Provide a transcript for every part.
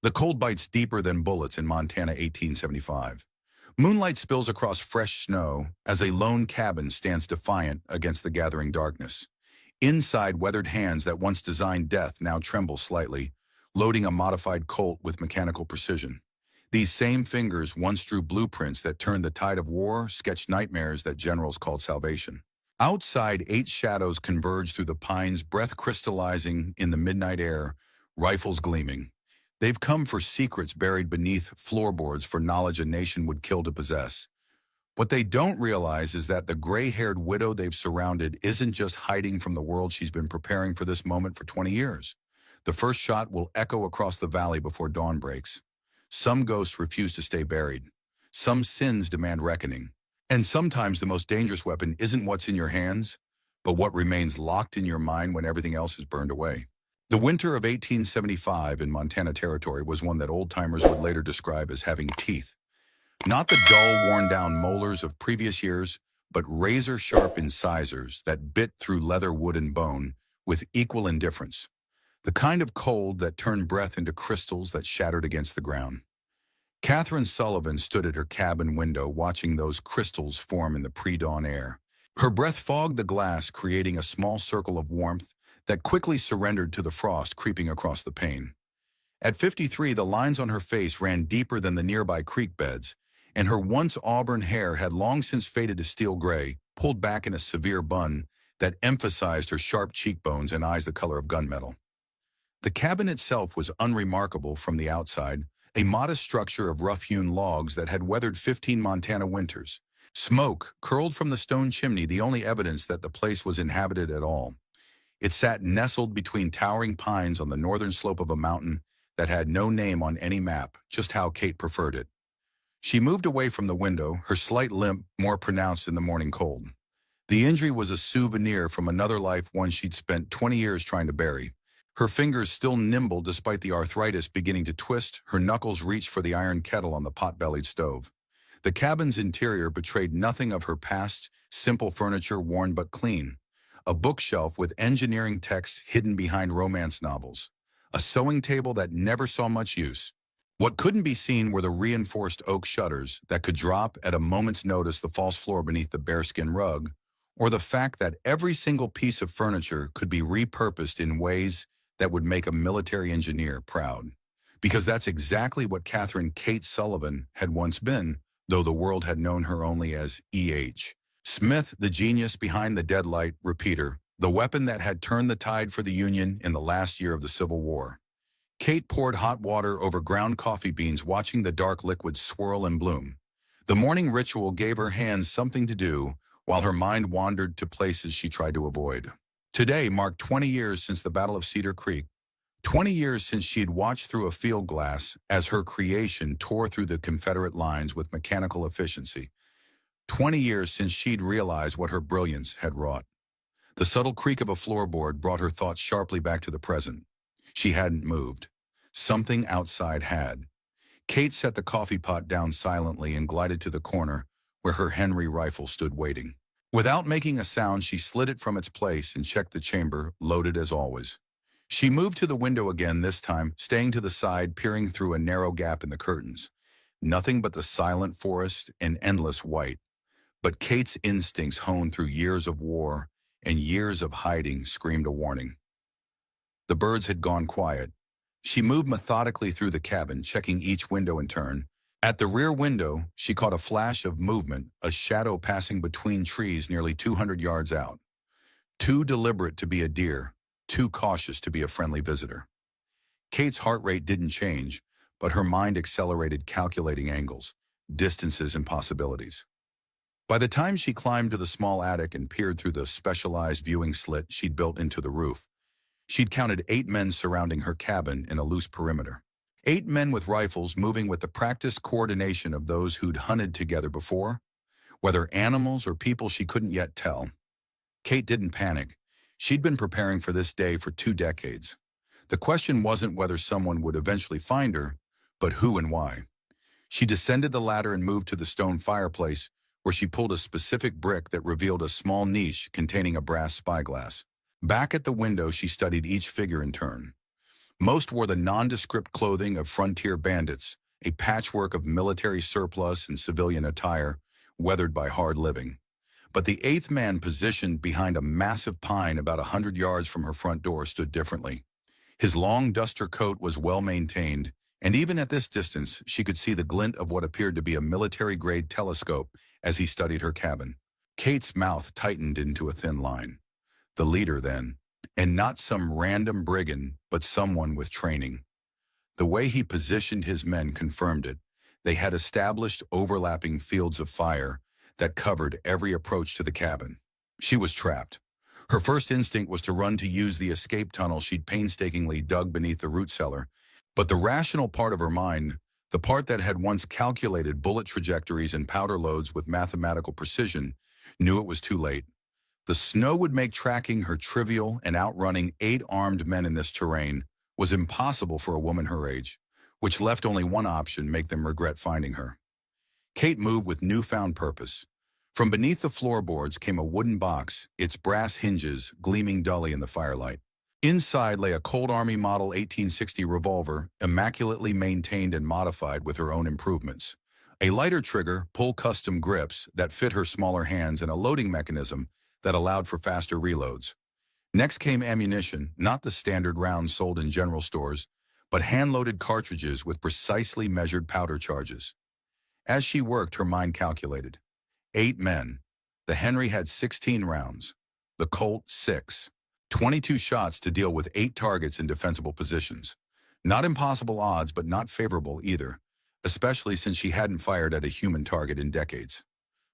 The cold bites deeper than bullets in Montana 1875. Moonlight spills across fresh snow as a lone cabin stands defiant against the gathering darkness. Inside, weathered hands that once designed death now tremble slightly, loading a modified Colt with mechanical precision. These same fingers once drew blueprints that turned the tide of war, sketched nightmares that generals called salvation. Outside, 8 shadows converge through the pines, breath crystallizing in the midnight air, rifles gleaming. They've come for secrets buried beneath floorboards, for knowledge a nation would kill to possess. What they don't realize is that the gray-haired widow they've surrounded isn't just hiding from the world. She's been preparing for this moment for 20 years. The first shot will echo across the valley before dawn breaks. Some ghosts refuse to stay buried. Some sins demand reckoning. And sometimes the most dangerous weapon isn't what's in your hands, but what remains locked in your mind when everything else is burned away. The winter of 1875 in Montana Territory was one that old-timers would later describe as having teeth. Not the dull, worn-down molars of previous years, but razor-sharp incisors that bit through leather, wood, and bone with equal indifference. The kind of cold that turned breath into crystals that shattered against the ground. Catherine Sullivan stood at her cabin window watching those crystals form in the pre-dawn air. Her breath fogged the glass, creating a small circle of warmth that quickly surrendered to the frost creeping across the pane. At 53, the lines on her face ran deeper than the nearby creek beds, and her once auburn hair had long since faded to steel gray, pulled back in a severe bun that emphasized her sharp cheekbones and eyes the color of gunmetal. The cabin itself was unremarkable from the outside, a modest structure of rough-hewn logs that had weathered 15 Montana winters. Smoke curled from the stone chimney, the only evidence that the place was inhabited at all. It sat nestled between towering pines on the northern slope of a mountain that had no name on any map, just how Kate preferred it. She moved away from the window, her slight limp more pronounced in the morning cold. The injury was a souvenir from another life, one she'd spent 20 years trying to bury. Her fingers still nimble despite the arthritis beginning to twist, her knuckles reached for the iron kettle on the pot-bellied stove. The cabin's interior betrayed nothing of her past, simple furniture worn but clean. A bookshelf with engineering texts hidden behind romance novels. A sewing table that never saw much use. What couldn't be seen were the reinforced oak shutters that could drop at a moment's notice, the false floor beneath the bearskin rug, or the fact that every single piece of furniture could be repurposed in ways that would make a military engineer proud. Because that's exactly what Catherine Kate Sullivan had once been, though the world had known her only as E.H. Smith, the genius behind the deadlight repeater, the weapon that had turned the tide for the Union in the last year of the Civil War. Kate poured hot water over ground coffee beans, watching the dark liquid swirl and bloom. The morning ritual gave her hands something to do, while her mind wandered to places she tried to avoid. Today marked 20 years since the Battle of Cedar Creek, 20 years since she'd watched through a field glass as her creation tore through the Confederate lines with mechanical efficiency. 20 years since she'd realized what her brilliance had wrought. The subtle creak of a floorboard brought her thoughts sharply back to the present. She hadn't moved. Something outside had. Kate set the coffee pot down silently and glided to the corner where her Henry rifle stood waiting. Without making a sound, she slid it from its place and checked the chamber, loaded as always. She moved to the window again, this time staying to the side, peering through a narrow gap in the curtains. Nothing but the silent forest and endless white. But Kate's instincts, honed through years of war and years of hiding, screamed a warning. The birds had gone quiet. She moved methodically through the cabin, checking each window in turn. At the rear window, she caught a flash of movement, a shadow passing between trees nearly 200 yards out. Too deliberate to be a deer, too cautious to be a friendly visitor. Kate's heart rate didn't change, but her mind accelerated, calculating angles, distances, and possibilities. By the time she climbed to the small attic and peered through the specialized viewing slit she'd built into the roof, she'd counted 8 men surrounding her cabin in a loose perimeter. 8 men with rifles, moving with the practiced coordination of those who'd hunted together before. Whether animals or people, she couldn't yet tell. Kate didn't panic. She'd been preparing for this day for 2 decades. The question wasn't whether someone would eventually find her, but who and why. She descended the ladder and moved to the stone fireplace, where she pulled a specific brick that revealed a small niche containing a brass spyglass. Back at the window, she studied each figure in turn. Most wore the nondescript clothing of frontier bandits, a patchwork of military surplus and civilian attire, weathered by hard living. But the eighth man positioned behind a massive pine about 100 yards from her front door stood differently. His long duster coat was well maintained, and even at this distance she could see the glint of what appeared to be a military-grade telescope as he studied her cabin. Kate's mouth tightened into a thin line. The leader, then, and not some random brigand, but someone with training. The way he positioned his men confirmed it. They had established overlapping fields of fire that covered every approach to the cabin. She was trapped. Her first instinct was to run to use the escape tunnel she'd painstakingly dug beneath the root cellar, but the rational part of her mind, the part that had once calculated bullet trajectories and powder loads with mathematical precision, knew it was too late. The snow would make tracking her trivial, and outrunning 8 armed men in this terrain was impossible for a woman her age, which left only one option: make them regret finding her. Kate moved with newfound purpose. From beneath the floorboards came a wooden box, its brass hinges gleaming dully in the firelight. Inside lay a Cold Army Model 1860 revolver, immaculately maintained and modified with her own improvements. A lighter trigger, pull custom grips that fit her smaller hands, and a loading mechanism that allowed for faster reloads. Next came ammunition, not the standard rounds sold in general stores, but hand-loaded cartridges with precisely measured powder charges. As she worked, her mind calculated. 8 men. The Henry had 16 rounds. The Colt, 6. 22 shots to deal with 8 targets in defensible positions. Not impossible odds, but not favorable either, especially since she hadn't fired at a human target in decades.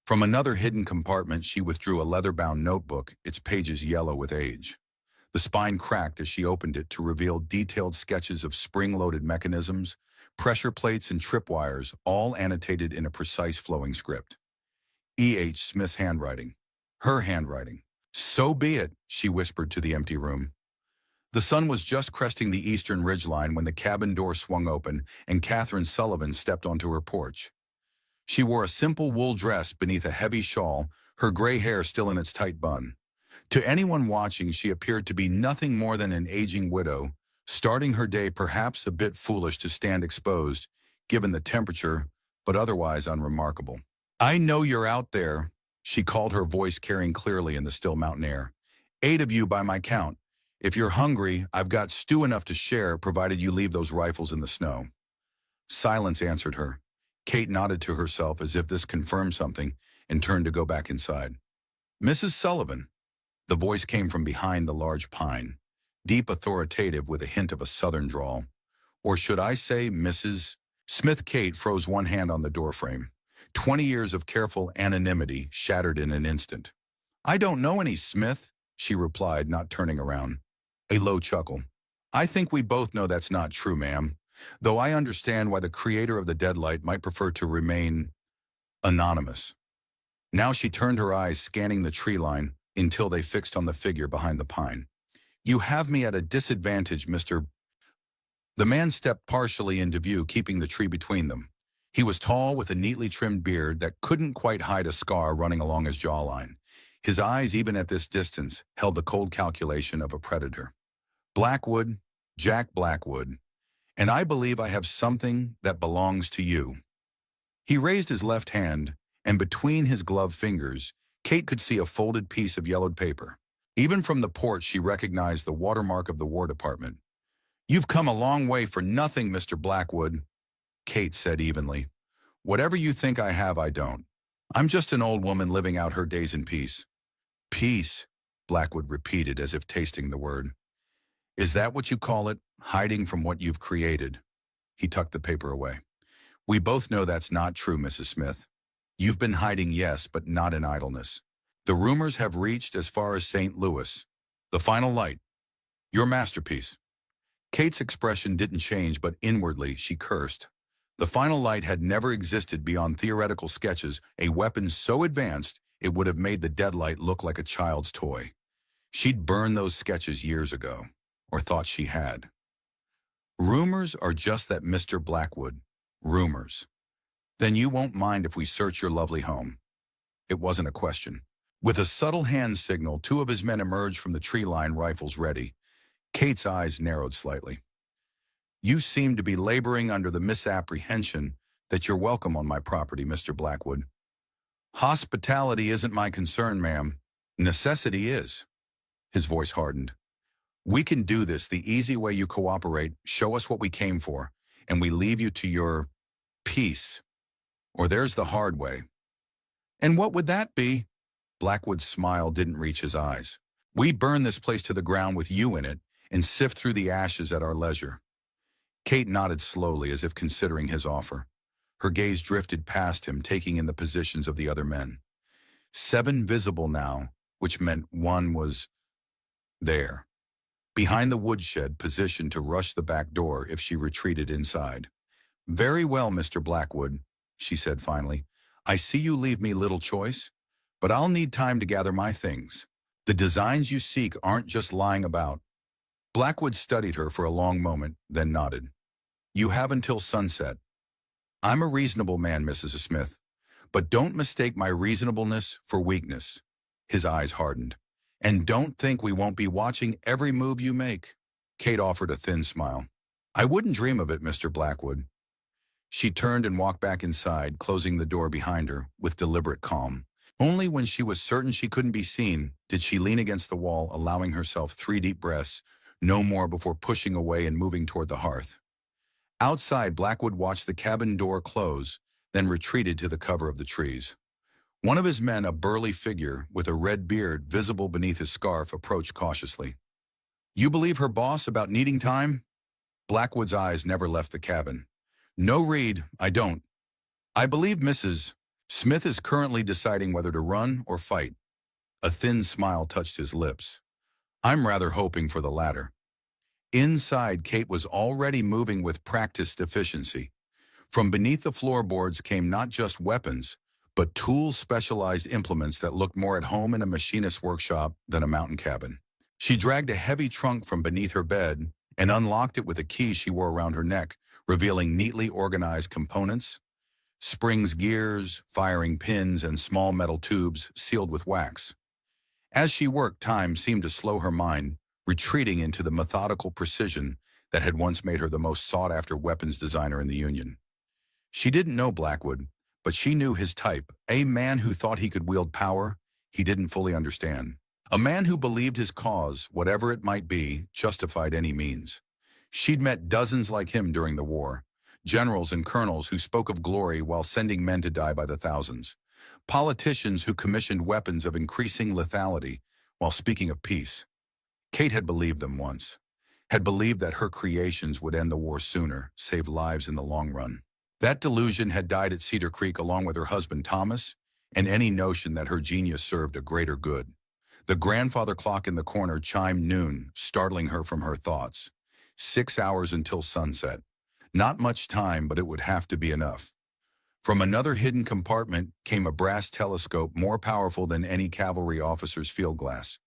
From another hidden compartment, she withdrew a leather-bound notebook, its pages yellow with age. The spine cracked as she opened it to reveal detailed sketches of spring-loaded mechanisms, pressure plates, and tripwires, all annotated in a precise flowing script. E.H. Smith's handwriting. Her handwriting. "So be it," she whispered to the empty room. The sun was just cresting the eastern ridgeline when the cabin door swung open and Catherine Sullivan stepped onto her porch. She wore a simple wool dress beneath a heavy shawl, her gray hair still in its tight bun. To anyone watching, she appeared to be nothing more than an aging widow, starting her day perhaps a bit foolish to stand exposed, given the temperature, but otherwise unremarkable. "I know you're out there," she called, her voice carrying clearly in the still mountain air. 8 of you by my count. If you're hungry, I've got stew enough to share, provided you leave those rifles in the snow." Silence answered her. Kate nodded to herself as if this confirmed something and turned to go back inside. "Mrs. Sullivan." The voice came from behind the large pine, deep, authoritative, with a hint of a southern drawl. Or should I say Mrs. Smith? Kate froze one hand on the doorframe. 20 years of careful anonymity shattered in an instant. "I don't know any Smith," she replied, not turning around. A low chuckle. "I think we both know that's not true, ma'am, though I understand why the creator of the Deadlight might prefer to remain anonymous." Now she turned her eyes, scanning the tree line until they fixed on the figure behind the pine. "You have me at a disadvantage, Mr." The man stepped partially into view, keeping the tree between them. He was tall, with a neatly trimmed beard that couldn't quite hide a scar running along his jawline. His eyes, even at this distance, held the cold calculation of a predator. "Blackwood, Jack Blackwood, and I believe I have something that belongs to you." He raised his left hand, and between his gloved fingers, Kate could see a folded piece of yellowed paper. Even from the porch, she recognized the watermark of the War Department. "You've come a long way for nothing, Mr. Blackwood," Kate said evenly. "Whatever you think I have, I don't. I'm just an old woman living out her days in peace." "Peace," Blackwood repeated as if tasting the word. "Is that what you call it, hiding from what you've created?" He tucked the paper away. "We both know that's not true, Mrs. Smith. You've been hiding, yes, but not in idleness. The rumors have reached as far as St. Louis. The Final Light. Your masterpiece." Kate's expression didn't change, but inwardly she cursed. The Final Light had never existed beyond theoretical sketches, a weapon so advanced it would have made the Deadlight look like a child's toy. She'd burned those sketches years ago, or thought she had. "Rumors are just that, Mr. Blackwood. Rumors. Then you won't mind if we search your lovely home?" It wasn't a question. With a subtle hand signal, 2 of his men emerged from the tree line, rifles ready. Kate's eyes narrowed slightly. You seem to be laboring under the misapprehension that you're welcome on my property, Mr. Blackwood. Hospitality isn't my concern, ma'am. Necessity is. His voice hardened. We can do this the easy way you cooperate, show us what we came for, and we leave you to your peace. Or there's the hard way. And what would that be? Blackwood's smile didn't reach his eyes. We burn this place to the ground with you in it and sift through the ashes at our leisure. Kate nodded slowly as if considering his offer. Her gaze drifted past him, taking in the positions of the other men. 7 visible now, which meant one was there, behind the woodshed, positioned to rush the back door if she retreated inside. Very well, Mr. Blackwood, she said finally. I see you leave me little choice, but I'll need time to gather my things. The designs you seek aren't just lying about. Blackwood studied her for a long moment, then nodded. You have until sunset. I'm a reasonable man, Mrs. Smith, but don't mistake my reasonableness for weakness. His eyes hardened. And don't think we won't be watching every move you make. Kate offered a thin smile. I wouldn't dream of it, Mr. Blackwood. She turned and walked back inside, closing the door behind her with deliberate calm. Only when she was certain she couldn't be seen did she lean against the wall, allowing herself 3 deep breaths, no more, before pushing away and moving toward the hearth. Outside, Blackwood watched the cabin door close, then retreated to the cover of the trees. One of his men, a burly figure with a red beard visible beneath his scarf, approached cautiously. You believe her boss about needing time? Blackwood's eyes never left the cabin. No, Reed, I don't. I believe Mrs. Smith is currently deciding whether to run or fight. A thin smile touched his lips. I'm rather hoping for the latter. Inside, Kate was already moving with practiced efficiency. From beneath the floorboards came not just weapons, but tool-specialized implements that looked more at home in a machinist's workshop than a mountain cabin. She dragged a heavy trunk from beneath her bed and unlocked it with a key she wore around her neck, revealing neatly organized components, springs, gears, firing pins, and small metal tubes sealed with wax. As she worked, time seemed to slow her mind, retreating into the methodical precision that had once made her the most sought-after weapons designer in the Union. She didn't know Blackwood, but she knew his type, a man who thought he could wield power he didn't fully understand. A man who believed his cause, whatever it might be, justified any means. She'd met dozens like him during the war, generals and colonels who spoke of glory while sending men to die by the thousands, politicians who commissioned weapons of increasing lethality while speaking of peace. Kate had believed them once, had believed that her creations would end the war sooner, save lives in the long run. That delusion had died at Cedar Creek along with her husband Thomas, and any notion that her genius served a greater good. The grandfather clock in the corner chimed noon, startling her from her thoughts. 6 hours until sunset. Not much time, but it would have to be enough. From another hidden compartment came a brass telescope more powerful than any cavalry officer's field glass.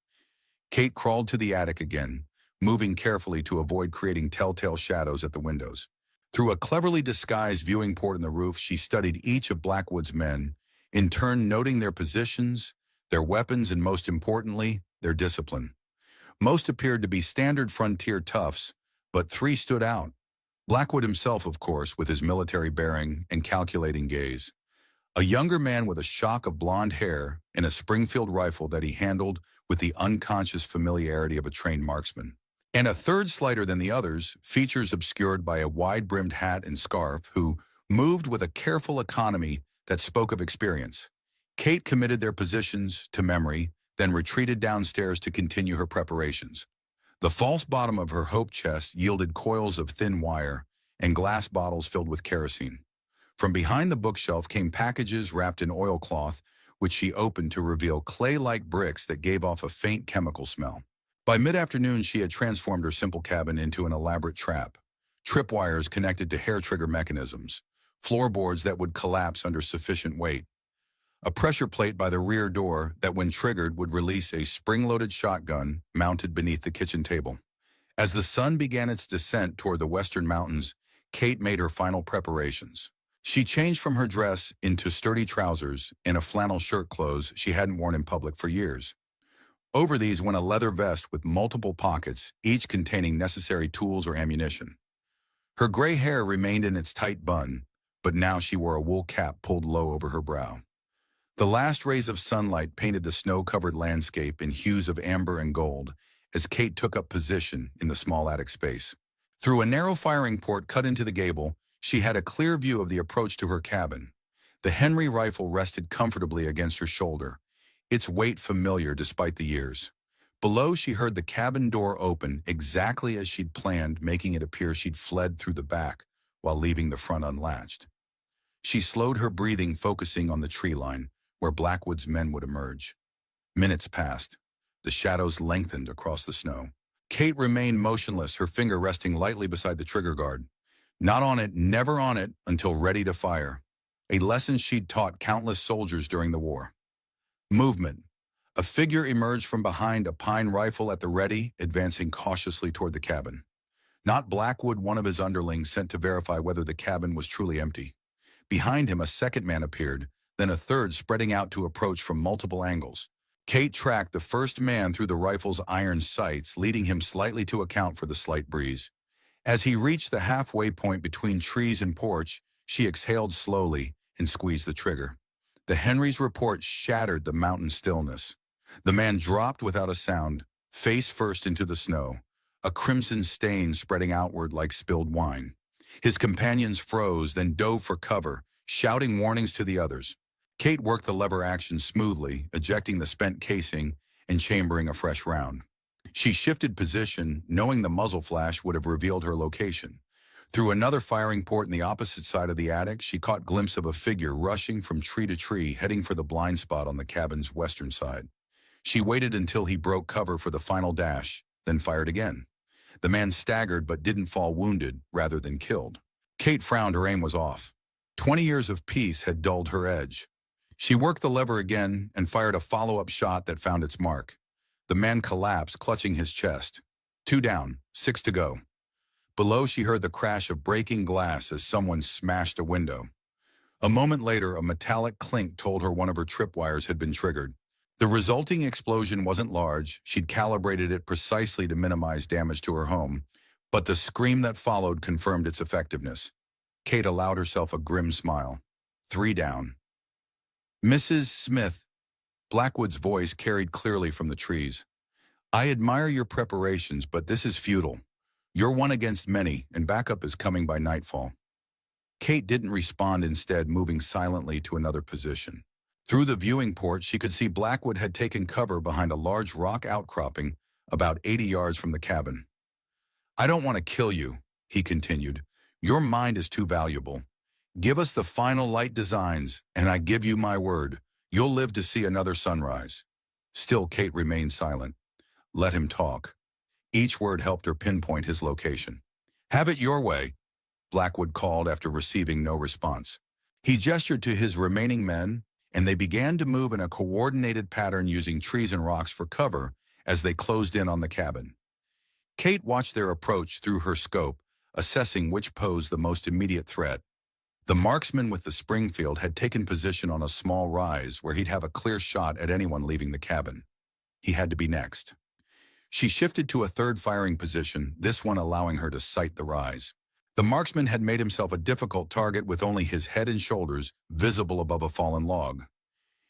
Kate crawled to the attic again, moving carefully to avoid creating telltale shadows at the windows. Through a cleverly disguised viewing port in the roof, she studied each of Blackwood's men, in turn noting their positions, their weapons, and most importantly, their discipline. Most appeared to be standard frontier toughs, but 3 stood out. Blackwood himself, of course, with his military bearing and calculating gaze. A younger man with a shock of blonde hair and a Springfield rifle that he handled with the unconscious familiarity of a trained marksman. And a third, slighter than the others, features obscured by a wide-brimmed hat and scarf, who moved with a careful economy that spoke of experience. Kate committed their positions to memory, then retreated downstairs to continue her preparations. The false bottom of her hope chest yielded coils of thin wire and glass bottles filled with kerosene. From behind the bookshelf came packages wrapped in oilcloth, which she opened to reveal clay-like bricks that gave off a faint chemical smell. By mid-afternoon, she had transformed her simple cabin into an elaborate trap. Tripwires connected to hair trigger mechanisms, floorboards that would collapse under sufficient weight, a pressure plate by the rear door that, when triggered, would release a spring-loaded shotgun mounted beneath the kitchen table. As the sun began its descent toward the western mountains, Kate made her final preparations. She changed from her dress into sturdy trousers and a flannel shirt, clothes she hadn't worn in public for years. Over these went a leather vest with multiple pockets, each containing necessary tools or ammunition. Her gray hair remained in its tight bun, but now she wore a wool cap pulled low over her brow. The last rays of sunlight painted the snow-covered landscape in hues of amber and gold as Kate took up position in the small attic space. Through a narrow firing port cut into the gable, she had a clear view of the approach to her cabin. The Henry rifle rested comfortably against her shoulder, its weight familiar despite the years. Below, she heard the cabin door open exactly as she'd planned, making it appear she'd fled through the back while leaving the front unlatched. She slowed her breathing, focusing on the tree line, where Blackwood's men would emerge. Minutes passed. The shadows lengthened across the snow. Kate remained motionless, her finger resting lightly beside the trigger guard. Not on it, never on it, until ready to fire. A lesson she'd taught countless soldiers during the war. Movement. A figure emerged from behind, a pine rifle at the ready, advancing cautiously toward the cabin. Not Blackwood, one of his underlings sent to verify whether the cabin was truly empty. Behind him, a second man appeared, then a third spreading out to approach from multiple angles. Kate tracked the first man through the rifle's iron sights, leading him slightly to account for the slight breeze. As he reached the halfway point between trees and porch, she exhaled slowly and squeezed the trigger. The Henry's report shattered the mountain stillness. The man dropped without a sound, face first into the snow, a crimson stain spreading outward like spilled wine. His companions froze, then dove for cover, shouting warnings to the others. Kate worked the lever action smoothly, ejecting the spent casing and chambering a fresh round. She shifted position, knowing the muzzle flash would have revealed her location. Through another firing port in the opposite side of the attic, she caught a glimpse of a figure rushing from tree to tree, heading for the blind spot on the cabin's western side. She waited until he broke cover for the final dash, then fired again. The man staggered but didn't fall wounded, rather than killed. Kate frowned, her aim was off. 20 years of peace had dulled her edge. She worked the lever again and fired a follow-up shot that found its mark. The man collapsed, clutching his chest. 2 down, 6 to go. Below, she heard the crash of breaking glass as someone smashed a window. A moment later, a metallic clink told her one of her tripwires had been triggered. The resulting explosion wasn't large. She'd calibrated it precisely to minimize damage to her home, but the scream that followed confirmed its effectiveness. Kate allowed herself a grim smile. 3 down. Mrs. Smith, Blackwood's voice carried clearly from the trees. I admire your preparations, but this is futile. You're one against many, and backup is coming by nightfall. Kate didn't respond, instead moving silently to another position. Through the viewing port, she could see Blackwood had taken cover behind a large rock outcropping about 80 yards from the cabin. I don't want to kill you, he continued. Your mind is too valuable. Give us the final light designs, and I give you my word, you'll live to see another sunrise. Still, Kate remained silent. Let him talk. Each word helped her pinpoint his location. Have it your way, Blackwood called after receiving no response. He gestured to his remaining men, and they began to move in a coordinated pattern using trees and rocks for cover as they closed in on the cabin. Kate watched their approach through her scope, assessing which posed the most immediate threat. The marksman with the Springfield had taken position on a small rise where he'd have a clear shot at anyone leaving the cabin. He had to be next. She shifted to a third firing position, this one allowing her to sight the rise. The marksman had made himself a difficult target with only his head and shoulders visible above a fallen log.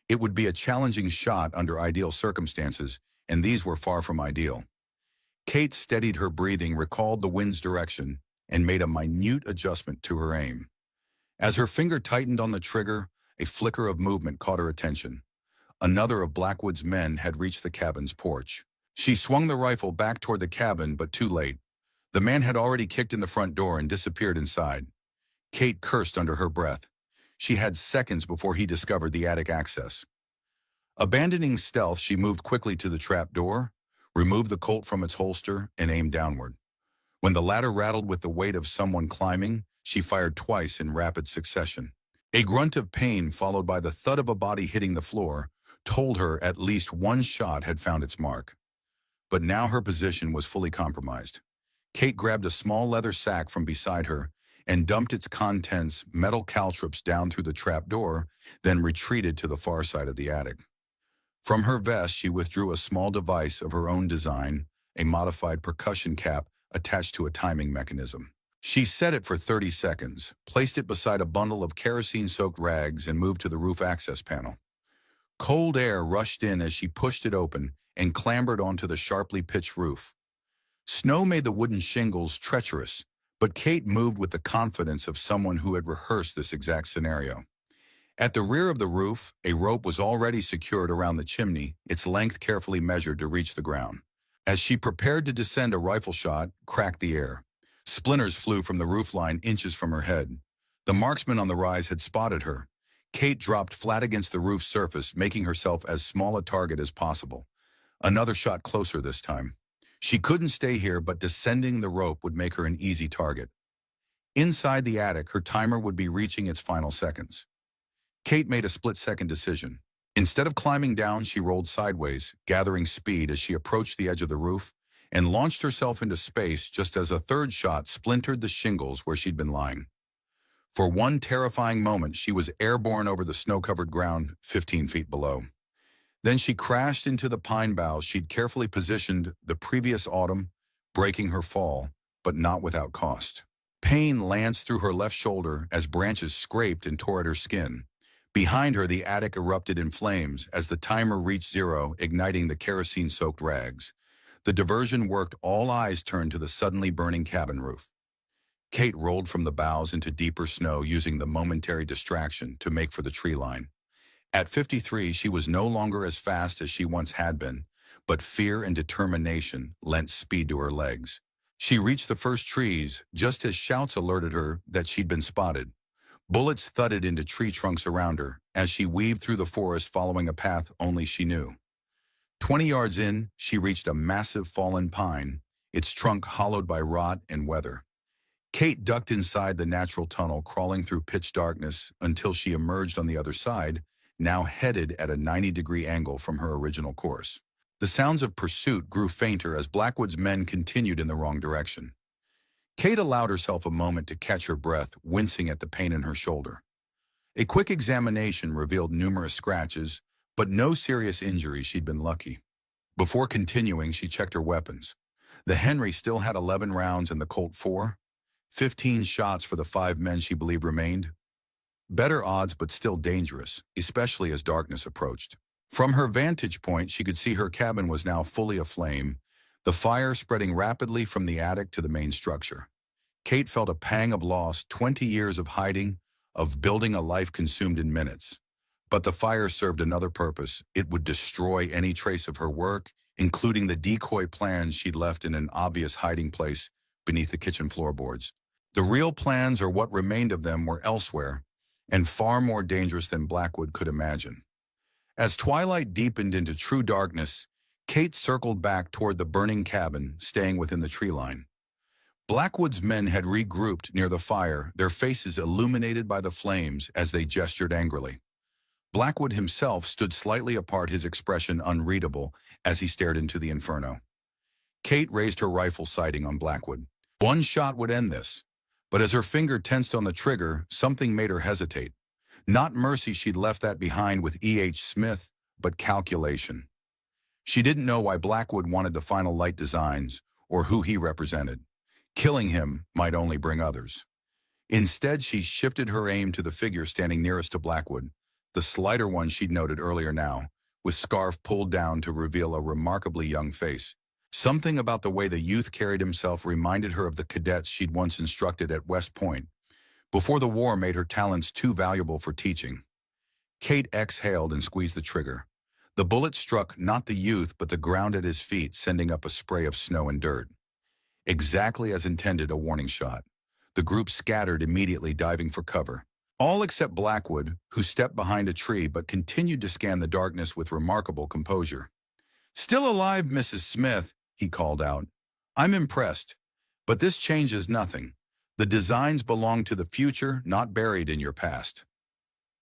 It would be a challenging shot under ideal circumstances, and these were far from ideal. Kate steadied her breathing, recalled the wind's direction, and made a minute adjustment to her aim. As her finger tightened on the trigger, a flicker of movement caught her attention. Another of Blackwood's men had reached the cabin's porch. She swung the rifle back toward the cabin, but too late. The man had already kicked in the front door and disappeared inside. Kate cursed under her breath. She had seconds before he discovered the attic access. Abandoning stealth, she moved quickly to the trap door, removed the Colt from its holster, and aimed downward. When the ladder rattled with the weight of someone climbing, she fired twice in rapid succession. A grunt of pain, followed by the thud of a body hitting the floor, told her at least one shot had found its mark. But now her position was fully compromised. Kate grabbed a small leather sack from beside her and dumped its contents, metal caltrops, down through the trap door, then retreated to the far side of the attic. From her vest, she withdrew a small device of her own design, a modified percussion cap attached to a timing mechanism. She set it for 30 seconds, placed it beside a bundle of kerosene-soaked rags, and moved to the roof access panel. Cold air rushed in as she pushed it open and clambered onto the sharply pitched roof. Snow made the wooden shingles treacherous, but Kate moved with the confidence of someone who had rehearsed this exact scenario. At the rear of the roof, a rope was already secured around the chimney, its length carefully measured to reach the ground. As she prepared to descend, a rifle shot cracked the air. Splinters flew from the roofline inches from her head. The marksman on the rise had spotted her. Kate dropped flat against the roof's surface, making herself as small a target as possible. Another shot closer this time. She couldn't stay here, but descending the rope would make her an easy target. Inside the attic, her timer would be reaching its final seconds. Kate made a split-second decision. Instead of climbing down, she rolled sideways, gathering speed as she approached the edge of the roof, and launched herself into space just as a third shot splintered the shingles where she'd been lying. For one terrifying moment, she was airborne over the snow-covered ground 15 feet below. Then she crashed into the pine boughs she'd carefully positioned the previous autumn, breaking her fall, but not without cost. Pain lanced through her left shoulder as branches scraped and tore at her skin. Behind her, the attic erupted in flames as the timer reached zero, igniting the kerosene-soaked rags. The diversion worked, all eyes turned to the suddenly burning cabin roof. Kate rolled from the boughs into deeper snow, using the momentary distraction to make for the tree line. At 53, she was no longer as fast as she once had been, but fear and determination lent speed to her legs. She reached the first trees just as shouts alerted her that she'd been spotted. Bullets thudded into tree trunks around her as she weaved through the forest, following a path only she knew. 20 yards in, she reached a massive fallen pine, its trunk hollowed by rot and weather. Kate ducked inside the natural tunnel, crawling through pitch darkness until she emerged on the other side, now headed at a 90-degree angle from her original course. The sounds of pursuit grew fainter as Blackwood's men continued in the wrong direction. Kate allowed herself a moment to catch her breath, wincing at the pain in her shoulder. A quick examination revealed numerous scratches, but no serious injuries. She'd been lucky. Before continuing, she checked her weapons. The Henry still had 11 rounds and the Colt 4, 15 shots for the 5 men she believed remained. Better odds, but still dangerous, especially as darkness approached. From her vantage point, she could see her cabin was now fully aflame, the fire spreading rapidly from the attic to the main structure. Kate felt a pang of loss. 20 years of hiding, of building a life consumed in minutes. But the fire served another purpose. It would destroy any trace of her work, including the decoy plans she'd left in an obvious hiding place beneath the kitchen floorboards. The real plans, or what remained of them, were elsewhere, and far more dangerous than Blackwood could imagine. As twilight deepened into true darkness, Kate circled back toward the burning cabin, staying within the tree line. Blackwood's men had regrouped near the fire, their faces illuminated by the flames as they gestured angrily. Blackwood himself stood slightly apart, his expression unreadable as he stared into the inferno. Kate raised her rifle, sighting on Blackwood. One shot would end this, but as her finger tensed on the trigger, something made her hesitate. Not mercy, she'd left that behind with E.H. Smith, but calculation. She didn't know why Blackwood wanted the final light designs, or who he represented. Killing him might only bring others. Instead, she shifted her aim to the figure standing nearest to Blackwood, the slighter one she'd noted earlier now, with scarf pulled down to reveal a remarkably young face. Something about the way the youth carried himself reminded her of the cadets she'd once instructed at West Point. Before the war made her talents too valuable for teaching. Kate exhaled and squeezed the trigger. The bullet struck not the youth but the ground at his feet, sending up a spray of snow and dirt. Exactly as intended, a warning shot. The group scattered immediately, diving for cover. All except Blackwood, who stepped behind a tree but continued to scan the darkness with remarkable composure. "Still alive, Mrs. Smith," he called out. "I'm impressed. But this changes nothing. The designs belong to the future, not buried in your past."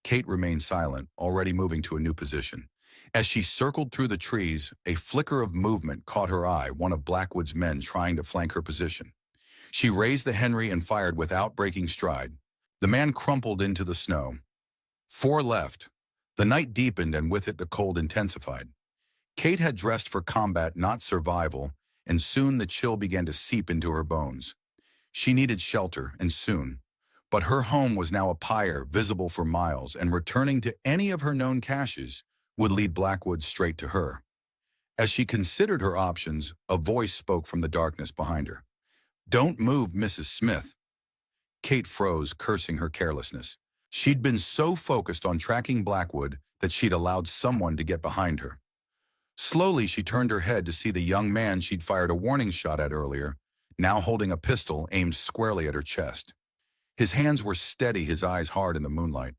Kate remained silent, already moving to a new position. As she circled through the trees, a flicker of movement caught her eye, one of Blackwood's men trying to flank her position. She raised the Henry and fired without breaking stride. The man crumpled into the snow. 4 left. The night deepened, and with it the cold intensified. Kate had dressed for combat, not survival, and soon the chill began to seep into her bones. She needed shelter, and soon. But her home was now a pyre, visible for miles, and returning to any of her known caches would lead Blackwood straight to her. As she considered her options, a voice spoke from the darkness behind her. "Don't move, Mrs. Smith." Kate froze, cursing her carelessness. She'd been so focused on tracking Blackwood that she'd allowed someone to get behind her. Slowly, she turned her head to see the young man she'd fired a warning shot at earlier, now holding a pistol aimed squarely at her chest. His hands were steady, his eyes hard in the moonlight.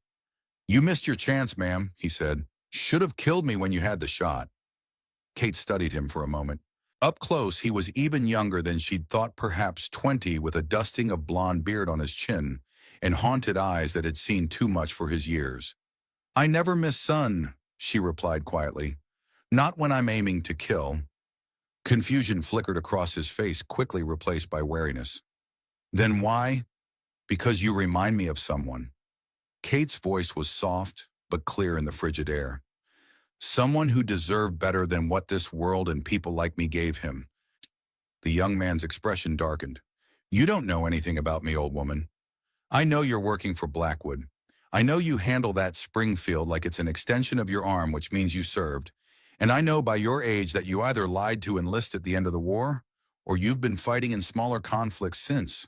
"You missed your chance, ma'am," he said. "Should have killed me when you had the shot." Kate studied him for a moment. Up close, he was even younger than she'd thought, perhaps 20, with a dusting of blonde beard on his chin and haunted eyes that had seen too much for his years. "I never miss sun," she replied quietly. "Not when I'm aiming to kill." Confusion flickered across his face, quickly replaced by wariness. "Then why?" "Because you remind me of someone." Kate's voice was soft, but clear in the frigid air. "Someone who deserved better than what this world and people like me gave him." The young man's expression darkened. "You don't know anything about me, old woman. I know you're working for Blackwood. I know you handle that Springfield like it's an extension of your arm, which means you served. And I know by your age that you either lied to enlist at the end of the war, or you've been fighting in smaller conflicts since."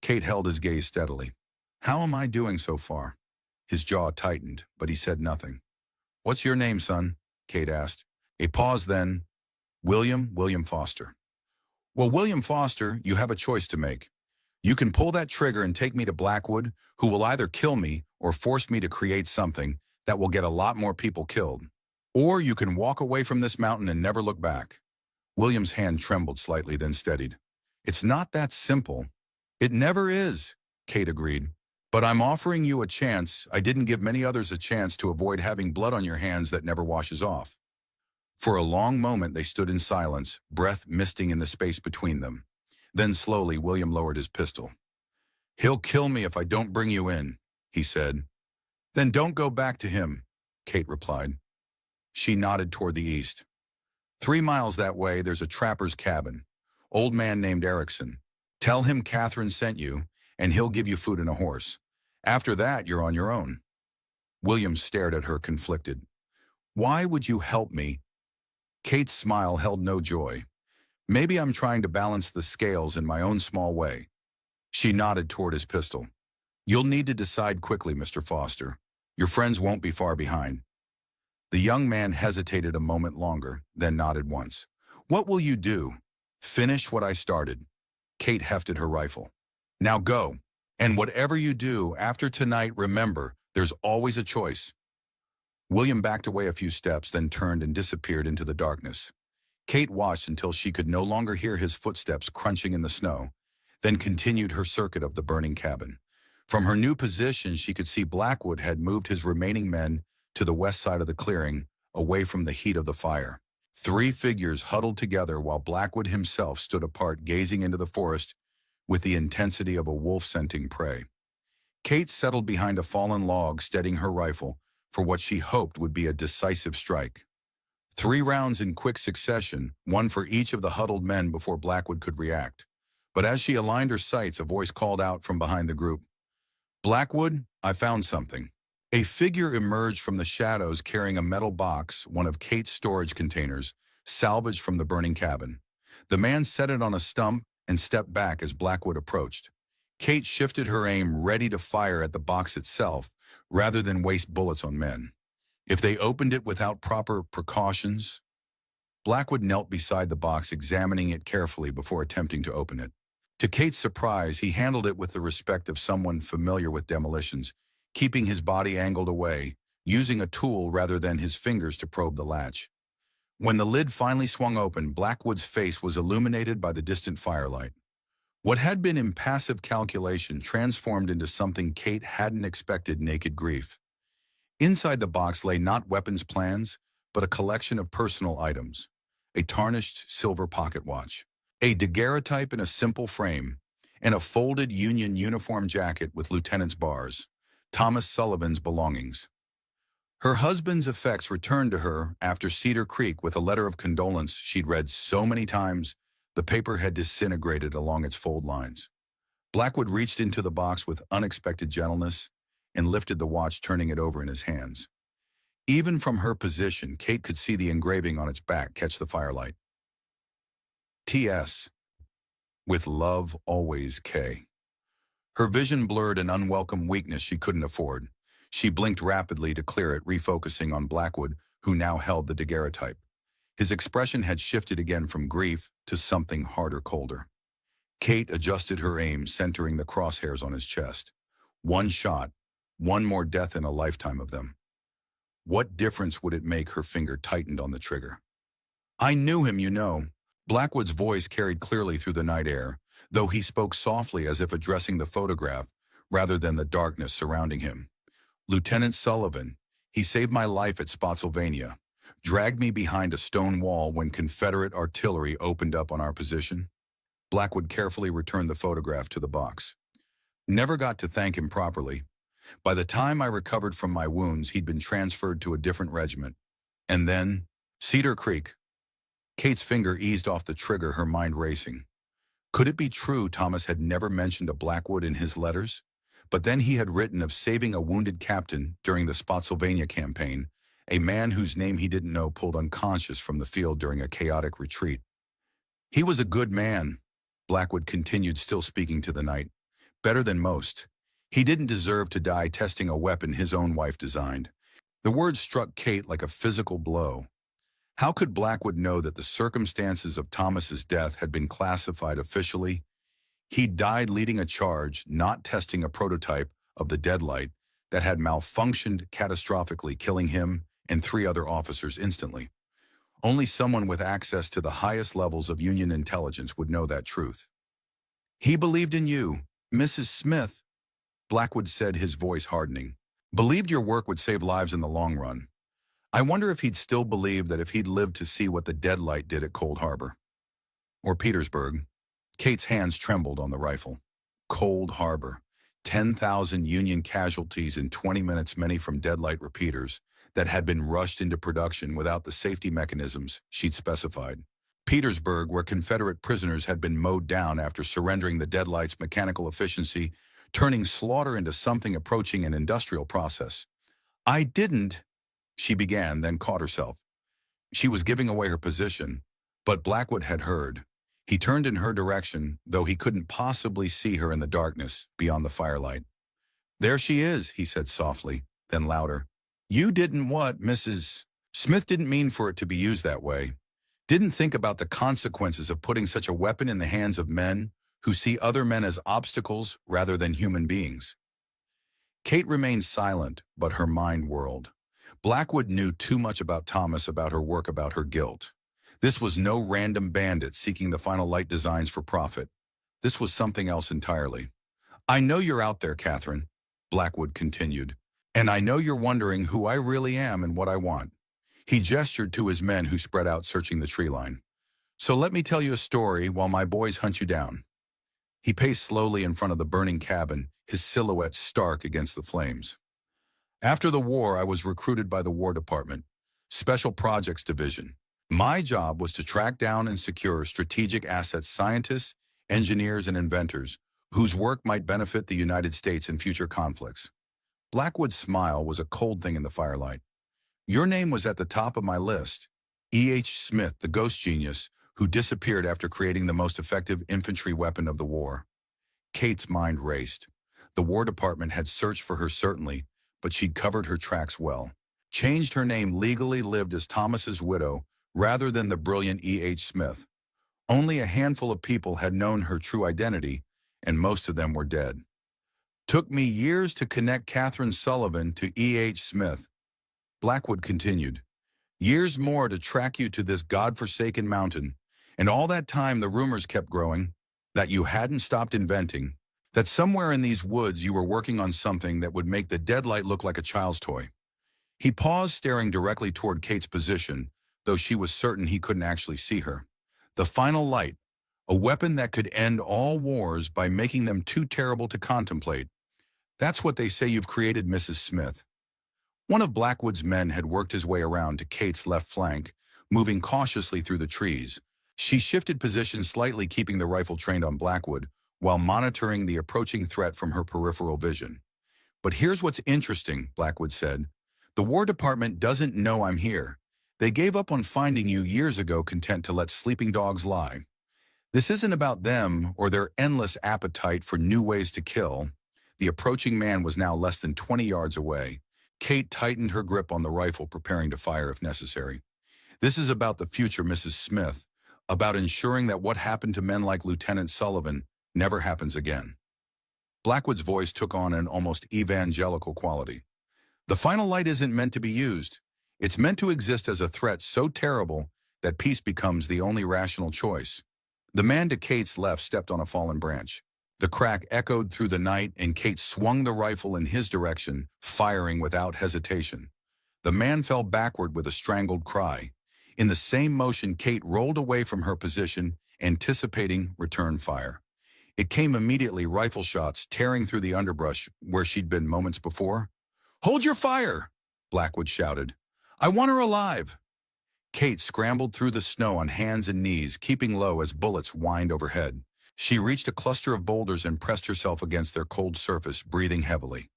Kate held his gaze steadily. "How am I doing so far?" His jaw tightened, but he said nothing. "What's your name, son?" Kate asked. A pause, then, William Foster." "Well, William Foster, you have a choice to make. You can pull that trigger and take me to Blackwood, who will either kill me or force me to create something that will get a lot more people killed. Or you can walk away from this mountain and never look back." William's hand trembled slightly, then steadied. "It's not that simple." "It never is," Kate agreed. "But I'm offering you a chance. I didn't give many others a chance to avoid having blood on your hands that never washes off." For a long moment they stood in silence, breath misting in the space between them. Then slowly William lowered his pistol. "He'll kill me if I don't bring you in," he said. "Then don't go back to him," Kate replied. She nodded toward the east. 3 miles that way, there's a trapper's cabin. Old man named Erickson. Tell him Catherine sent you, and he'll give you food and a horse. After that, you're on your own." William stared at her, conflicted. "Why would you help me?" Kate's smile held no joy. "Maybe I'm trying to balance the scales in my own small way." She nodded toward his pistol. "You'll need to decide quickly, Mr. Foster. Your friends won't be far behind." The young man hesitated a moment longer, then nodded once. "What will you do?" "Finish what I started." Kate hefted her rifle. "Now go. And whatever you do after tonight, remember, there's always a choice." William backed away a few steps, then turned and disappeared into the darkness. Kate watched until she could no longer hear his footsteps crunching in the snow, then continued her circuit of the burning cabin. From her new position, she could see Blackwood had moved his remaining men to the west side of the clearing, away from the heat of the fire. 3 figures huddled together while Blackwood himself stood apart, gazing into the forest with the intensity of a wolf scenting prey. Kate settled behind a fallen log, steadying her rifle for what she hoped would be a decisive strike. 3 rounds in quick succession, one for each of the huddled men before Blackwood could react. But as she aligned her sights, a voice called out from behind the group. "Blackwood, I found something." A figure emerged from the shadows carrying a metal box, one of Kate's storage containers, salvaged from the burning cabin. The man set it on a stump and stepped back as Blackwood approached. Kate shifted her aim, ready to fire at the box itself, rather than waste bullets on men. If they opened it without proper precautions? Blackwood knelt beside the box, examining it carefully before attempting to open it. To Kate's surprise, he handled it with the respect of someone familiar with demolitions, keeping his body angled away, using a tool rather than his fingers to probe the latch. When the lid finally swung open, Blackwood's face was illuminated by the distant firelight. What had been impassive calculation transformed into something Kate hadn't expected: naked grief. Inside the box lay not weapons plans, but a collection of personal items. A tarnished silver pocket watch, a daguerreotype in a simple frame, and a folded Union uniform jacket with lieutenant's bars. Thomas Sullivan's belongings. Her husband's effects returned to her after Cedar Creek with a letter of condolence she'd read so many times the paper had disintegrated along its fold lines. Blackwood reached into the box with unexpected gentleness and lifted the watch, turning it over in his hands. Even from her position, Kate could see the engraving on its back catch the firelight. T.S. With love, always, K. Her vision blurred an unwelcome weakness she couldn't afford. She blinked rapidly to clear it, refocusing on Blackwood, who now held the daguerreotype. His expression had shifted again from grief to something harder, colder. Kate adjusted her aim, centering the crosshairs on his chest. One shot, one more death in a lifetime of them. What difference would it make? Her finger tightened on the trigger. I knew him, you know. Blackwood's voice carried clearly through the night air, though he spoke softly as if addressing the photograph rather than the darkness surrounding him. Lieutenant Sullivan, he saved my life at Spotsylvania, dragged me behind a stone wall when Confederate artillery opened up on our position. Blackwood carefully returned the photograph to the box. Never got to thank him properly. By the time I recovered from my wounds, he'd been transferred to a different regiment. And then, Cedar Creek. Kate's finger eased off the trigger, her mind racing. Could it be true Thomas had never mentioned a Blackwood in his letters? But then he had written of saving a wounded captain during the Spotsylvania campaign, a man whose name he didn't know pulled unconscious from the field during a chaotic retreat. He was a good man, Blackwood continued, still speaking to the night. Better than most. He didn't deserve to die testing a weapon his own wife designed. The words struck Kate like a physical blow. How could Blackwood know that the circumstances of Thomas's death had been classified officially? He died leading a charge, not testing a prototype of the deadlight that had malfunctioned catastrophically, killing him and 3 other officers instantly. Only someone with access to the highest levels of Union intelligence would know that truth. He believed in you, Mrs. Smith, Blackwood said, his voice hardening. Believed your work would save lives in the long run. I wonder if he'd still believe that if he'd lived to see what the deadlight did at Cold Harbor. Or Petersburg. Kate's hands trembled on the rifle. Cold Harbor. 10,000 Union casualties in 20 minutes, many from deadlight repeaters that had been rushed into production without the safety mechanisms she'd specified. Petersburg, where Confederate prisoners had been mowed down after surrendering the deadlight's mechanical efficiency, turning slaughter into something approaching an industrial process. I didn't, she began, then caught herself. She was giving away her position, but Blackwood had heard. He turned in her direction, though he couldn't possibly see her in the darkness beyond the firelight. There she is, he said softly, then louder. You didn't what, Mrs. Smith didn't mean for it to be used that way. Didn't think about the consequences of putting such a weapon in the hands of men who see other men as obstacles rather than human beings. Kate remained silent, but her mind whirled. Blackwood knew too much about Thomas, about her work, about her guilt. This was no random bandit seeking the final light designs for profit. This was something else entirely. I know you're out there, Catherine, Blackwood continued, and I know you're wondering who I really am and what I want. He gestured to his men who spread out searching the tree line. So let me tell you a story while my boys hunt you down. He paced slowly in front of the burning cabin, his silhouette stark against the flames. After the war, I was recruited by the War Department, Special Projects Division. My job was to track down and secure strategic assets, scientists, engineers, and inventors whose work might benefit the United States in future conflicts. Blackwood's smile was a cold thing in the firelight. Your name was at the top of my list. E.H. Smith, the ghost genius, who disappeared after creating the most effective infantry weapon of the war. Kate's mind raced. The War Department had searched for her certainly, but she'd covered her tracks well. Changed her name legally, lived as Thomas's widow, rather than the brilliant E.H. Smith. Only a handful of people had known her true identity, and most of them were dead. Took me years to connect Catherine Sullivan to E.H. Smith. Blackwood continued. Years more to track you to this godforsaken mountain, and all that time the rumors kept growing, that you hadn't stopped inventing, that somewhere in these woods you were working on something that would make the deadlight look like a child's toy. He paused, staring directly toward Kate's position, though she was certain he couldn't actually see her. The final light, a weapon that could end all wars by making them too terrible to contemplate. That's what they say you've created, Mrs. Smith. One of Blackwood's men had worked his way around to Kate's left flank, moving cautiously through the trees. She shifted position slightly, keeping the rifle trained on Blackwood, while monitoring the approaching threat from her peripheral vision. "But here's what's interesting," Blackwood said. "The War Department doesn't know I'm here. They gave up on finding you years ago, content to let sleeping dogs lie. This isn't about them or their endless appetite for new ways to kill." The approaching man was now less than 20 yards away. Kate tightened her grip on the rifle, preparing to fire if necessary. "This is about the future, Mrs. Smith, about ensuring that what happened to men like Lieutenant Sullivan never happens again." Blackwood's voice took on an almost evangelical quality. "The final light isn't meant to be used. It's meant to exist as a threat so terrible that peace becomes the only rational choice." The man to Kate's left stepped on a fallen branch. The crack echoed through the night, and Kate swung the rifle in his direction, firing without hesitation. The man fell backward with a strangled cry. In the same motion, Kate rolled away from her position, anticipating return fire. It came immediately, rifle shots tearing through the underbrush where she'd been moments before. "Hold your fire!" Blackwood shouted. "I want her alive!" Kate scrambled through the snow on hands and knees, keeping low as bullets whined overhead. She reached a cluster of boulders and pressed herself against their cold surface, breathing heavily.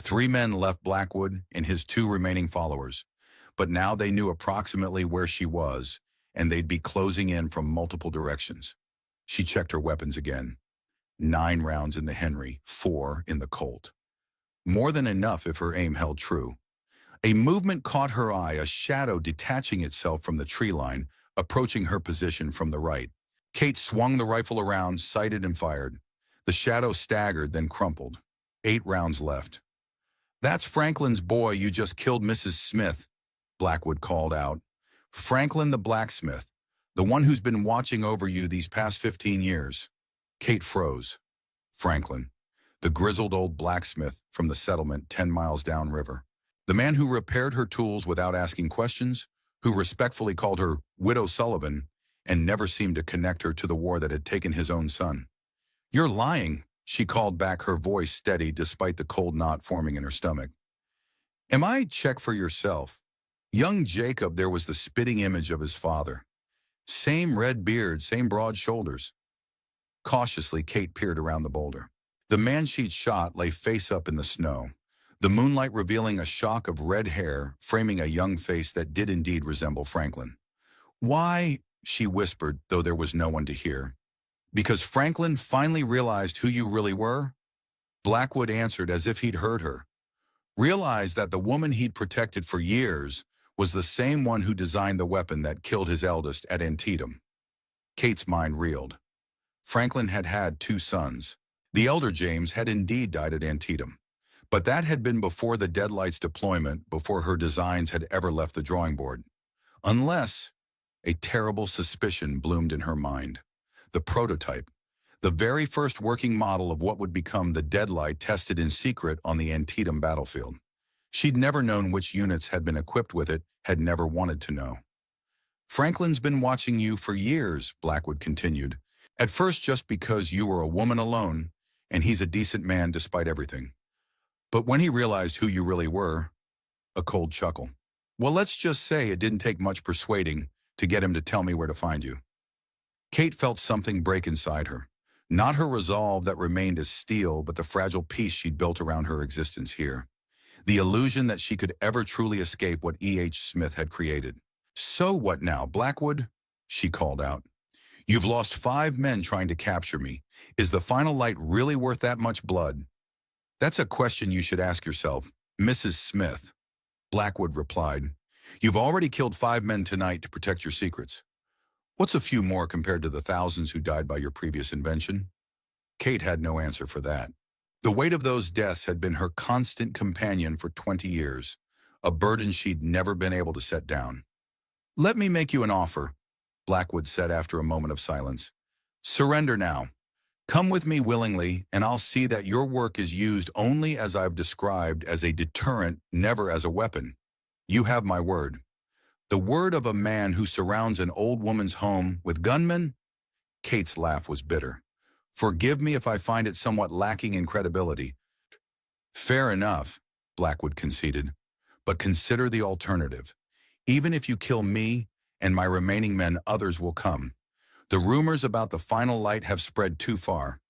3 men left Blackwood and his 2 remaining followers, but now they knew approximately where she was, and they'd be closing in from multiple directions. She checked her weapons again. 9 rounds in the Henry, 4 in the Colt. More than enough if her aim held true. A movement caught her eye, a shadow detaching itself from the tree line, approaching her position from the right. Kate swung the rifle around, sighted and fired. The shadow staggered, then crumpled. 8 rounds left. "That's Franklin's boy. You just killed Mrs. Smith," Blackwood called out. "Franklin the blacksmith, the one who's been watching over you these past 15 years. Kate froze. Franklin, the grizzled old blacksmith from the settlement 10 miles downriver. The man who repaired her tools without asking questions, who respectfully called her Widow Sullivan, and never seemed to connect her to the war that had taken his own son. "You're lying," she called back, her voice steady despite the cold knot forming in her stomach. "Am I? Check for yourself." Young Jacob, there was the spitting image of his father. Same red beard, same broad shoulders. Cautiously, Kate peered around the boulder. The man she'd shot lay face up in the snow, the moonlight revealing a shock of red hair, framing a young face that did indeed resemble Franklin. "Why?" she whispered, though there was no one to hear. "Because Franklin finally realized who you really were?" Blackwood answered as if he'd heard her. Realized that the woman he'd protected for years was the same one who designed the weapon that killed his eldest at Antietam. Kate's mind reeled. Franklin had had 2 sons. The elder James had indeed died at Antietam. But that had been before the Deadlights deployment, before her designs had ever left the drawing board. Unless a terrible suspicion bloomed in her mind. The prototype, the very first working model of what would become the Deadlight, tested in secret on the Antietam battlefield. She'd never known which units had been equipped with it, had never wanted to know. "Franklin's been watching you for years," Blackwood continued. "At first just because you were a woman alone, and he's a decent man despite everything. But when he realized who you really were," a cold chuckle. "Well, let's just say it didn't take much persuading to get him to tell me where to find you." Kate felt something break inside her. Not her resolve that remained as steel, but the fragile peace she'd built around her existence here. The illusion that she could ever truly escape what E.H. Smith had created. "So what now, Blackwood?" she called out. "You've lost 5 men trying to capture me. Is the final light really worth that much blood?" "That's a question you should ask yourself, Mrs. Smith," Blackwood replied. "You've already killed 5 men tonight to protect your secrets. What's a few more compared to the thousands who died by your previous invention?" Kate had no answer for that. The weight of those deaths had been her constant companion for 20 years, a burden she'd never been able to set down. "Let me make you an offer," Blackwood said after a moment of silence. "Surrender now. Come with me willingly, and I'll see that your work is used only as I've described, as a deterrent, never as a weapon. You have my word." "The word of a man who surrounds an old woman's home with gunmen?" Kate's laugh was bitter. "Forgive me if I find it somewhat lacking in credibility." "Fair enough," Blackwood conceded. "But consider the alternative. Even if you kill me and my remaining men, others will come. The rumors about the final light have spread too far.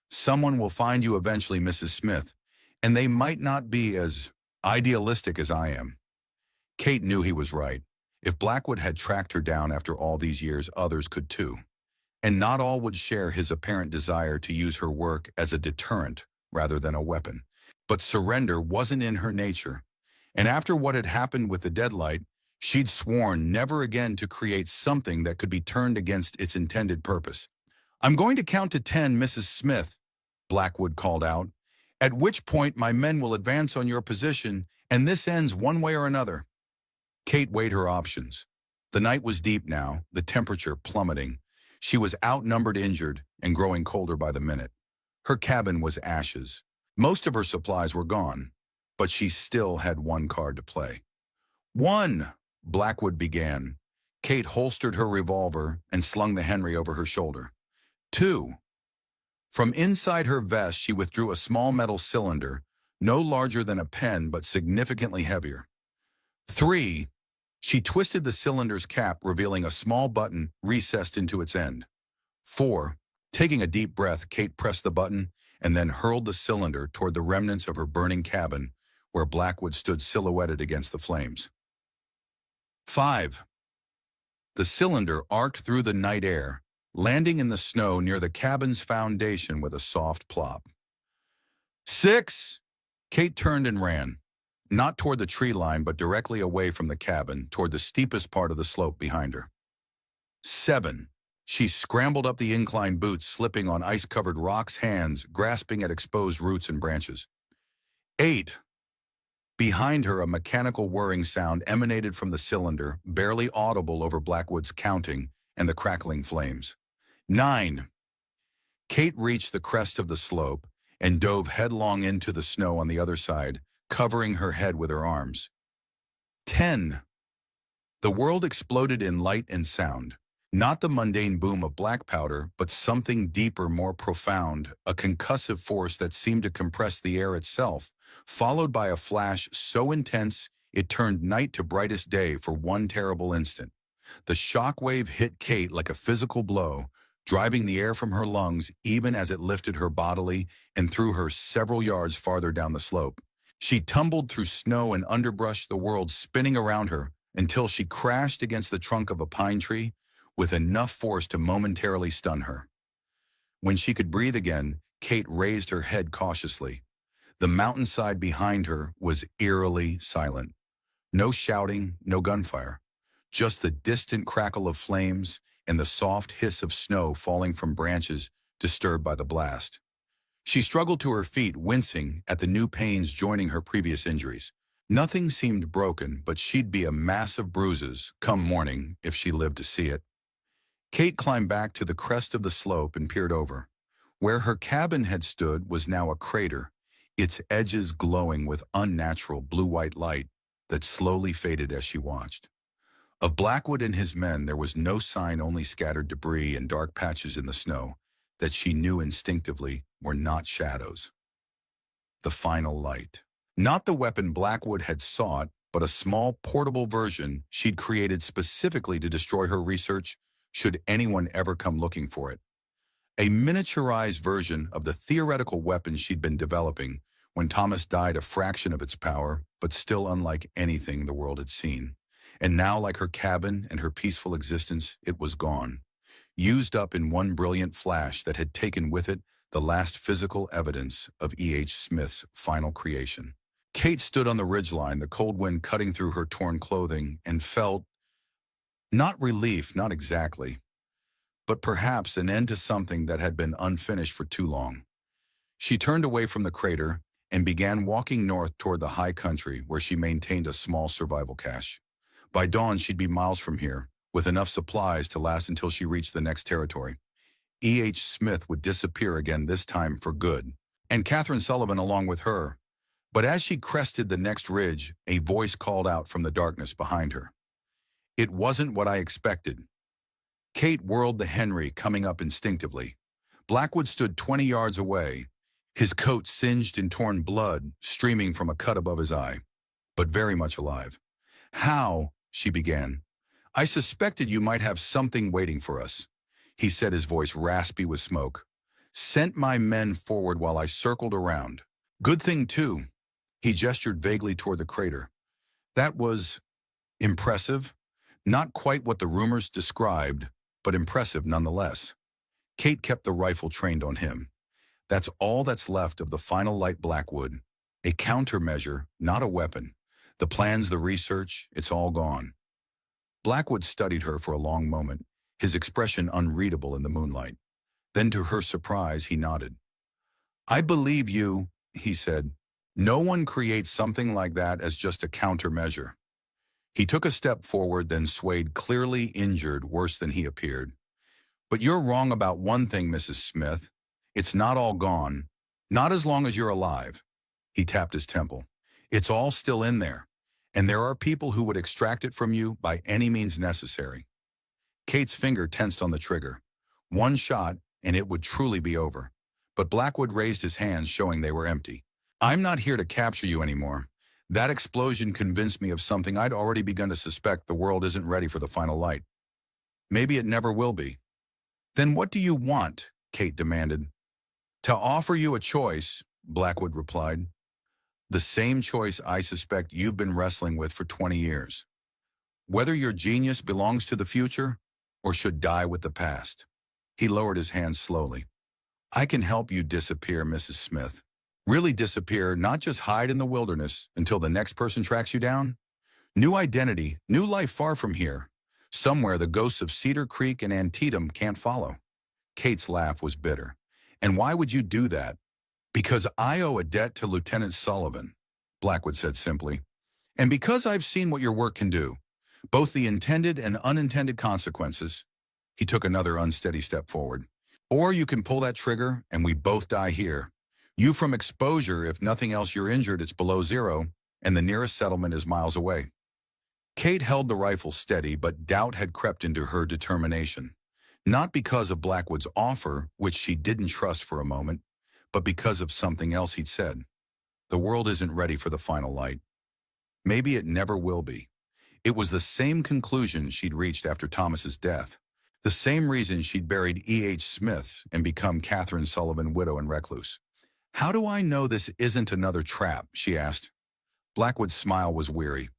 Someone will find you eventually, Mrs. Smith, and they might not be as idealistic as I am. Kate knew he was right. If Blackwood had tracked her down after all these years, others could too. And not all would share his apparent desire to use her work as a deterrent rather than a weapon. But surrender wasn't in her nature. And after what had happened with the Deadlight, she'd sworn never again to create something that could be turned against its intended purpose. "I'm going to count to 10, Mrs. Smith," Blackwood called out, "at which point my men will advance on your position, and this ends one way or another." Kate weighed her options. The night was deep now, the temperature plummeting. She was outnumbered, injured, and growing colder by the minute. Her cabin was ashes. Most of her supplies were gone, but she still had one card to play. "One," Blackwood began. Kate holstered her revolver and slung the Henry over her shoulder. "Two." From inside her vest, she withdrew a small metal cylinder, no larger than a pen but significantly heavier. "Three." She twisted the cylinder's cap, revealing a small button recessed into its end. "Four." Taking a deep breath, Kate pressed the button and then hurled the cylinder toward the remnants of her burning cabin, where Blackwood stood silhouetted against the flames. "Five." The cylinder arced through the night air, landing in the snow near the cabin's foundation with a soft plop. "Six." Kate turned and ran, not toward the tree line but directly away from the cabin, toward the steepest part of the slope behind her. "Seven." She scrambled up the incline, boots slipping on ice-covered rocks, hands grasping at exposed roots and branches. 8. Behind her, a mechanical whirring sound emanated from the cylinder, barely audible over Blackwood's counting and the crackling flames. 9. Kate reached the crest of the slope and dove headlong into the snow on the other side, covering her head with her arms. 10. The world exploded in light and sound. Not the mundane boom of black powder, but something deeper, more profound, a concussive force that seemed to compress the air itself, followed by a flash so intense it turned night to brightest day for one terrible instant. The shockwave hit Kate like a physical blow, driving the air from her lungs even as it lifted her bodily and threw her several yards farther down the slope. She tumbled through snow and underbrush, the world spinning around her, until she crashed against the trunk of a pine tree with enough force to momentarily stun her. When she could breathe again, Kate raised her head cautiously. The mountainside behind her was eerily silent. No shouting, no gunfire. Just the distant crackle of flames and the soft hiss of snow falling from branches disturbed by the blast. She struggled to her feet, wincing at the new pains joining her previous injuries. Nothing seemed broken, but she'd be a mass of bruises come morning if she lived to see it. Kate climbed back to the crest of the slope and peered over. Where her cabin had stood was now a crater, its edges glowing with unnatural blue-white light that slowly faded as she watched. Of Blackwood and his men there was no sign, only scattered debris and dark patches in the snow that she knew instinctively were not shadows. The final light. Not the weapon Blackwood had sought, but a small portable version she'd created specifically to destroy her research should anyone ever come looking for it. A miniaturized version of the theoretical weapon she'd been developing when Thomas died, a fraction of its power, but still unlike anything the world had seen. And now, like her cabin and her peaceful existence, it was gone, used up in one brilliant flash that had taken with it the last physical evidence of E.H. Smith's final creation. Kate stood on the ridgeline, the cold wind cutting through her torn clothing, and felt not relief, not exactly, but perhaps an end to something that had been unfinished for too long. She turned away from the crater and began walking north toward the high country where she maintained a small survival cache. By dawn, she'd be miles from here, with enough supplies to last until she reached the next territory. E.H. Smith would disappear again, this time for good, and Catherine Sullivan along with her. But as she crested the next ridge, a voice called out from the darkness behind her. "It wasn't what I expected." Kate whirled the Henry, coming up instinctively. Blackwood stood 20 yards away, his coat singed in torn blood streaming from a cut above his eye, but very much alive. "How?" she began. "I suspected you might have something waiting for us," he said, his voice raspy with smoke. Sent my men forward while I circled around. Good thing, too. He gestured vaguely toward the crater. That was impressive. Not quite what the rumors described, but impressive nonetheless. Kate kept the rifle trained on him. That's all that's left of the final light Blackwood. A countermeasure, not a weapon. The plans, the research, it's all gone. Blackwood studied her for a long moment, his expression unreadable in the moonlight. Then to her surprise, he nodded. I believe you, he said. No one creates something like that as just a countermeasure. He took a step forward, then swayed, clearly injured, worse than he appeared. But you're wrong about one thing, Mrs. Smith. It's not all gone. Not as long as you're alive. He tapped his temple. It's all still in there. And there are people who would extract it from you by any means necessary. Kate's finger tensed on the trigger. One shot, and it would truly be over. But Blackwood raised his hands, showing they were empty. I'm not here to capture you anymore. That explosion convinced me of something I'd already begun to suspect: the world isn't ready for the final light. Maybe it never will be. Then what do you want? Kate demanded. To offer you a choice, Blackwood replied. The same choice I suspect you've been wrestling with for 20 years. Whether your genius belongs to the future or should die with the past. He lowered his hands slowly. I can help you disappear, Mrs. Smith. Really disappear, not just hide in the wilderness until the next person tracks you down. New identity, new life far from here. Somewhere the ghosts of Cedar Creek and Antietam can't follow. Kate's laugh was bitter. And why would you do that? Because I owe a debt to Lieutenant Sullivan, Blackwood said simply. And because I've seen what your work can do, both the intended and unintended consequences. He took another unsteady step forward. Or you can pull that trigger and we both die here. You from exposure; if nothing else you're injured, it's below zero, and the nearest settlement is miles away. Kate held the rifle steady, but doubt had crept into her determination. Not because of Blackwood's offer, which she didn't trust for a moment, but because of something else he'd said. The world isn't ready for the final light. Maybe it never will be. It was the same conclusion she'd reached after Thomas's death. The same reason she'd buried E.H. Smith and become Catherine Sullivan, widow and recluse. How do I know this isn't another trap? She asked. Blackwood's smile was weary.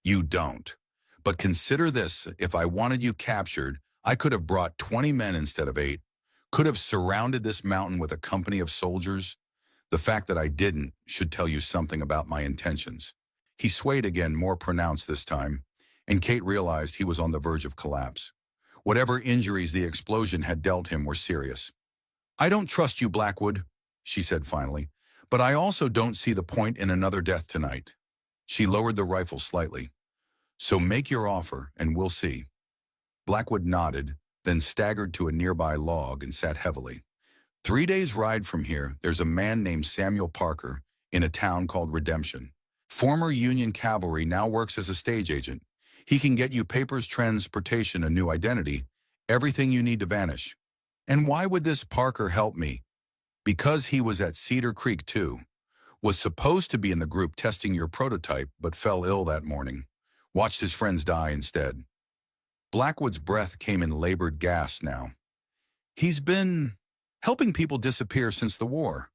You don't. But consider this: if I wanted you captured, I could have brought 20 men instead of 8. Could have surrounded this mountain with a company of soldiers. The fact that I didn't should tell you something about my intentions. He swayed again, more pronounced this time, and Kate realized he was on the verge of collapse. Whatever injuries the explosion had dealt him were serious. I don't trust you, Blackwood, she said finally, but I also don't see the point in another death tonight. She lowered the rifle slightly. So make your offer, and we'll see. Blackwood nodded, then staggered to a nearby log and sat heavily. 3 days' ride from here, there's a man named Samuel Parker in a town called Redemption. Former Union cavalry, now works as a stage agent. He can get you papers, transportation, a new identity, everything you need to vanish. And why would this Parker help me? Because he was at Cedar Creek too. Was supposed to be in the group testing your prototype, but fell ill that morning. Watched his friends die instead. Blackwood's breath came in labored gasps now. He's been helping people disappear since the war.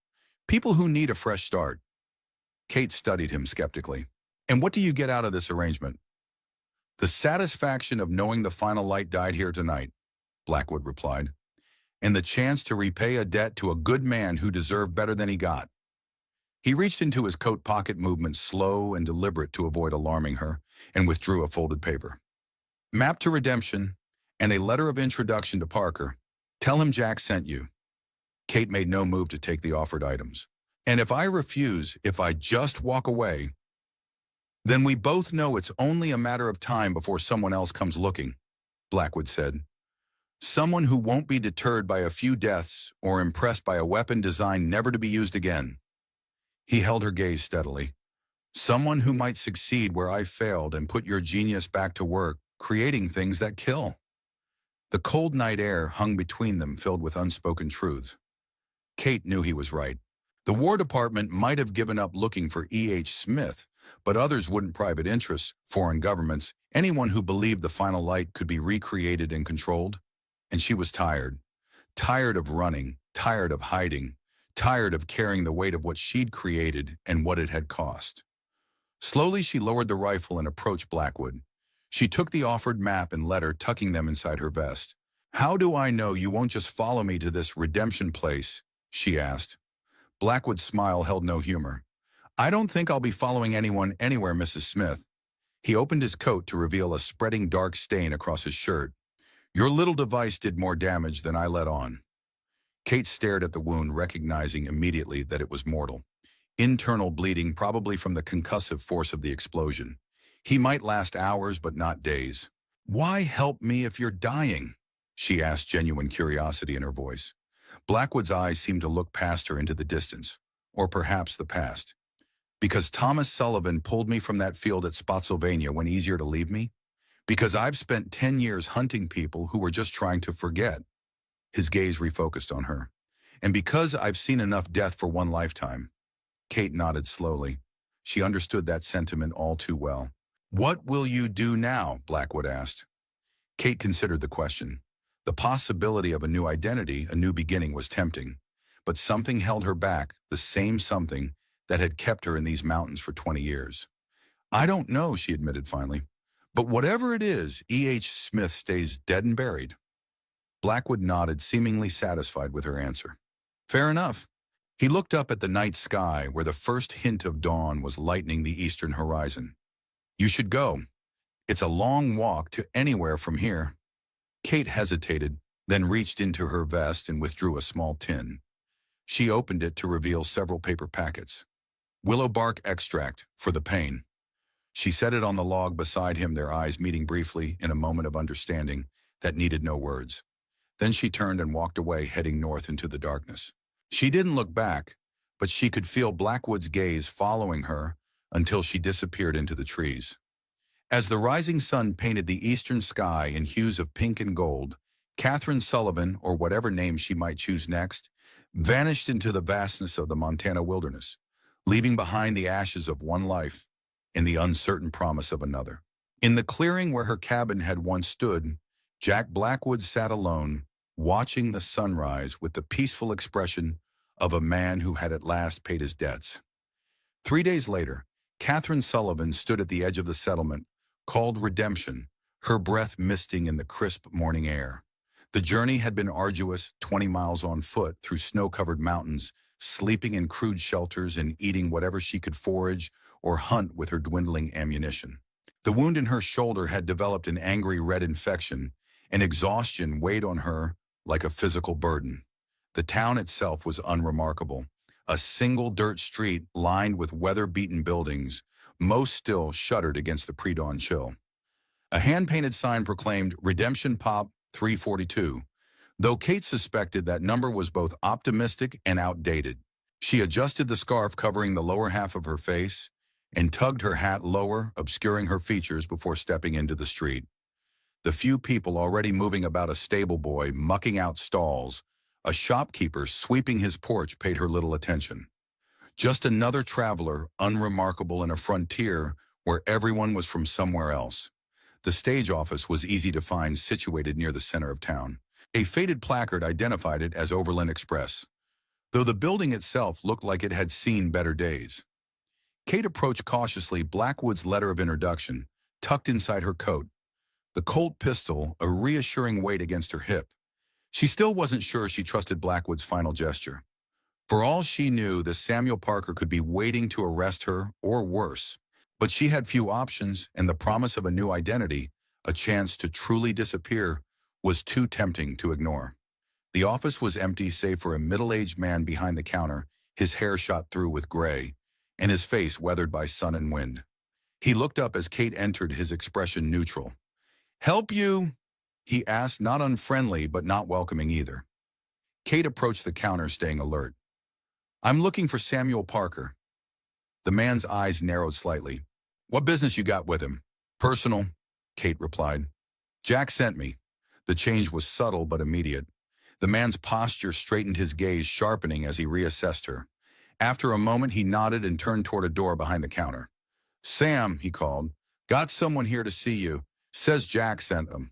People who need a fresh start. Kate studied him skeptically. And what do you get out of this arrangement? The satisfaction of knowing the final light died here tonight, Blackwood replied, and the chance to repay a debt to a good man who deserved better than he got. He reached into his coat pocket, movements slow and deliberate to avoid alarming her, and withdrew a folded paper. Map to Redemption and a letter of introduction to Parker. Tell him Jack sent you. Kate made no move to take the offered items. And if I refuse, if I just walk away, then we both know it's only a matter of time before someone else comes looking, Blackwood said. Someone who won't be deterred by a few deaths or impressed by a weapon designed never to be used again. He held her gaze steadily. Someone who might succeed where I failed and put your genius back to work, creating things that kill. The cold night air hung between them, filled with unspoken truths. Kate knew he was right. The War Department might have given up looking for E.H. Smith, but others wouldn't. Private interests, foreign governments, anyone who believed the final light could be recreated and controlled. And she was tired. Tired of running, tired of hiding, tired of carrying the weight of what she'd created and what it had cost. Slowly, she lowered the rifle and approached Blackwood. She took the offered map and letter, tucking them inside her vest. "How do I know you won't just follow me to this redemption place?" she asked. Blackwood's smile held no humor. "I don't think I'll be following anyone anywhere, Mrs. Smith." He opened his coat to reveal a spreading dark stain across his shirt. "Your little device did more damage than I let on." Kate stared at the wound, recognizing immediately that it was mortal. Internal bleeding, probably from the concussive force of the explosion. He might last hours, but not days. "Why help me if you're dying?" she asked, genuine curiosity in her voice. Blackwood's eyes seemed to look past her into the distance, or perhaps the past. "Because Thomas Sullivan pulled me from that field at Spotsylvania when easier to leave me? Because I've spent 10 years hunting people who were just trying to forget." His gaze refocused on her. "And because I've seen enough death for one lifetime." Kate nodded slowly. She understood that sentiment all too well. "What will you do now?" Blackwood asked. Kate considered the question. The possibility of a new identity, a new beginning, was tempting. But something held her back, the same something that had kept her in these mountains for 20 years. "I don't know," she admitted finally. "But whatever it is, E.H. Smith stays dead and buried." Blackwood nodded, seemingly satisfied with her answer. "Fair enough." He looked up at the night sky, where the first hint of dawn was lightening the eastern horizon. "You should go. It's a long walk to anywhere from here." Kate hesitated, then reached into her vest and withdrew a small tin. She opened it to reveal several paper packets. "Willow bark extract, for the pain." She set it on the log beside him, their eyes meeting briefly in a moment of understanding that needed no words. Then she turned and walked away, heading north into the darkness. She didn't look back, but she could feel Blackwood's gaze following her until she disappeared into the trees. As the rising sun painted the eastern sky in hues of pink and gold, Catherine Sullivan, or whatever name she might choose next, vanished into the vastness of the Montana wilderness, leaving behind the ashes of one life and the uncertain promise of another. In the clearing where her cabin had once stood, Jack Blackwood sat alone, watching the sunrise with the peaceful expression of a man who had at last paid his debts. 3 days later, Catherine Sullivan stood at the edge of the settlement, called Redemption, her breath misting in the crisp morning air. The journey had been arduous, 20 miles on foot through snow-covered mountains, sleeping in crude shelters and eating whatever she could forage or hunt with her dwindling ammunition. The wound in her shoulder had developed an angry red infection, and exhaustion weighed on her like a physical burden. The town itself was unremarkable. A single dirt street lined with weather-beaten buildings, most still shuddered against the pre-dawn chill. A hand-painted sign proclaimed Redemption Pop 342, though Kate suspected that number was both optimistic and outdated. She adjusted the scarf covering the lower half of her face and tugged her hat lower, obscuring her features before stepping into the street. The few people already moving about, a stable boy mucking out stalls, a shopkeeper sweeping his porch, paid her little attention. Just another traveler, unremarkable in a frontier where everyone was from somewhere else. The stage office was easy to find, situated near the center of town. A faded placard identified it as Overland Express, though the building itself looked like it had seen better days. Kate approached cautiously, Blackwood's letter of introduction tucked inside her coat, the Colt pistol a reassuring weight against her hip. She still wasn't sure she trusted Blackwood's final gesture. For all she knew, the Samuel Parker could be waiting to arrest her, or worse. But she had few options, and the promise of a new identity, a chance to truly disappear, was too tempting to ignore. The office was empty save for a middle-aged man behind the counter, his hair shot through with gray, and his face weathered by sun and wind. He looked up as Kate entered, his expression neutral. "Help you?" he asked, not unfriendly but not welcoming either. Kate approached the counter, staying alert. "I'm looking for Samuel Parker." The man's eyes narrowed slightly. "What business you got with him?" "Personal," Kate replied. "Jack sent me." The change was subtle but immediate. The man's posture straightened, his gaze sharpening as he reassessed her. After a moment, he nodded and turned toward a door behind the counter. "Sam," he called, "got someone here to see you. Says Jack sent him."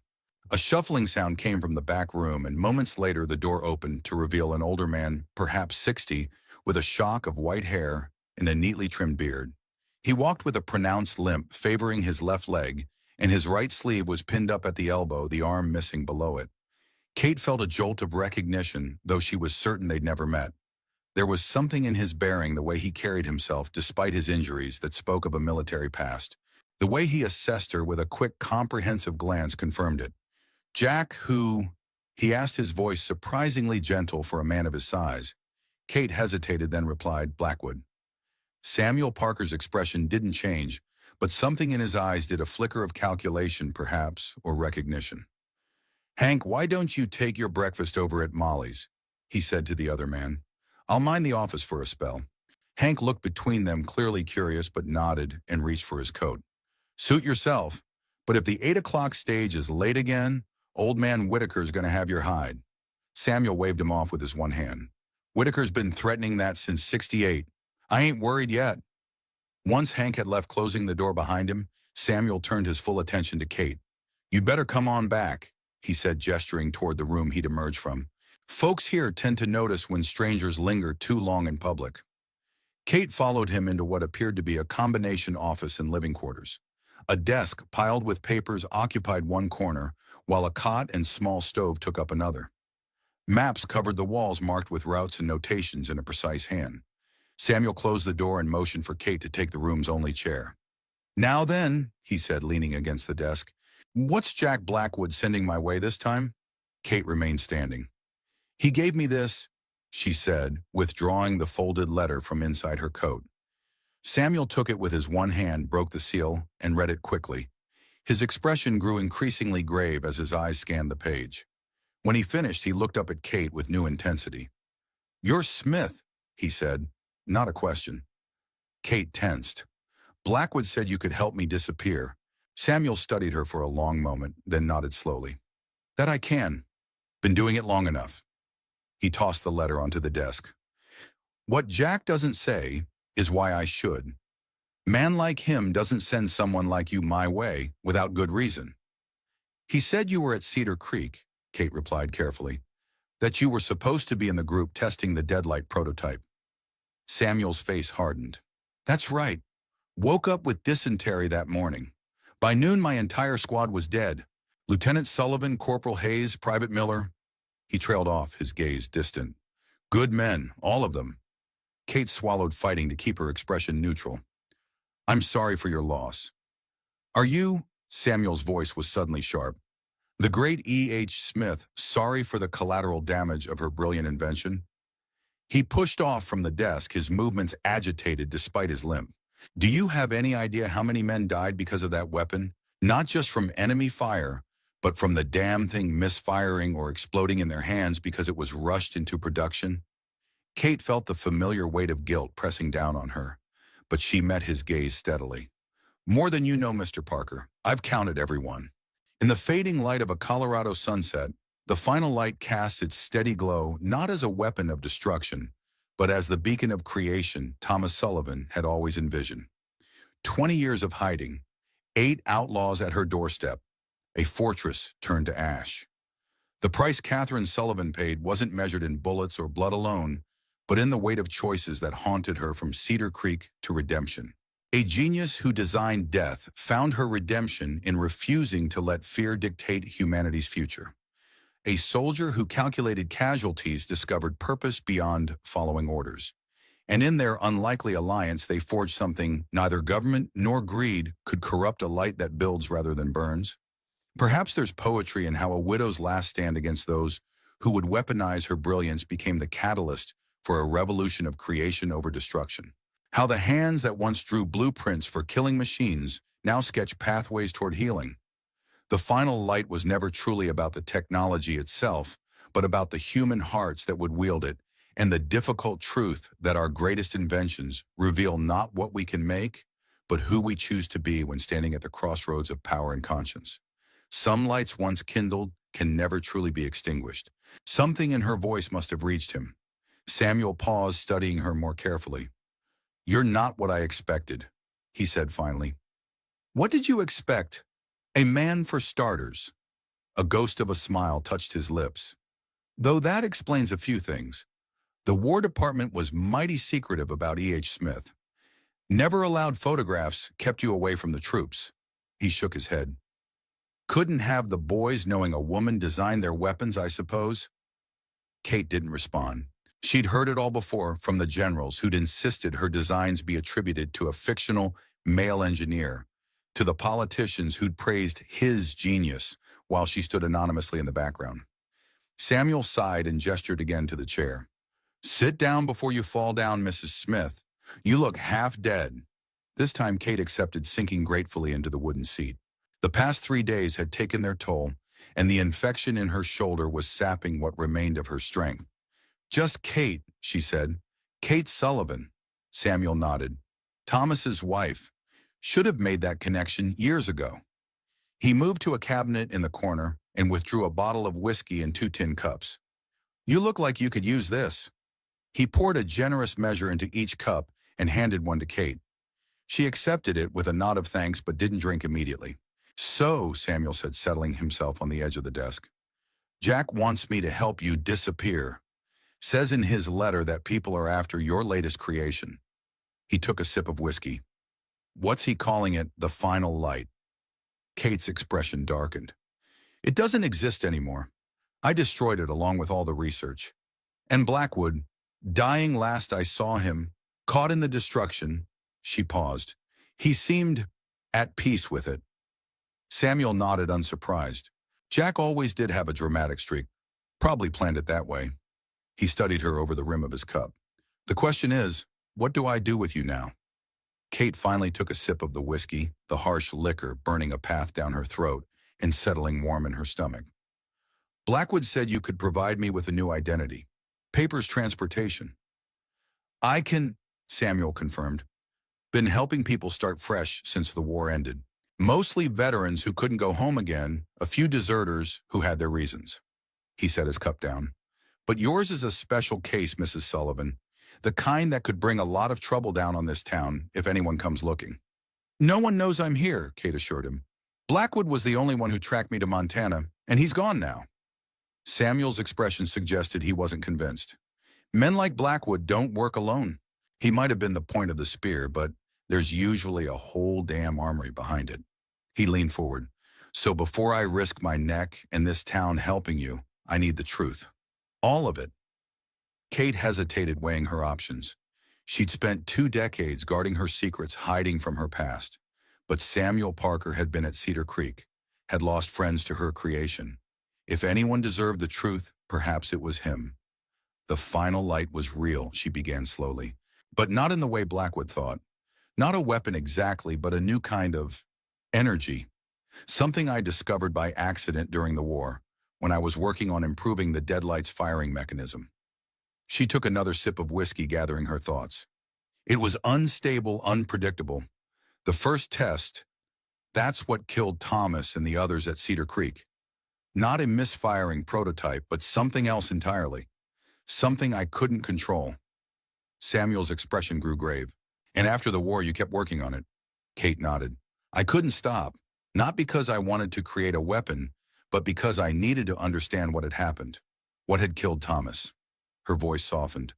A shuffling sound came from the back room, and moments later the door opened to reveal an older man, perhaps 60, with a shock of white hair and a neatly trimmed beard. He walked with a pronounced limp favoring his left leg, and his right sleeve was pinned up at the elbow, the arm missing below it. Kate felt a jolt of recognition, though she was certain they'd never met. There was something in his bearing, the way he carried himself despite his injuries, that spoke of a military past. The way he assessed her with a quick, comprehensive glance confirmed it. "Jack, who?" he asked, his voice surprisingly gentle for a man of his size. Kate hesitated, then replied, "Blackwood." Samuel Parker's expression didn't change, but something in his eyes did, a flicker of calculation, perhaps, or recognition. "Hank, why don't you take your breakfast over at Molly's?" he said to the other man. "I'll mind the office for a spell." Hank looked between them, clearly curious, but nodded and reached for his coat. "Suit yourself, but if the 8 o'clock stage is late again, old man Whitaker's going to have your hide." Samuel waved him off with his one hand. "Whitaker's been threatening that since '68. I ain't worried yet." Once Hank had left, closing the door behind him, Samuel turned his full attention to Kate. "You'd better come on back," he said, gesturing toward the room he'd emerged from. "Folks here tend to notice when strangers linger too long in public." Kate followed him into what appeared to be a combination office and living quarters. A desk piled with papers occupied one corner, while a cot and small stove took up another. Maps covered the walls, marked with routes and notations in a precise hand. Samuel closed the door and motioned for Kate to take the room's only chair. "Now then," he said, leaning against the desk, "what's Jack Blackwood sending my way this time?" Kate remained standing. "He gave me this," she said, withdrawing the folded letter from inside her coat. Samuel took it with his one hand, broke the seal, and read it quickly. His expression grew increasingly grave as his eyes scanned the page. When he finished, he looked up at Kate with new intensity. "You're Smith," he said, not a question. Kate tensed. "Blackwood said you could help me disappear." Samuel studied her for a long moment, then nodded slowly. "That I can. Been doing it long enough." He tossed the letter onto the desk. "What Jack doesn't say is why I should. Man like him doesn't send someone like you my way without good reason." "He said you were at Cedar Creek," Kate replied carefully, "that you were supposed to be in the group testing the Deadlight prototype." Samuel's face hardened. "That's right. Woke up with dysentery that morning. By noon, my entire squad was dead. Lieutenant Sullivan, Corporal Hayes, Private Miller." He trailed off, his gaze distant. "Good men, all of them." Kate swallowed, fighting to keep her expression neutral. "I'm sorry for your loss." "Are you?" Samuel's voice was suddenly sharp. "The great E.H. Smith, sorry for the collateral damage of her brilliant invention?" He pushed off from the desk, his movements agitated despite his limp. "Do you have any idea how many men died because of that weapon? Not just from enemy fire, but from the damn thing misfiring or exploding in their hands because it was rushed into production?" Kate felt the familiar weight of guilt pressing down on her, but she met his gaze steadily. "More than you know, Mr. Parker. I've counted everyone." In the fading light of a Colorado sunset, the final light cast its steady glow not as a weapon of destruction, but as the beacon of creation Thomas Sullivan had always envisioned. 20 years of hiding, 8 outlaws at her doorstep, a fortress turned to ash. The price Catherine Sullivan paid wasn't measured in bullets or blood alone, but in the weight of choices that haunted her from Cedar Creek to redemption. A genius who designed death found her redemption in refusing to let fear dictate humanity's future. A soldier who calculated casualties discovered purpose beyond following orders. And in their unlikely alliance, they forged something neither government nor greed could corrupt: a light that builds rather than burns. Perhaps there's poetry in how a widow's last stand against those who would weaponize her brilliance became the catalyst for a revolution of creation over destruction. How the hands that once drew blueprints for killing machines now sketch pathways toward healing. The final light was never truly about the technology itself, but about the human hearts that would wield it, and the difficult truth that our greatest inventions reveal not what we can make, but who we choose to be when standing at the crossroads of power and conscience. Some lights once kindled can never truly be extinguished. Something in her voice must have reached him. Samuel paused, studying her more carefully. "You're not what I expected," he said finally. "What did you expect? A man for starters." A ghost of a smile touched his lips. Though that explains a few things. The War Department was mighty secretive about E.H. Smith. Never allowed photographs, kept you away from the troops. He shook his head. Couldn't have the boys knowing a woman designed their weapons, I suppose? Kate didn't respond. She'd heard it all before from the generals who'd insisted her designs be attributed to a fictional male engineer, to the politicians who'd praised his genius while she stood anonymously in the background. Samuel sighed and gestured again to the chair. Sit down before you fall down, Mrs. Smith. You look half dead. This time Kate accepted, sinking gratefully into the wooden seat. The past 3 days had taken their toll, and the infection in her shoulder was sapping what remained of her strength. Just Kate, she said. Kate Sullivan. Samuel nodded. Thomas's wife. Should have made that connection years ago. He moved to a cabinet in the corner and withdrew a bottle of whiskey and 2 tin cups. You look like you could use this. He poured a generous measure into each cup and handed one to Kate. She accepted it with a nod of thanks but didn't drink immediately. So, Samuel said, settling himself on the edge of the desk. Jack wants me to help you disappear. Says in his letter that people are after your latest creation. He took a sip of whiskey. What's he calling it? The final light. Kate's expression darkened. It doesn't exist anymore. I destroyed it along with all the research. And Blackwood, dying last I saw him, caught in the destruction, she paused. He seemed at peace with it. Samuel nodded, unsurprised. Jack always did have a dramatic streak. Probably planned it that way. He studied her over the rim of his cup. The question is, what do I do with you now? Kate finally took a sip of the whiskey, the harsh liquor burning a path down her throat and settling warm in her stomach. Blackwood said you could provide me with a new identity. Papers, transportation. I can, Samuel confirmed. Been helping people start fresh since the war ended. Mostly veterans who couldn't go home again, a few deserters who had their reasons. He set his cup down. But yours is a special case, Mrs. Sullivan. The kind that could bring a lot of trouble down on this town if anyone comes looking. No one knows I'm here, Kate assured him. Blackwood was the only one who tracked me to Montana, and he's gone now. Samuel's expression suggested he wasn't convinced. Men like Blackwood don't work alone. He might have been the point of the spear, but there's usually a whole damn armory behind it. He leaned forward. So before I risk my neck and this town helping you, I need the truth. All of it. Kate hesitated, weighing her options. She'd spent 2 decades guarding her secrets, hiding from her past. But Samuel Parker had been at Cedar Creek, had lost friends to her creation. If anyone deserved the truth, perhaps it was him. The final light was real, she began slowly. But not in the way Blackwood thought. Not a weapon exactly, but a new kind of energy. Something I discovered by accident during the war, when I was working on improving the Deadlight's firing mechanism. She took another sip of whiskey, gathering her thoughts. It was unstable, unpredictable. The first test, that's what killed Thomas and the others at Cedar Creek. Not a misfiring prototype, but something else entirely. Something I couldn't control. Samuel's expression grew grave. And after the war, you kept working on it. Kate nodded. I couldn't stop, not because I wanted to create a weapon, but because I needed to understand what had happened, what had killed Thomas. Her voice softened.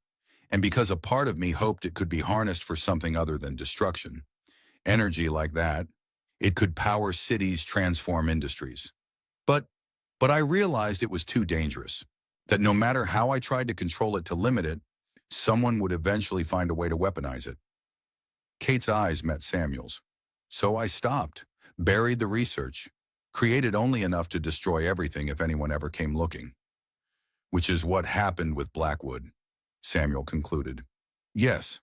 And because a part of me hoped it could be harnessed for something other than destruction. Energy like that, it could power cities, transform industries. But I realized it was too dangerous, that no matter how I tried to control it, to limit it, someone would eventually find a way to weaponize it. Kate's eyes met Samuel's. So I stopped, buried the research, created only enough to destroy everything if anyone ever came looking. Which is what happened with Blackwood, Samuel concluded. Yes.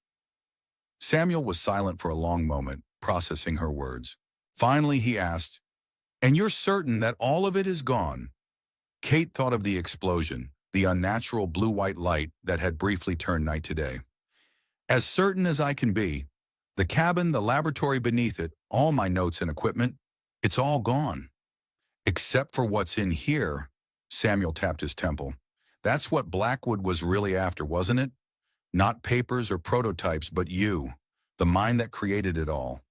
Samuel was silent for a long moment, processing her words. Finally, he asked, and you're certain that all of it is gone? Kate thought of the explosion, the unnatural blue-white light that had briefly turned night to day. As certain as I can be. The cabin, the laboratory beneath it, all my notes and equipment, it's all gone. Except for what's in here, Samuel tapped his temple. That's what Blackwood was really after, wasn't it? Not papers or prototypes, but you, the mind that created it all.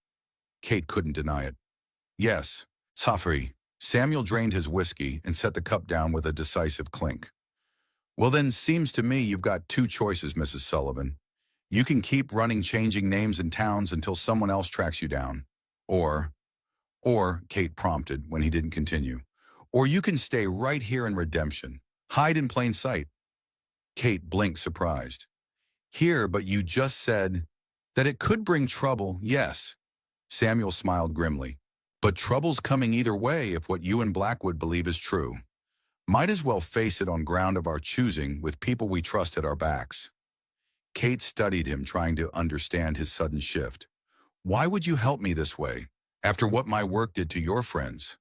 Kate couldn't deny it. Yes, Safri, Samuel drained his whiskey and set the cup down with a decisive clink. Well then, seems to me you've got two choices, Mrs. Sullivan. You can keep running changing names and towns until someone else tracks you down. Or, Kate prompted when he didn't continue. Or you can stay right here in Redemption. Hide in plain sight. Kate blinked surprised. Here, but you just said that it could bring trouble, yes. Samuel smiled grimly. But trouble's coming either way if what you and Blackwood believe is true. Might as well face it on ground of our choosing with people we trust at our backs. Kate studied him, trying to understand his sudden shift. Why would you help me this way, after what my work did to your friends?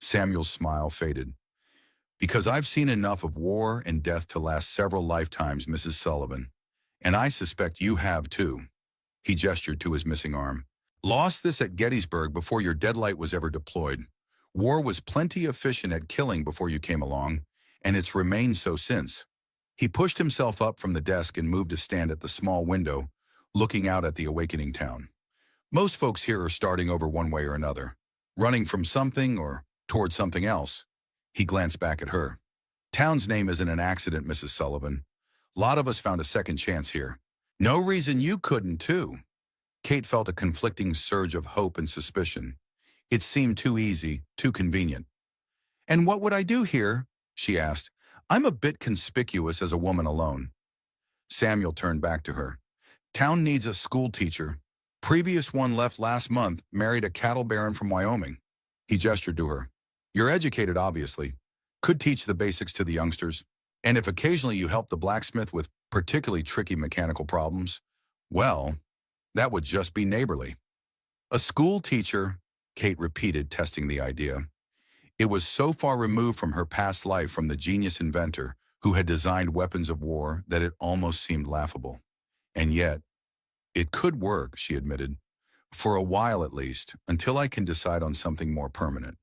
Samuel's smile faded. Because I've seen enough of war and death to last several lifetimes, Mrs. Sullivan. And I suspect you have too. He gestured to his missing arm. Lost this at Gettysburg before your deadlight was ever deployed. War was plenty efficient at killing before you came along, and it's remained so since. He pushed himself up from the desk and moved to stand at the small window, looking out at the awakening town. Most folks here are starting over one way or another, running from something or toward something else. He glanced back at her. Town's name isn't an accident, Mrs. Sullivan. Lot of us found a second chance here. No reason you couldn't, too. Kate felt a conflicting surge of hope and suspicion. It seemed too easy, too convenient. And what would I do here? She asked. I'm a bit conspicuous as a woman alone. Samuel turned back to her. Town needs a school teacher. Previous one left last month, married a cattle baron from Wyoming. He gestured to her. You're educated, obviously. Could teach the basics to the youngsters. And if occasionally you help the blacksmith with particularly tricky mechanical problems, well, that would just be neighborly. A school teacher, Kate repeated, testing the idea. It was so far removed from her past life from the genius inventor who had designed weapons of war that it almost seemed laughable. And yet, it could work, she admitted. For a while at least, until I can decide on something more permanent.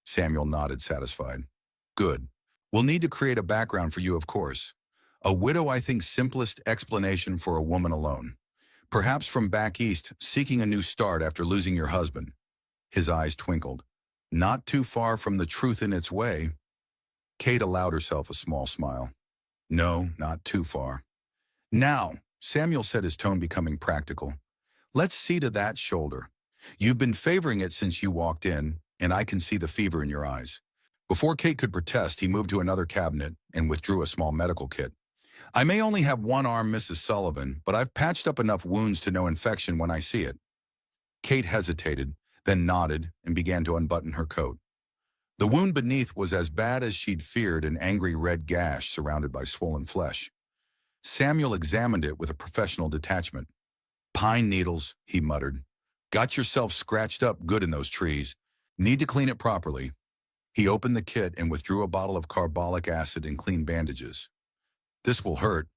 Samuel nodded, satisfied. Good. We'll need to create a background for you, of course. A widow, I think, simplest explanation for a woman alone. Perhaps from back east, seeking a new start after losing your husband. His eyes twinkled. Not too far from the truth in its way. Kate allowed herself a small smile. No, not too far. Now, Samuel said, his tone becoming practical. Let's see to that shoulder. You've been favoring it since you walked in, and I can see the fever in your eyes. Before Kate could protest, he moved to another cabinet and withdrew a small medical kit. I may only have one arm, Mrs. Sullivan, but I've patched up enough wounds to know infection when I see it. Kate hesitated, then nodded and began to unbutton her coat. The wound beneath was as bad as she'd feared, an angry red gash surrounded by swollen flesh. Samuel examined it with a professional detachment. Pine needles, he muttered. Got yourself scratched up good in those trees. Need to clean it properly. He opened the kit and withdrew a bottle of carbolic acid and clean bandages. This will hurt.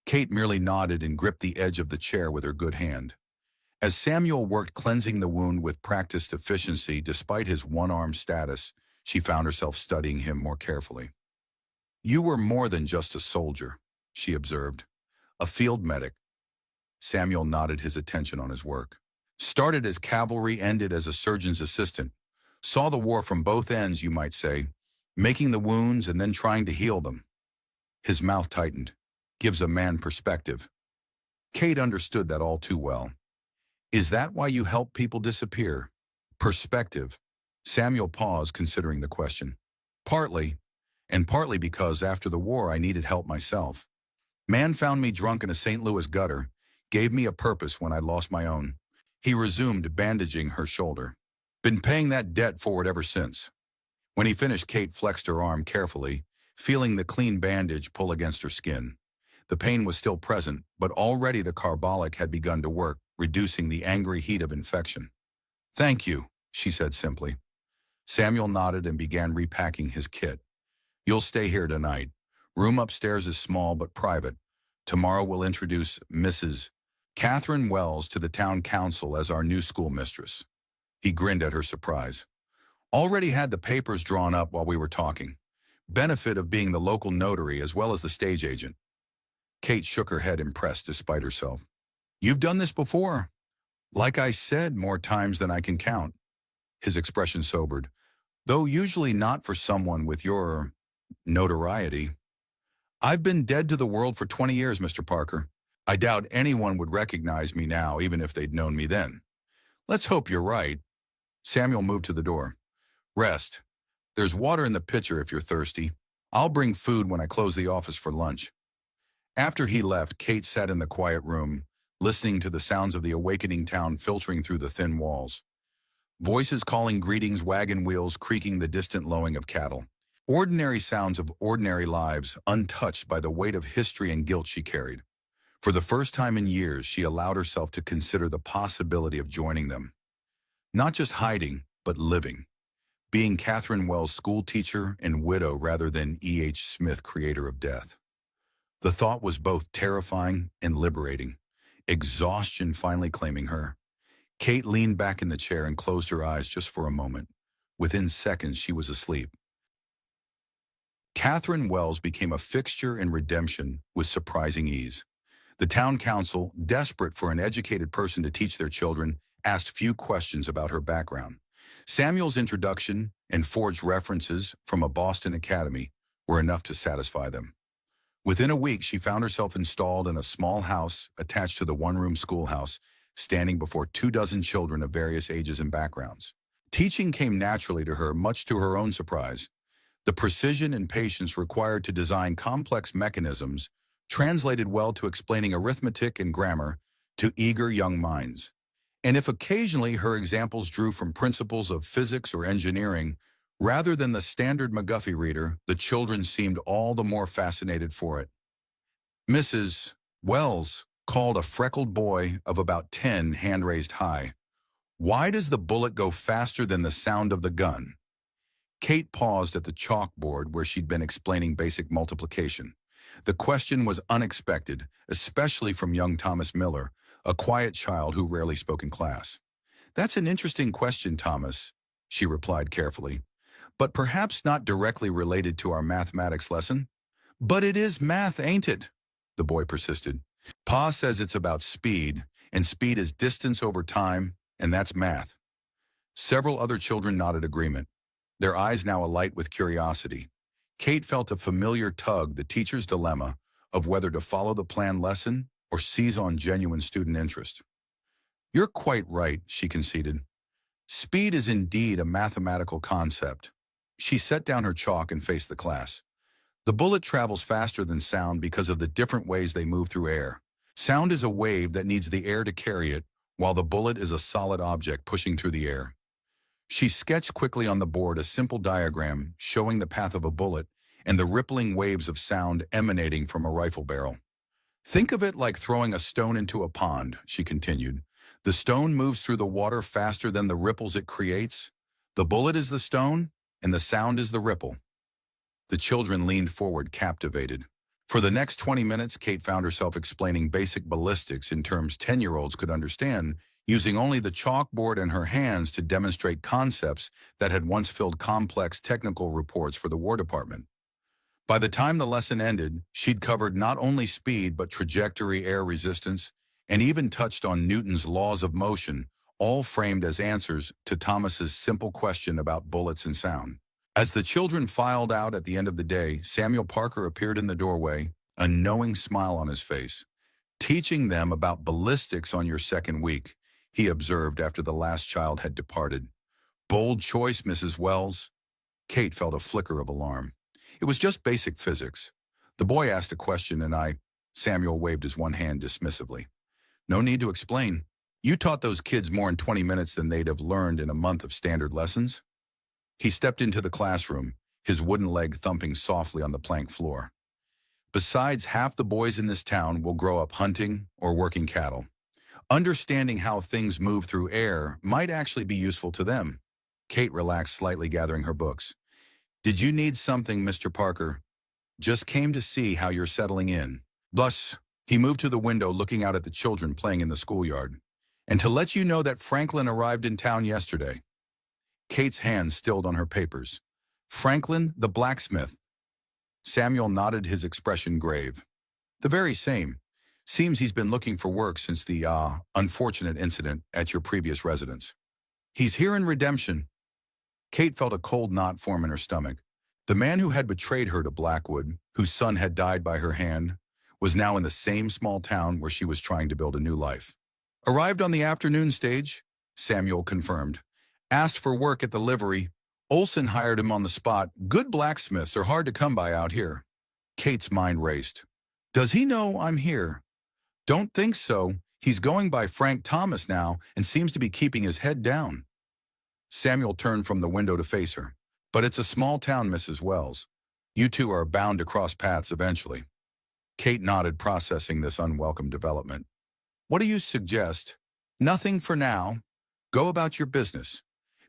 Kate merely nodded and gripped the edge of the chair with her good hand. As Samuel worked cleansing the wound with practiced efficiency despite his one-arm status, she found herself studying him more carefully. You were more than just a soldier, she observed. A field medic. Samuel nodded, his attention on his work. Started as cavalry, ended as a surgeon's assistant. Saw the war from both ends, you might say, making the wounds and then trying to heal them. His mouth tightened. Gives a man perspective. Kate understood that all too well. Is that why you help people disappear? Perspective. Samuel paused, considering the question. Partly, and partly because after the war I needed help myself. Man found me drunk in a St. Louis gutter, gave me a purpose when I lost my own. He resumed, bandaging her shoulder. Been paying that debt forward ever since. When he finished, Kate flexed her arm carefully, feeling the clean bandage pull against her skin. The pain was still present, but already the carbolic had begun to work, reducing the angry heat of infection. Thank you, she said simply. Samuel nodded and began repacking his kit. You'll stay here tonight. Room upstairs is small but private. Tomorrow we'll introduce Mrs. Catherine Wells to the town council as our new schoolmistress. He grinned at her surprise. Already had the papers drawn up while we were talking. Benefit of being the local notary as well as the stage agent. Kate shook her head, impressed despite herself. You've done this before. Like I said, more times than I can count. His expression sobered. though usually not for someone with your notoriety. I've been dead to the world for 20 years, Mr. Parker. I doubt anyone would recognize me now, even if they'd known me then. Let's hope you're right. Samuel moved to the door. Rest. There's water in the pitcher if you're thirsty. I'll bring food when I close the office for lunch. After he left, Kate sat in the quiet room, listening to the sounds of the awakening town filtering through the thin walls. Voices calling greetings, wagon wheels creaking the distant lowing of cattle. Ordinary sounds of ordinary lives, untouched by the weight of history and guilt she carried. For the first time in years, she allowed herself to consider the possibility of joining them. Not just hiding, but living. Being Catherine Wells' school teacher and widow rather than E.H. Smith, creator of death. The thought was both terrifying and liberating, exhaustion finally claiming her. Kate leaned back in the chair and closed her eyes just for a moment. Within seconds, she was asleep. Catherine Wells became a fixture in redemption with surprising ease. The town council, desperate for an educated person to teach their children, asked few questions about her background. Samuel's introduction and forged references from a Boston academy were enough to satisfy them. Within a week, she found herself installed in a small house attached to the one-room schoolhouse, standing before 24 children of various ages and backgrounds. Teaching came naturally to her, much to her own surprise. The precision and patience required to design complex mechanisms translated well to explaining arithmetic and grammar to eager young minds. And if occasionally her examples drew from principles of physics or engineering, rather than the standard McGuffey reader, the children seemed all the more fascinated for it. Mrs. Wells called a freckled boy of about 10, hand raised high. "Why does the bullet go faster than the sound of the gun?" Kate paused at the chalkboard where she'd been explaining basic multiplication. The question was unexpected, especially from young Thomas Miller, a quiet child who rarely spoke in class. "That's an interesting question, Thomas," she replied carefully, "but perhaps not directly related to our mathematics lesson." "But it is math, ain't it?" the boy persisted. "Pa says it's about speed, and speed is distance over time, and that's math." Several other children nodded agreement, their eyes now alight with curiosity. Kate felt a familiar tug, the teacher's dilemma of whether to follow the planned lesson or seize on genuine student interest. "You're quite right," she conceded. "Speed is indeed a mathematical concept." She set down her chalk and faced the class. "The bullet travels faster than sound because of the different ways they move through air. Sound is a wave that needs the air to carry it, while the bullet is a solid object pushing through the air." She sketched quickly on the board a simple diagram showing the path of a bullet and the rippling waves of sound emanating from a rifle barrel. "Think of it like throwing a stone into a pond," she continued. "The stone moves through the water faster than the ripples it creates. The bullet is the stone, and the sound is the ripple." The children leaned forward, captivated. For the next 20 minutes, Kate found herself explaining basic ballistics in terms 10-year-olds could understand, using only the chalkboard and her hands to demonstrate concepts that had once filled complex technical reports for the War Department. By the time the lesson ended, she'd covered not only speed but trajectory, air resistance, and even touched on Newton's laws of motion, all framed as answers to Thomas's simple question about bullets and sound. As the children filed out at the end of the day, Samuel Parker appeared in the doorway, a knowing smile on his face. "Teaching them about ballistics on your second week," he observed after the last child had departed. "Bold choice, Mrs. Wells." Kate felt a flicker of alarm. "It was just basic physics. The boy asked a question and Samuel waved his one hand dismissively. "No need to explain. You taught those kids more in 20 minutes than they'd have learned in a month of standard lessons." He stepped into the classroom, his wooden leg thumping softly on the plank floor. "Besides, half the boys in this town will grow up hunting or working cattle. Understanding how things move through air might actually be useful to them." Kate relaxed slightly, gathering her books. "Did you need something, Mr. Parker?" "Just came to see how you're settling in." Thus, he moved to the window looking out at the children playing in the schoolyard. "And to let you know that Franklin arrived in town yesterday." Kate's hand stilled on her papers. "Franklin, the blacksmith." Samuel nodded, his expression grave. "The very same. Seems he's been looking for work since the, unfortunate incident at your previous residence." "He's here in redemption." Kate felt a cold knot form in her stomach. The man who had betrayed her to Blackwood, whose son had died by her hand, was now in the same small town where she was trying to build a new life. Arrived on the afternoon stage, Samuel confirmed. Asked for work at the livery. Olson hired him on the spot. Good blacksmiths are hard to come by out here. Kate's mind raced. Does he know I'm here? Don't think so. He's going by Frank Thomas now and seems to be keeping his head down. Samuel turned from the window to face her. But it's a small town, Mrs. Wells. You two are bound to cross paths eventually. Kate nodded, processing this unwelcome development. What do you suggest? Nothing for now. Go about your business.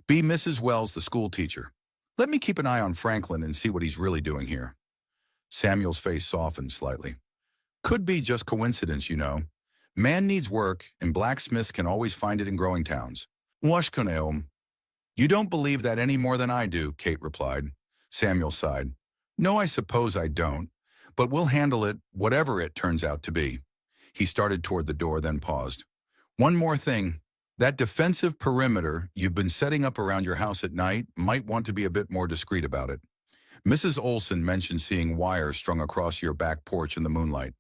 Be Mrs. Wells, the school teacher. Let me keep an eye on Franklin and see what he's really doing here. Samuel's face softened slightly. Could be just coincidence, you know. Man needs work, and blacksmiths can always find it in growing towns. Washkoneum. You don't believe that any more than I do, Kate replied. Samuel sighed. No, I suppose I don't, but we'll handle it, whatever it turns out to be. He started toward the door, then paused. One more thing. That defensive perimeter you've been setting up around your house at night might want to be a bit more discreet about it. Mrs. Olson mentioned seeing wires strung across your back porch in the moonlight.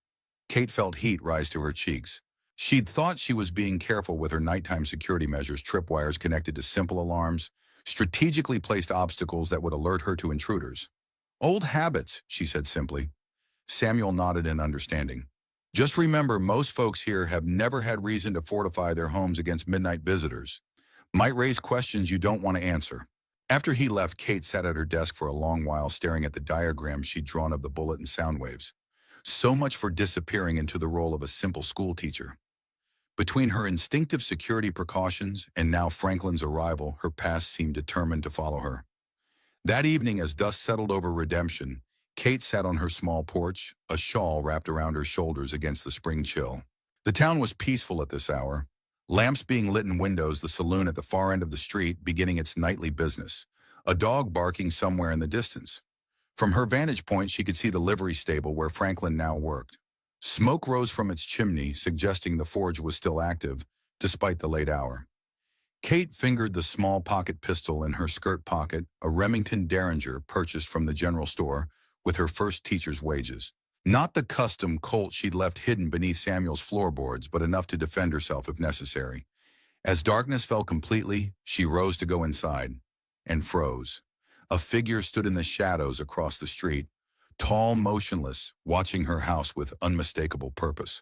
Kate felt heat rise to her cheeks. She'd thought she was being careful with her nighttime security measures, tripwires connected to simple alarms, strategically placed obstacles that would alert her to intruders. Old habits, she said simply. Samuel nodded in understanding. Just remember, most folks here have never had reason to fortify their homes against midnight visitors. Might raise questions you don't want to answer. After he left, Kate sat at her desk for a long while, staring at the diagrams she'd drawn of the bullet and sound waves. So much for disappearing into the role of a simple school teacher. Between her instinctive security precautions and now Franklin's arrival, her past seemed determined to follow her. That evening, as dust settled over redemption, Kate sat on her small porch, a shawl wrapped around her shoulders against the spring chill. The town was peaceful at this hour, lamps being lit in windows, the saloon at the far end of the street beginning its nightly business, a dog barking somewhere in the distance. From her vantage point, she could see the livery stable where Franklin now worked. Smoke rose from its chimney, suggesting the forge was still active, despite the late hour. Kate fingered the small pocket pistol in her skirt pocket, a Remington Derringer purchased from the general store with her first teacher's wages. Not the custom Colt she'd left hidden beneath Samuel's floorboards, but enough to defend herself if necessary. As darkness fell completely, she rose to go inside, and froze. A figure stood in the shadows across the street, tall, motionless, watching her house with unmistakable purpose.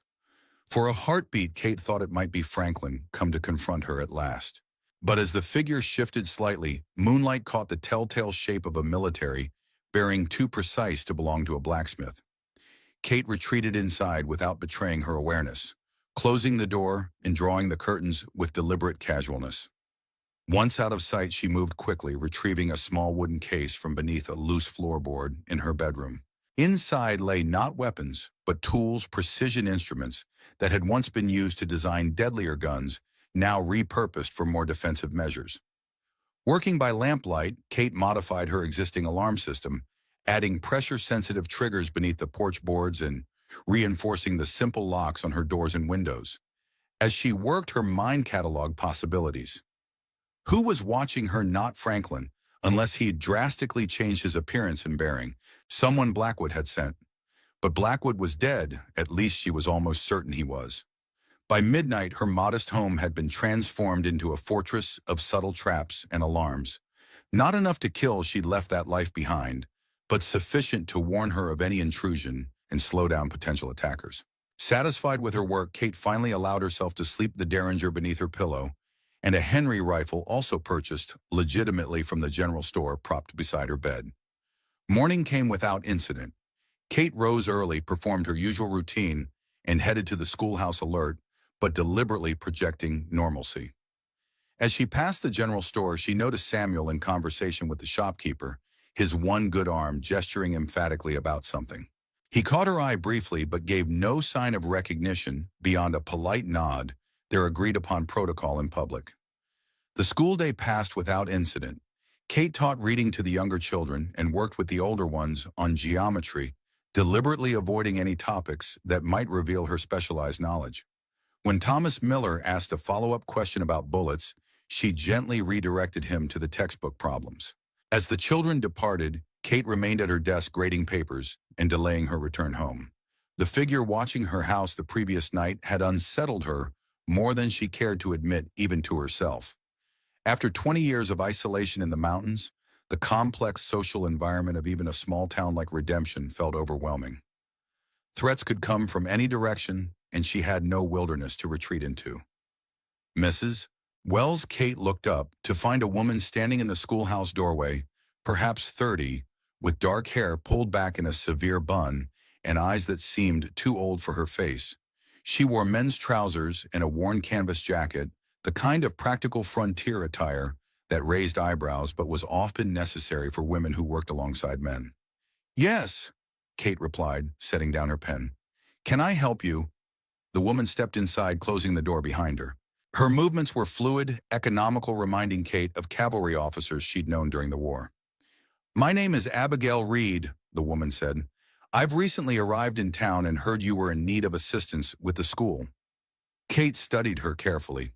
For a heartbeat, Kate thought it might be Franklin come to confront her at last. But as the figure shifted slightly, moonlight caught the telltale shape of a military, bearing too precise to belong to a blacksmith. Kate retreated inside without betraying her awareness, closing the door and drawing the curtains with deliberate casualness. Once out of sight, she moved quickly, retrieving a small wooden case from beneath a loose floorboard in her bedroom. Inside lay not weapons, but tools, precision instruments that had once been used to design deadlier guns, now repurposed for more defensive measures. Working by lamplight, Kate modified her existing alarm system, adding pressure-sensitive triggers beneath the porch boards and reinforcing the simple locks on her doors and windows. As she worked, her mind cataloged possibilities. Who was watching her? Not Franklin, unless he'd drastically changed his appearance and bearing. Someone Blackwood had sent. But Blackwood was dead, at least she was almost certain he was. By midnight, her modest home had been transformed into a fortress of subtle traps and alarms. Not enough to kill, she'd left that life behind, but sufficient to warn her of any intrusion and slow down potential attackers. Satisfied with her work, Kate finally allowed herself to sleep the Derringer beneath her pillow, and a Henry rifle, also purchased legitimately from the general store, propped beside her bed. Morning came without incident. Kate rose early, performed her usual routine, and headed to the schoolhouse, alert, but deliberately projecting normalcy. As she passed the general store, she noticed Samuel in conversation with the shopkeeper, his one good arm gesturing emphatically about something. He caught her eye briefly, but gave no sign of recognition beyond a polite nod, their agreed-upon protocol in public. The school day passed without incident. Kate taught reading to the younger children and worked with the older ones on geometry, deliberately avoiding any topics that might reveal her specialized knowledge. When Thomas Miller asked a follow-up question about bullets, She gently redirected him to the textbook problems. As the children departed, Kate remained at her desk grading papers and delaying her return home. The figure watching her house the previous night had unsettled her more than she cared to admit even to herself. After 20 years of isolation in the mountains, the complex social environment of even a small town like Redemption felt overwhelming. Threats could come from any direction, and she had no wilderness to retreat into. Mrs. Wells. Kate looked up to find a woman standing in the schoolhouse doorway, perhaps 30, with dark hair pulled back in a severe bun and eyes that seemed too old for her face. She wore men's trousers and a worn canvas jacket, the kind of practical frontier attire that raised eyebrows but was often necessary for women who worked alongside men. "Yes," Kate replied, setting down her pen. "Can I help you?" The woman stepped inside, closing the door behind her. Her movements were fluid, economical, reminding Kate of cavalry officers she'd known during the war. "My name is Abigail Reed," the woman said. "I've recently arrived in town and heard you were in need of assistance with the school." Kate studied her carefully.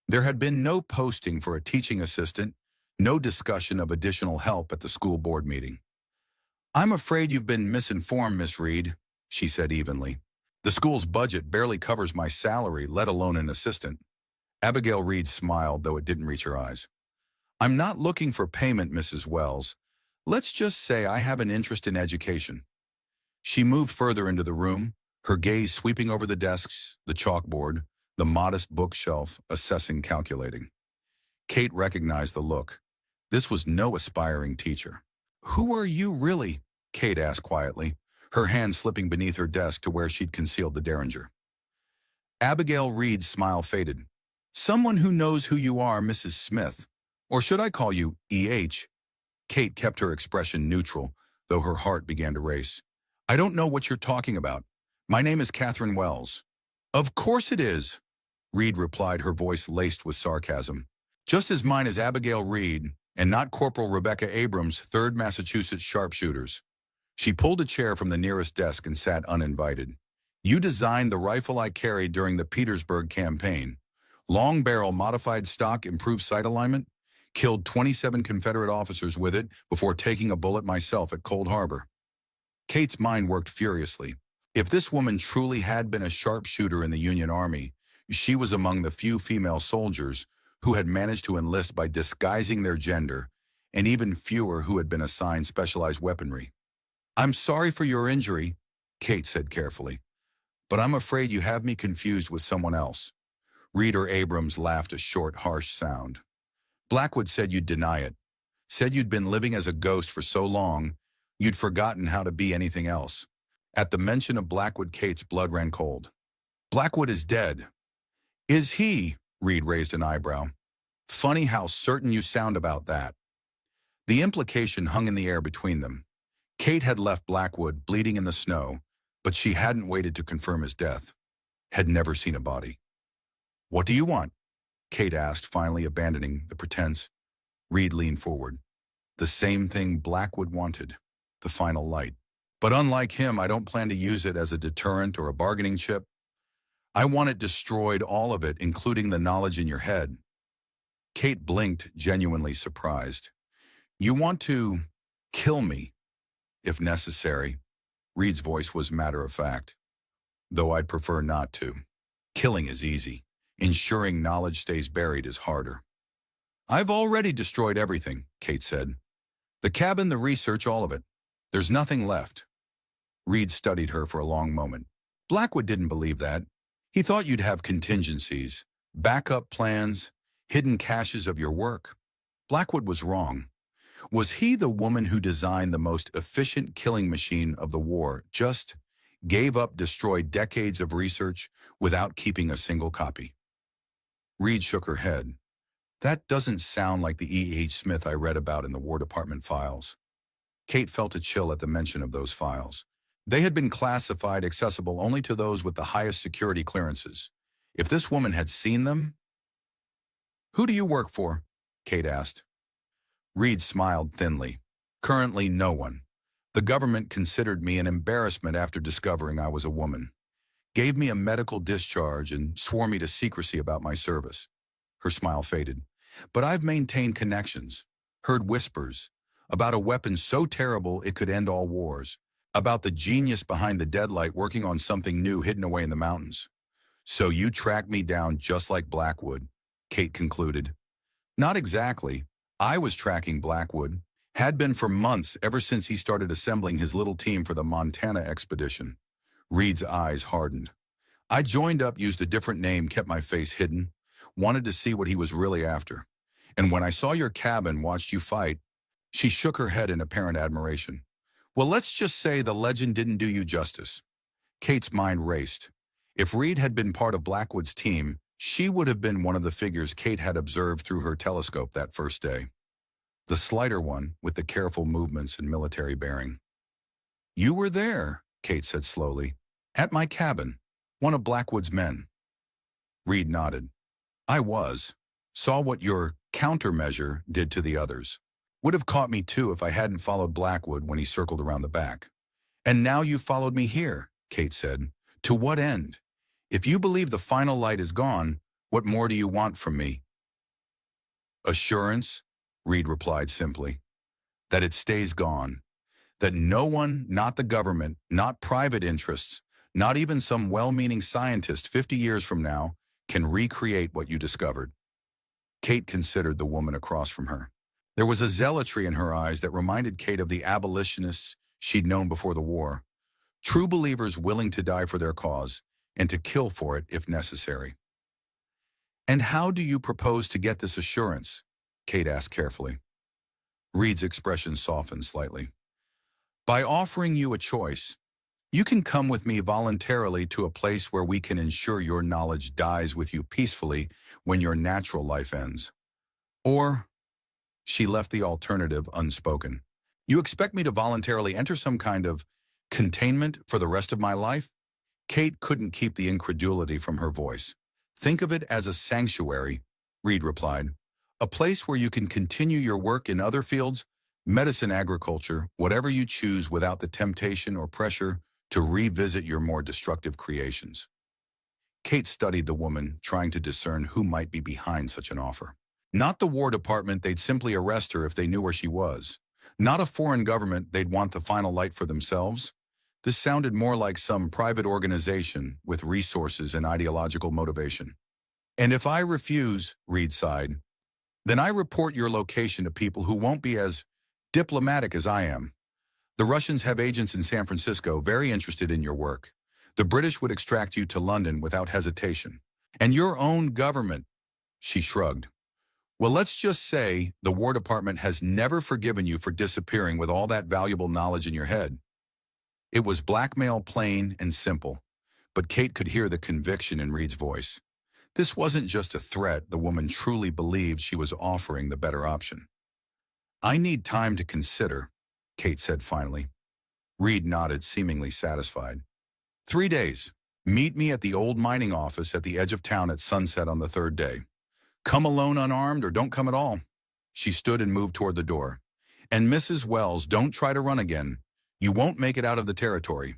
There had been no posting for a teaching assistant, no discussion of additional help at the school board meeting. "I'm afraid you've been misinformed, Miss Reed," she said evenly. "The school's budget barely covers my salary, let alone an assistant." Abigail Reed smiled, though it didn't reach her eyes. "I'm not looking for payment, Mrs. Wells. Let's just say I have an interest in education." She moved further into the room, her gaze sweeping over the desks, the chalkboard, the modest bookshelf, assessing, calculating. Kate recognized the look. This was no aspiring teacher. "Who are you really?" Kate asked quietly, her hand slipping beneath her desk to where she'd concealed the derringer. Abigail Reed's smile faded. "Someone who knows who you are, Mrs. Smith. Or should I call you E.H.?" Kate kept her expression neutral, though her heart began to race. "I don't know what you're talking about. My name is Catherine Wells." "Of course it is," Reed replied, her voice laced with sarcasm. "Just as mine is Abigail Reed, and not Corporal Rebecca Abrams, 3rd Massachusetts Sharpshooters." She pulled a chair from the nearest desk and sat uninvited. "You designed the rifle I carried during the Petersburg campaign. Long barrel, modified stock, improved sight alignment. Killed 27 Confederate officers with it before taking a bullet myself at Cold Harbor." Kate's mind worked furiously. If this woman truly had been a sharpshooter in the Union Army, she was among the few female soldiers who had managed to enlist by disguising their gender, and even fewer who had been assigned specialized weaponry. "I'm sorry for your injury," Kate said carefully, "but I'm afraid you have me confused with someone else." Reader Abrams laughed, a short, harsh sound. "Blackwood said you'd deny it. Said you'd been living as a ghost for so long, you'd forgotten how to be anything else." At the mention of Blackwood, Kate's blood ran cold. "Blackwood is dead." "Is he?" Reed raised an eyebrow. "Funny how certain you sound about that." The implication hung in the air between them. Kate had left Blackwood bleeding in the snow, but she hadn't waited to confirm his death. Had never seen a body. "What do you want?" Kate asked, finally abandoning the pretense. Reed leaned forward. "The same thing Blackwood wanted, the final light. But unlike him, I don't plan to use it as a deterrent or a bargaining chip. I want it destroyed, all of it, including the knowledge in your head." Kate blinked, genuinely surprised. "You want to kill me, if necessary." Reed's voice was matter-of-fact. "Though I'd prefer not to. Killing is easy. Ensuring knowledge stays buried is harder." "I've already destroyed everything," Kate said. "The cabin, the research, all of it. There's nothing left." Reed studied her for a long moment. "Blackwood didn't believe that. He thought you'd have contingencies, backup plans, hidden caches of your work. Blackwood was wrong. Was he the woman who designed the most efficient killing machine of the war, just gave up, destroyed decades of research without keeping a single copy?" Reed shook her head. "That doesn't sound like the E.H. Smith I read about in the War Department files." Kate felt a chill at the mention of those files. They had been classified, accessible only to those with the highest security clearances. If this woman had seen them... "Who do you work for?" Kate asked. Reed smiled thinly. "Currently, no one. The government considered me an embarrassment after discovering I was a woman. Gave me a medical discharge and swore me to secrecy about my service." Her smile faded. But I've maintained connections, heard whispers, about a weapon so terrible it could end all wars, about the genius behind the deadlight working on something new hidden away in the mountains. So you tracked me down just like Blackwood, Kate concluded. Not exactly. I was tracking Blackwood, had been for months ever since he started assembling his little team for the Montana expedition. Reed's eyes hardened. I joined up, used a different name, kept my face hidden, wanted to see what he was really after. And when I saw your cabin, watched you fight, she shook her head in apparent admiration. Well, let's just say the legend didn't do you justice. Kate's mind raced. If Reed had been part of Blackwood's team, she would have been one of the figures Kate had observed through her telescope that first day. The slighter one, with the careful movements and military bearing. You were there, Kate said slowly. At my cabin, one of Blackwood's men. Reed nodded. I was. Saw what your countermeasure did to the others. Would have caught me too if I hadn't followed Blackwood when he circled around the back. And now you followed me here, Kate said. To what end? If you believe the final light is gone, what more do you want from me? Assurance, Reed replied simply. That it stays gone. That no one, not the government, not private interests, not even some well-meaning scientist 50 years from now, can recreate what you discovered. Kate considered the woman across from her. There was a zealotry in her eyes that reminded Kate of the abolitionists she'd known before the war. True believers willing to die for their cause and to kill for it if necessary. And how do you propose to get this assurance? Kate asked carefully. Reed's expression softened slightly. By offering you a choice. You can come with me voluntarily to a place where we can ensure your knowledge dies with you peacefully when your natural life ends. Or, she left the alternative unspoken. You expect me to voluntarily enter some kind of containment for the rest of my life? Kate couldn't keep the incredulity from her voice. Think of it as a sanctuary, Reed replied. A place where you can continue your work in other fields, medicine, agriculture, whatever you choose without the temptation or pressure to revisit your more destructive creations. Kate studied the woman, trying to discern who might be behind such an offer. Not the War Department, they'd simply arrest her if they knew where she was. Not a foreign government, they'd want the final light for themselves. This sounded more like some private organization with resources and ideological motivation. And if I refuse, Reed sighed, then I report your location to people who won't be as diplomatic as I am. The Russians have agents in San Francisco very interested in your work. The British would extract you to London without hesitation. And your own government, she shrugged. Well, let's just say the War Department has never forgiven you for disappearing with all that valuable knowledge in your head. It was blackmail, plain and simple, but Kate could hear the conviction in Reed's voice. This wasn't just a threat. The woman truly believed she was offering the better option. I need time to consider, Kate said finally. Reed nodded, seemingly satisfied. 3 days. Meet me at the old mining office at the edge of town at sunset on the third day. Come alone unarmed or don't come at all. She stood and moved toward the door. And Mrs. Wells, don't try to run again. You won't make it out of the territory.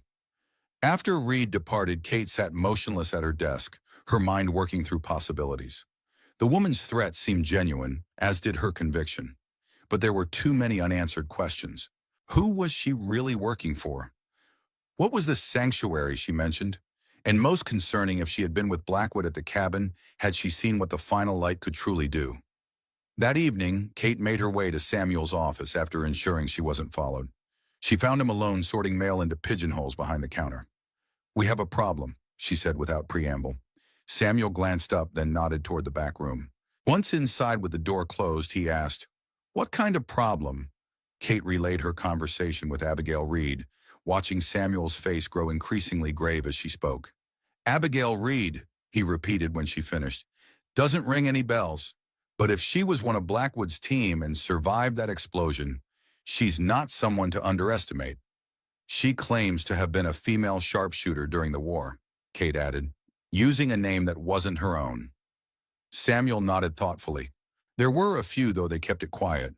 After Reed departed, Kate sat motionless at her desk, her mind working through possibilities. The woman's threat seemed genuine, as did her conviction. But there were too many unanswered questions. Who was she really working for? What was the sanctuary she mentioned? And most concerning, if she had been with Blackwood at the cabin, had she seen what the final light could truly do? That evening, Kate made her way to Samuel's office after ensuring she wasn't followed. She found him alone, sorting mail into pigeonholes behind the counter. We have a problem, she said without preamble. Samuel glanced up, then nodded toward the back room. Once inside with the door closed, he asked, What kind of problem? Kate relayed her conversation with Abigail Reed, watching Samuel's face grow increasingly grave as she spoke. Abigail Reed, he repeated when she finished. Doesn't ring any bells. But if she was one of Blackwood's team and survived that explosion, she's not someone to underestimate. She claims to have been a female sharpshooter during the war, Kate added, using a name that wasn't her own. Samuel nodded thoughtfully. There were a few, though they kept it quiet.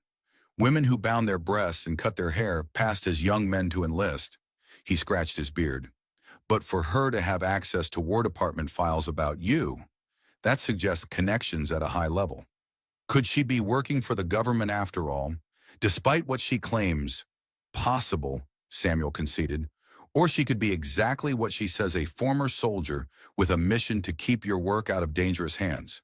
Women who bound their breasts and cut their hair passed as young men to enlist. He scratched his beard. But for her to have access to War Department files about you, that suggests connections at a high level. Could she be working for the government after all? Despite what she claims possible, Samuel conceded, or she could be exactly what she says, a former soldier with a mission to keep your work out of dangerous hands.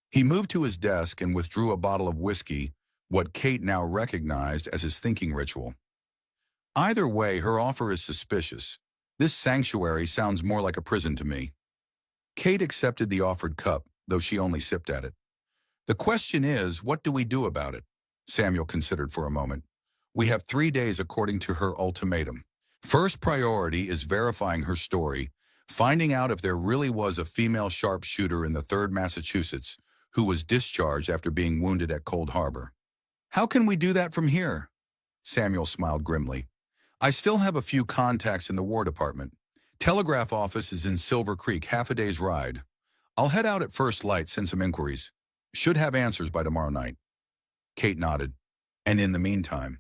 He moved to his desk and withdrew a bottle of whiskey, what Kate now recognized as his thinking ritual. Either way, her offer is suspicious. This sanctuary sounds more like a prison to me. Kate accepted the offered cup, though she only sipped at it. The question is, what do we do about it? Samuel considered for a moment. We have 3 days according to her ultimatum. First priority is verifying her story, finding out if there really was a female sharpshooter in the 3rd Massachusetts who was discharged after being wounded at Cold Harbor. How can we do that from here? Samuel smiled grimly. I still have a few contacts in the War Department. Telegraph office is in Silver Creek, half a day's ride. I'll head out at first light, send some inquiries. Should have answers by tomorrow night. Kate nodded. And in the meantime,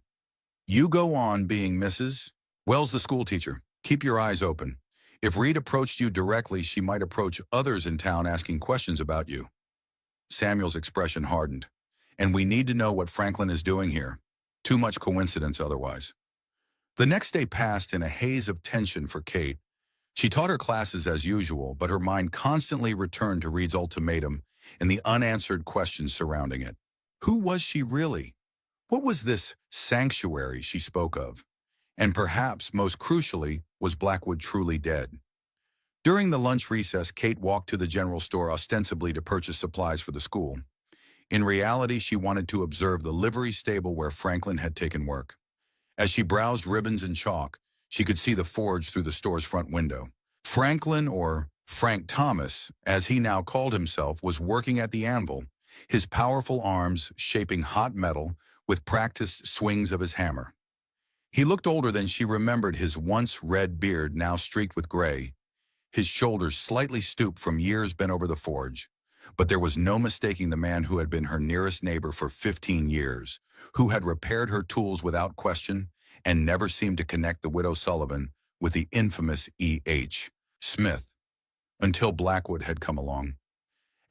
you go on being Mrs. Wells, the schoolteacher. Keep your eyes open. If Reed approached you directly, she might approach others in town asking questions about you. Samuel's expression hardened. And we need to know what Franklin is doing here. Too much coincidence otherwise. The next day passed in a haze of tension for Kate. She taught her classes as usual, but her mind constantly returned to Reed's ultimatum and the unanswered questions surrounding it. Who was she really? What was this sanctuary she spoke of? And perhaps, most crucially, was Blackwood truly dead? During the lunch recess, Kate walked to the general store ostensibly to purchase supplies for the school. In reality, she wanted to observe the livery stable where Franklin had taken work. As she browsed ribbons and chalk, she could see the forge through the store's front window. Franklin, or Frank Thomas, as he now called himself, was working at the anvil, his powerful arms shaping hot metal with practiced swings of his hammer. He looked older than she remembered, his once red beard now streaked with gray, his shoulders slightly stooped from years bent over the forge. But there was no mistaking the man who had been her nearest neighbor for 15 years, who had repaired her tools without question and never seemed to connect the widow Sullivan with the infamous E.H. Smith, until Blackwood had come along.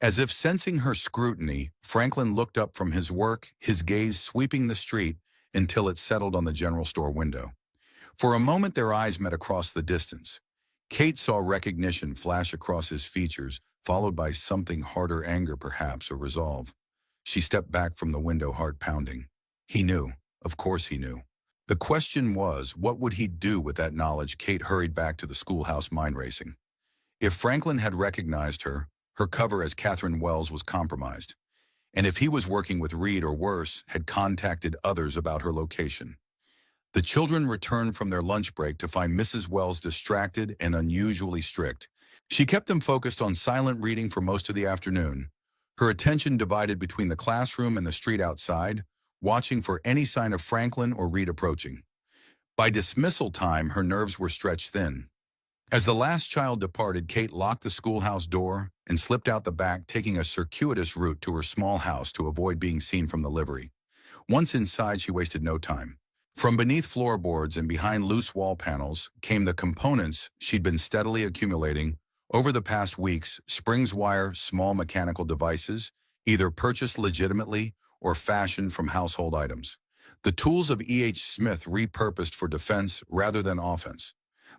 As if sensing her scrutiny, Franklin looked up from his work, his gaze sweeping the street until it settled on the general store window. For a moment their eyes met across the distance. Kate saw recognition flash across his features, followed by something harder, anger perhaps, or resolve. She stepped back from the window, heart pounding. He knew. Of course he knew. The question was, what would he do with that knowledge? Kate hurried back to the schoolhouse, mind racing. If Franklin had recognized her, her cover as Catherine Wells was compromised. And if he was working with Reed, or worse, had contacted others about her location. The children returned from their lunch break to find Mrs. Wells distracted and unusually strict. She kept them focused on silent reading for most of the afternoon, her attention divided between the classroom and the street outside, watching for any sign of Franklin or Reed approaching. By dismissal time, her nerves were stretched thin. As the last child departed, Kate locked the schoolhouse door and slipped out the back, taking a circuitous route to her small house to avoid being seen from the livery. Once inside, she wasted no time. From beneath floorboards and behind loose wall panels came the components she'd been steadily accumulating over the past weeks: springs, wire, small mechanical devices, either purchased legitimately or fashioned from household items. The tools of E.H. Smith repurposed for defense rather than offense.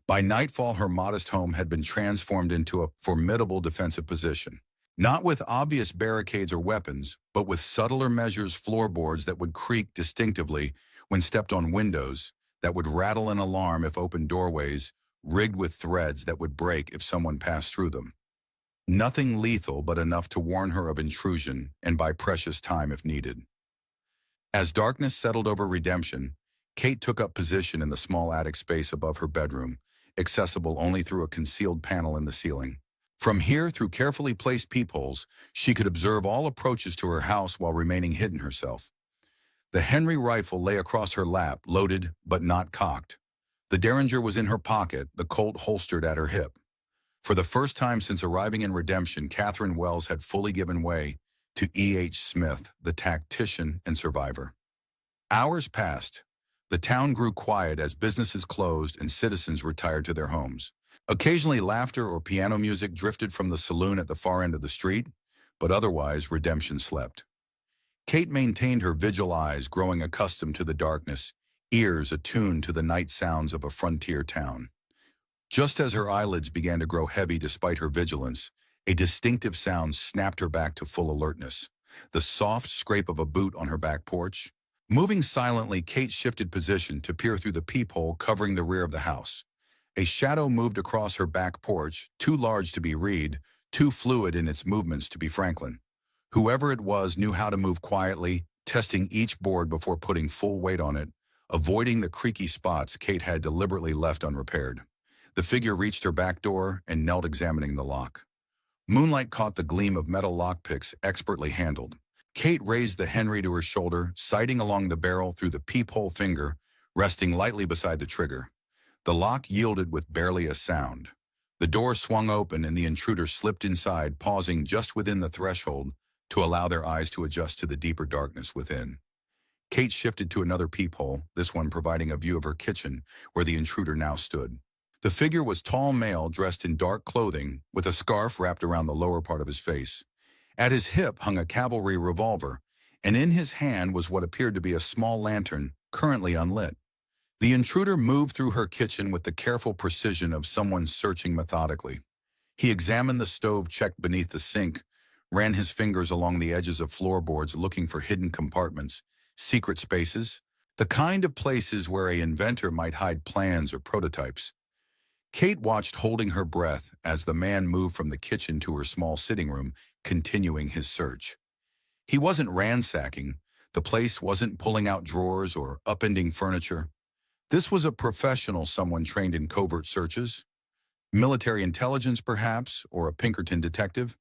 By nightfall, her modest home had been transformed into a formidable defensive position. Not with obvious barricades or weapons, but with subtler measures: floorboards that would creak distinctively when stepped on, windows that would rattle an alarm if opened, doorways rigged with threads that would break if someone passed through them. Nothing lethal, but enough to warn her of intrusion and buy precious time if needed. As darkness settled over Redemption, Kate took up position in the small attic space above her bedroom, accessible only through a concealed panel in the ceiling. From here, through carefully placed peepholes, she could observe all approaches to her house while remaining hidden herself. The Henry rifle lay across her lap, loaded but not cocked. The Derringer was in her pocket, the Colt holstered at her hip. For the first time since arriving in Redemption, Catherine Wells had fully given way to E.H. Smith, the tactician and survivor. Hours passed. The town grew quiet as businesses closed and citizens retired to their homes. Occasionally, laughter or piano music drifted from the saloon at the far end of the street, but otherwise redemption slept. Kate maintained her vigil eyes, growing accustomed to the darkness, ears attuned to the night sounds of a frontier town. Just as her eyelids began to grow heavy despite her vigilance, a distinctive sound snapped her back to full alertness. The soft scrape of a boot on her back porch. Moving silently, Kate shifted position to peer through the peephole covering the rear of the house. A shadow moved across her back porch, too large to be Reed, too fluid in its movements to be Franklin. Whoever it was knew how to move quietly, testing each board before putting full weight on it, avoiding the creaky spots Kate had deliberately left unrepaired. The figure reached her back door and knelt examining the lock. Moonlight caught the gleam of metal lockpicks expertly handled. Kate raised the Henry to her shoulder, sighting along the barrel through the peephole finger, resting lightly beside the trigger. The lock yielded with barely a sound. The door swung open and the intruder slipped inside, pausing just within the threshold to allow their eyes to adjust to the deeper darkness within. Kate shifted to another peephole, this one providing a view of her kitchen, where the intruder now stood. The figure was tall male dressed in dark clothing, with a scarf wrapped around the lower part of his face. At his hip hung a cavalry revolver, and in his hand was what appeared to be a small lantern, currently unlit. The intruder moved through her kitchen with the careful precision of someone searching methodically. He examined the stove checked beneath the sink, ran his fingers along the edges of floorboards looking for hidden compartments, secret spaces, the kind of places where an inventor might hide plans or prototypes. Kate watched, holding her breath, as the man moved from the kitchen to her small sitting room, continuing his search. He wasn't ransacking. The place wasn't pulling out drawers or upending furniture. This was a professional, someone trained in covert searches. Military intelligence, perhaps, or a Pinkerton detective.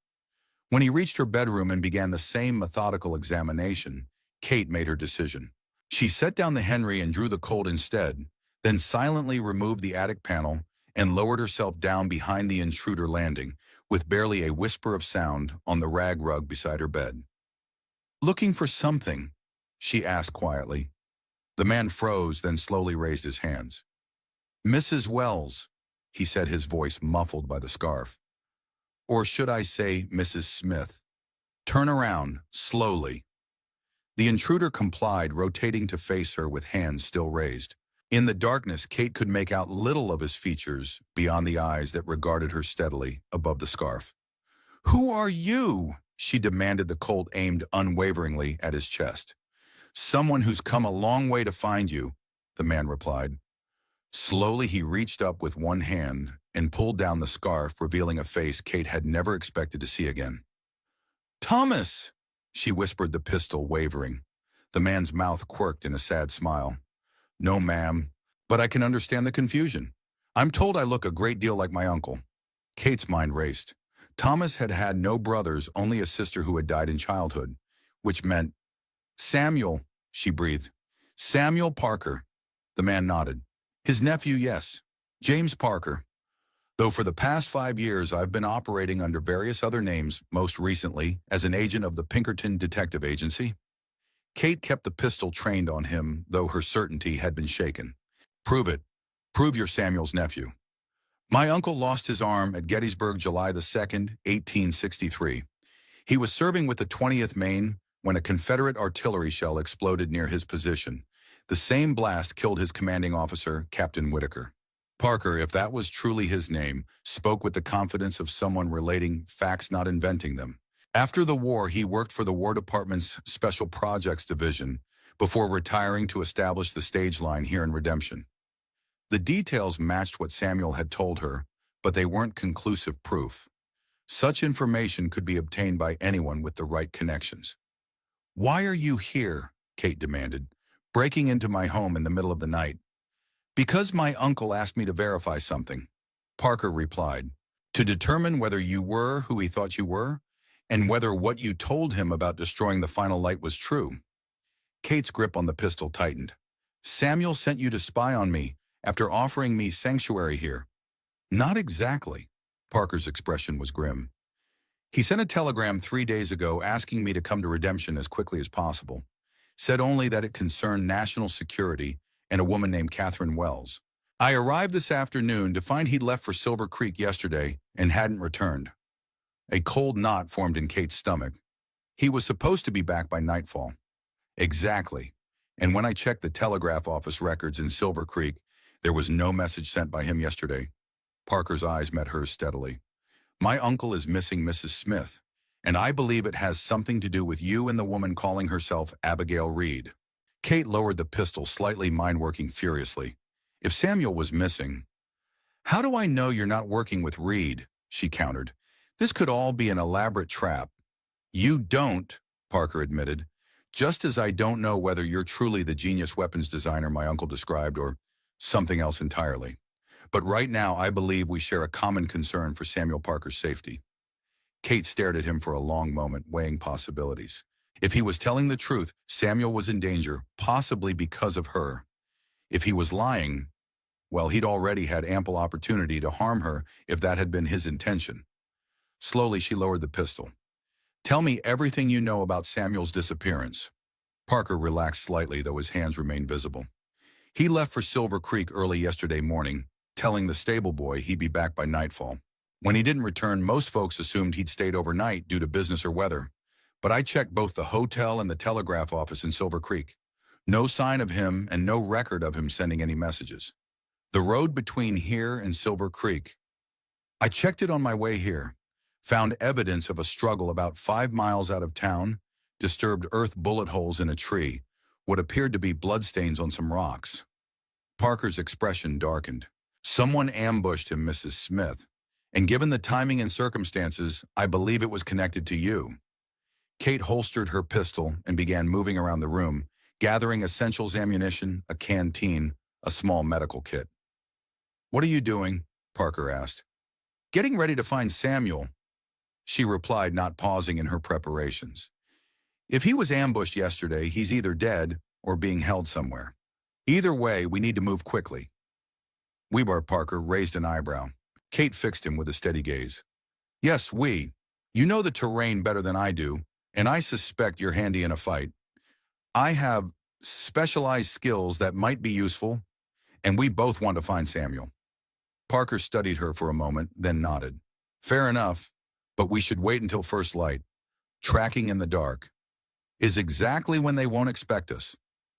When he reached her bedroom and began the same methodical examination, Kate made her decision. She set down the Henry and drew the Colt instead, then silently removed the attic panel and lowered herself down behind the intruder landing, with barely a whisper of sound on the rag rug beside her bed. "Looking for something?" she asked quietly. The man froze, then slowly raised his hands. "Mrs. Wells," he said, his voice muffled by the scarf. "Or should I say Mrs. Smith? Turn around, slowly." The intruder complied, rotating to face her with hands still raised. In the darkness, Kate could make out little of his features beyond the eyes that regarded her steadily above the scarf. "Who are you?" she demanded, the Colt aimed unwaveringly at his chest. "Someone who's come a long way to find you," the man replied. Slowly, he reached up with one hand and pulled down the scarf, revealing a face Kate had never expected to see again. "Thomas!" she whispered, the pistol wavering. The man's mouth quirked in a sad smile. "No, ma'am, but I can understand the confusion. I'm told I look a great deal like my uncle." Kate's mind raced. Thomas had had no brothers, only a sister who had died in childhood, which meant, "Samuel," she breathed. "Samuel Parker." The man nodded. "His nephew, yes. James Parker. Though for the past 5 years I've been operating under various other names, most recently as an agent of the Pinkerton Detective Agency." Kate kept the pistol trained on him, though her certainty had been shaken. "Prove it. Prove you're Samuel's nephew." "My uncle lost his arm at Gettysburg July the 2nd, 1863. He was serving with the 20th Maine when a Confederate artillery shell exploded near his position. The same blast killed his commanding officer, Captain Whitaker." Parker, if that was truly his name, spoke with the confidence of someone relating facts, not inventing them. After the war, he worked for the War Department's Special Projects Division before retiring to establish the stage line here in Redemption. The details matched what Samuel had told her, but they weren't conclusive proof. Such information could be obtained by anyone with the right connections. "Why are you here?" Kate demanded, "breaking into my home in the middle of the night?" "Because my uncle asked me to verify something," Parker replied, "to determine whether you were who he thought you were, and whether what you told him about destroying the final light was true." Kate's grip on the pistol tightened. "Samuel sent you to spy on me after offering me sanctuary here." "Not exactly." Parker's expression was grim. "He sent a telegram 3 days ago asking me to come to Redemption as quickly as possible. Said only that it concerned national security and a woman named Catherine Wells. I arrived this afternoon to find he'd left for Silver Creek yesterday and hadn't returned." A cold knot formed in Kate's stomach. He was supposed to be back by nightfall. Exactly. And when I checked the telegraph office records in Silver Creek, there was no message sent by him yesterday. Parker's eyes met hers steadily. My uncle is missing Mrs. Smith, and I believe it has something to do with you and the woman calling herself Abigail Reed. Kate lowered the pistol, slightly mind-working furiously. If Samuel was missing, how do I know you're not working with Reed? She countered. This could all be an elaborate trap. You don't, Parker admitted, just as I don't know whether you're truly the genius weapons designer my uncle described or something else entirely. But right now, I believe we share a common concern for Samuel Parker's safety. Kate stared at him for a long moment, weighing possibilities. If he was telling the truth, Samuel was in danger, possibly because of her. If he was lying, well, he'd already had ample opportunity to harm her if that had been his intention. Slowly, she lowered the pistol. Tell me everything you know about Samuel's disappearance. Parker relaxed slightly, though his hands remained visible. He left for Silver Creek early yesterday morning, telling the stable boy he'd be back by nightfall. When he didn't return, most folks assumed he'd stayed overnight due to business or weather. But I checked both the hotel and the telegraph office in Silver Creek. No sign of him and no record of him sending any messages. The road between here and Silver Creek. I checked it on my way here. Found evidence of a struggle about 5 miles out of town, disturbed earth bullet holes in a tree, what appeared to be bloodstains on some rocks. Parker's expression darkened. Someone ambushed him, Mrs. Smith, and given the timing and circumstances, I believe it was connected to you. Kate holstered her pistol and began moving around the room, gathering essentials ammunition, a canteen, a small medical kit. What are you doing? Parker asked. Getting ready to find Samuel, she replied, not pausing in her preparations. If he was ambushed yesterday, he's either dead or being held somewhere. Either way, we need to move quickly. Parker raised an eyebrow. Kate fixed him with a steady gaze. Yes, we. You know the terrain better than I do, and I suspect you're handy in a fight. I have specialized skills that might be useful, and we both want to find Samuel. Parker studied her for a moment, then nodded. Fair enough, but we should wait until first light. Tracking in the dark is exactly when they won't expect us.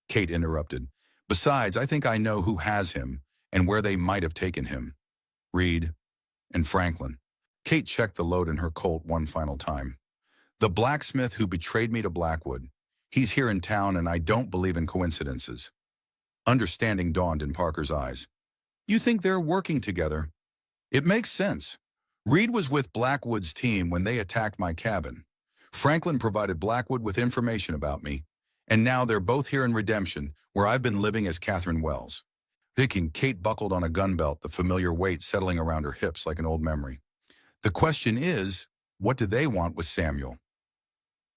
Kate interrupted. Besides, I think I know who has him and where they might have taken him. Reed and Franklin. Kate checked the load in her Colt one final time. The blacksmith who betrayed me to Blackwood. He's here in town, and I don't believe in coincidences. Understanding dawned in Parker's eyes. You think they're working together? It makes sense. Reed was with Blackwood's team when they attacked my cabin. Franklin provided Blackwood with information about me, and now they're both here in Redemption, where I've been living as Catherine Wells. Thinking, Kate buckled on a gun belt, the familiar weight settling around her hips like an old memory. The question is, what do they want with Samuel?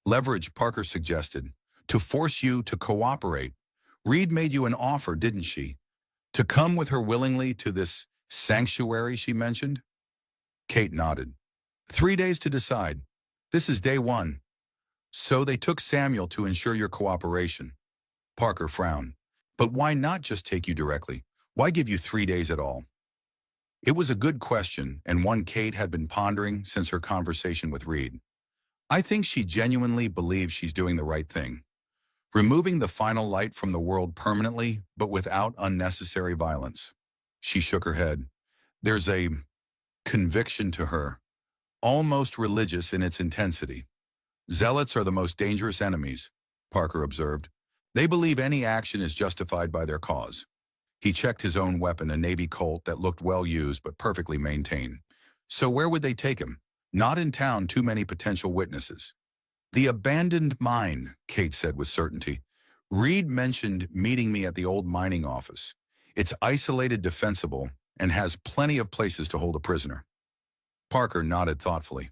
Leverage, Parker suggested, to force you to cooperate. Reed made you an offer, didn't she? To come with her willingly to this sanctuary she mentioned? Kate nodded. 3 days to decide. This is day one. So they took Samuel to ensure your cooperation. Parker frowned. But why not just take you directly? Why give you 3 days at all? It was a good question, and one Kate had been pondering since her conversation with Reed. I think she genuinely believes she's doing the right thing. Removing the final light from the world permanently, but without unnecessary violence. She shook her head. There's a conviction to her, almost religious in its intensity. Zealots are the most dangerous enemies, Parker observed. They believe any action is justified by their cause. He checked his own weapon, a Navy Colt that looked well used but perfectly maintained. So where would they take him? Not in town, too many potential witnesses. The abandoned mine, Kate said with certainty. Reed mentioned meeting me at the old mining office. It's isolated, defensible, and has plenty of places to hold a prisoner. Parker nodded thoughtfully.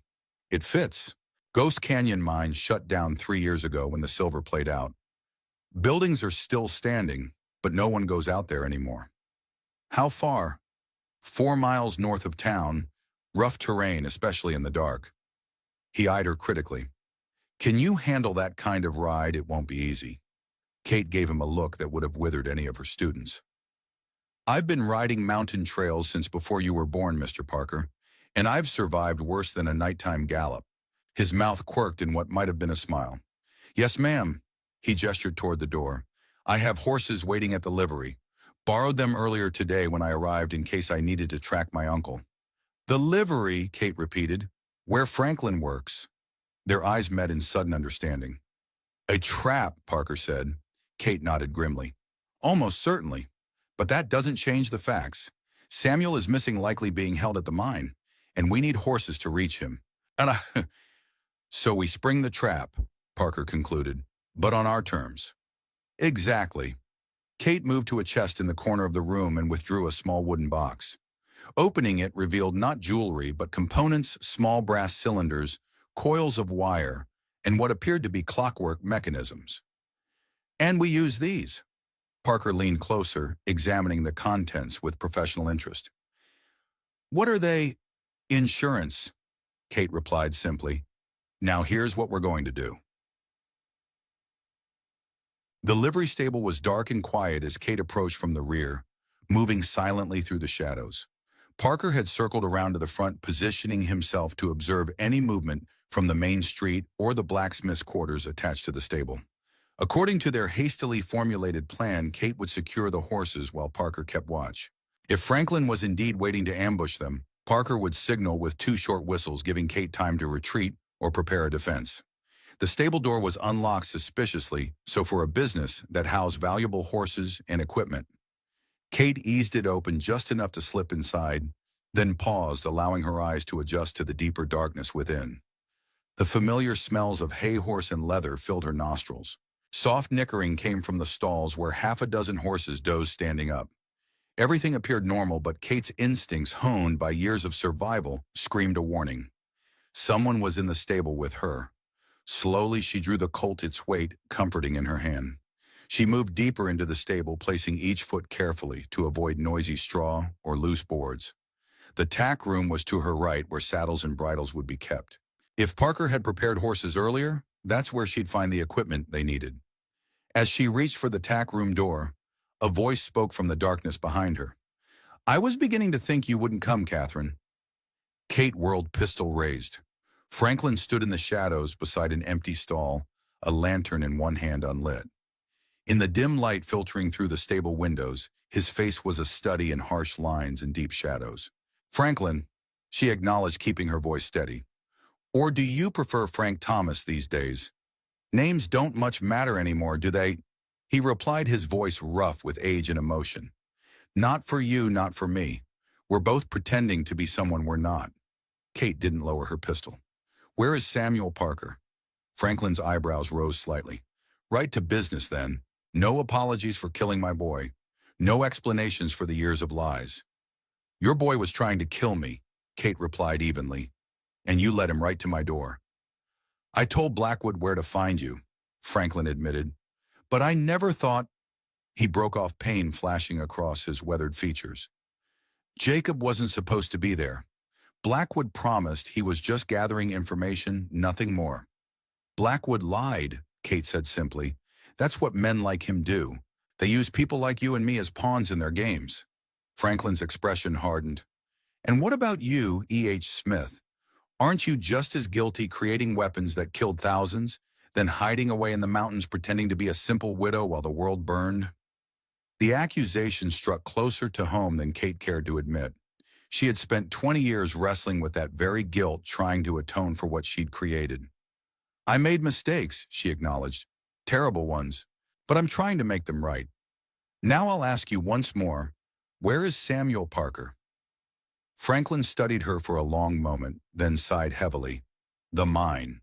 It fits. Ghost Canyon mine shut down 3 years ago when the silver played out. Buildings are still standing, but no one goes out there anymore. How far? 4 miles north of town, rough terrain, especially in the dark. He eyed her critically. Can you handle that kind of ride? It won't be easy. Kate gave him a look that would have withered any of her students. I've been riding mountain trails since before you were born, Mr. Parker, And I've survived worse than a nighttime gallop. His mouth quirked in what might have been a smile. Yes, ma'am. He gestured toward the door. I have horses waiting at the livery. Borrowed them earlier today when I arrived in case I needed to track my uncle. The livery, Kate repeated. Where Franklin works. Their eyes met in sudden understanding. A trap, Parker said. Kate nodded grimly. Almost certainly. But that doesn't change the facts. Samuel is missing, likely being held at the mine, and we need horses to reach him. And So we spring the trap, Parker concluded, but on our terms. Exactly. Kate moved to a chest in the corner of the room and withdrew a small wooden box. Opening it revealed not jewelry, but components, small brass cylinders, coils of wire, and what appeared to be clockwork mechanisms. And we use these. Parker leaned closer, examining the contents with professional interest. What are they? Insurance, Kate replied simply. Now here's what we're going to do. The livery stable was dark and quiet as Kate approached from the rear, moving silently through the shadows. Parker had circled around to the front, positioning himself to observe any movement from the main street or the blacksmith's quarters attached to the stable. According to their hastily formulated plan, Kate would secure the horses while Parker kept watch. If Franklin was indeed waiting to ambush them, Parker would signal with 2 short whistles, giving Kate time to retreat or prepare a defense. The stable door was unlocked suspiciously, so for a business that housed valuable horses and equipment. Kate eased it open just enough to slip inside, then paused, allowing her eyes to adjust to the deeper darkness within. The familiar smells of hay, horse, and leather filled her nostrils. Soft nickering came from the stalls where 6 horses dozed standing up. Everything appeared normal, but Kate's instincts, honed by years of survival, screamed a warning. Someone was in the stable with her. Slowly, she drew the colt its weight, comforting in her hand. She moved deeper into the stable, placing each foot carefully to avoid noisy straw or loose boards. The tack room was to her right, where saddles and bridles would be kept. If Parker had prepared horses earlier, that's where she'd find the equipment they needed. As she reached for the tack room door, a voice spoke from the darkness behind her. I was beginning to think you wouldn't come, Catherine. Kate whirled, pistol raised. Franklin stood in the shadows beside an empty stall, a lantern in one hand unlit. In the dim light filtering through the stable windows, his face was a study in harsh lines and deep shadows. Franklin, she acknowledged, keeping her voice steady. Or do you prefer Frank Thomas these days? Names don't much matter anymore, do they? He replied, his voice rough with age and emotion. Not for you, not for me. We're both pretending to be someone we're not. Kate didn't lower her pistol. Where is Samuel Parker? Franklin's eyebrows rose slightly. Right to business, then. No apologies for killing my boy. No explanations for the years of lies. Your boy was trying to kill me, Kate replied evenly, and you led him right to my door. I told Blackwood where to find you, Franklin admitted, but I never thought... He broke off, pain flashing across his weathered features. Jacob wasn't supposed to be there. Blackwood promised he was just gathering information, nothing more. Blackwood lied, Kate said simply. That's what men like him do. They use people like you and me as pawns in their games. Franklin's expression hardened. And what about you, E.H. Smith? Aren't you just as guilty creating weapons that killed thousands, then hiding away in the mountains pretending to be a simple widow while the world burned? The accusation struck closer to home than Kate cared to admit. She had spent 20 years wrestling with that very guilt, trying to atone for what she'd created. I made mistakes, she acknowledged. Terrible ones. But I'm trying to make them right. Now I'll ask you once more, where is Samuel Parker? Franklin studied her for a long moment, then sighed heavily. The mine.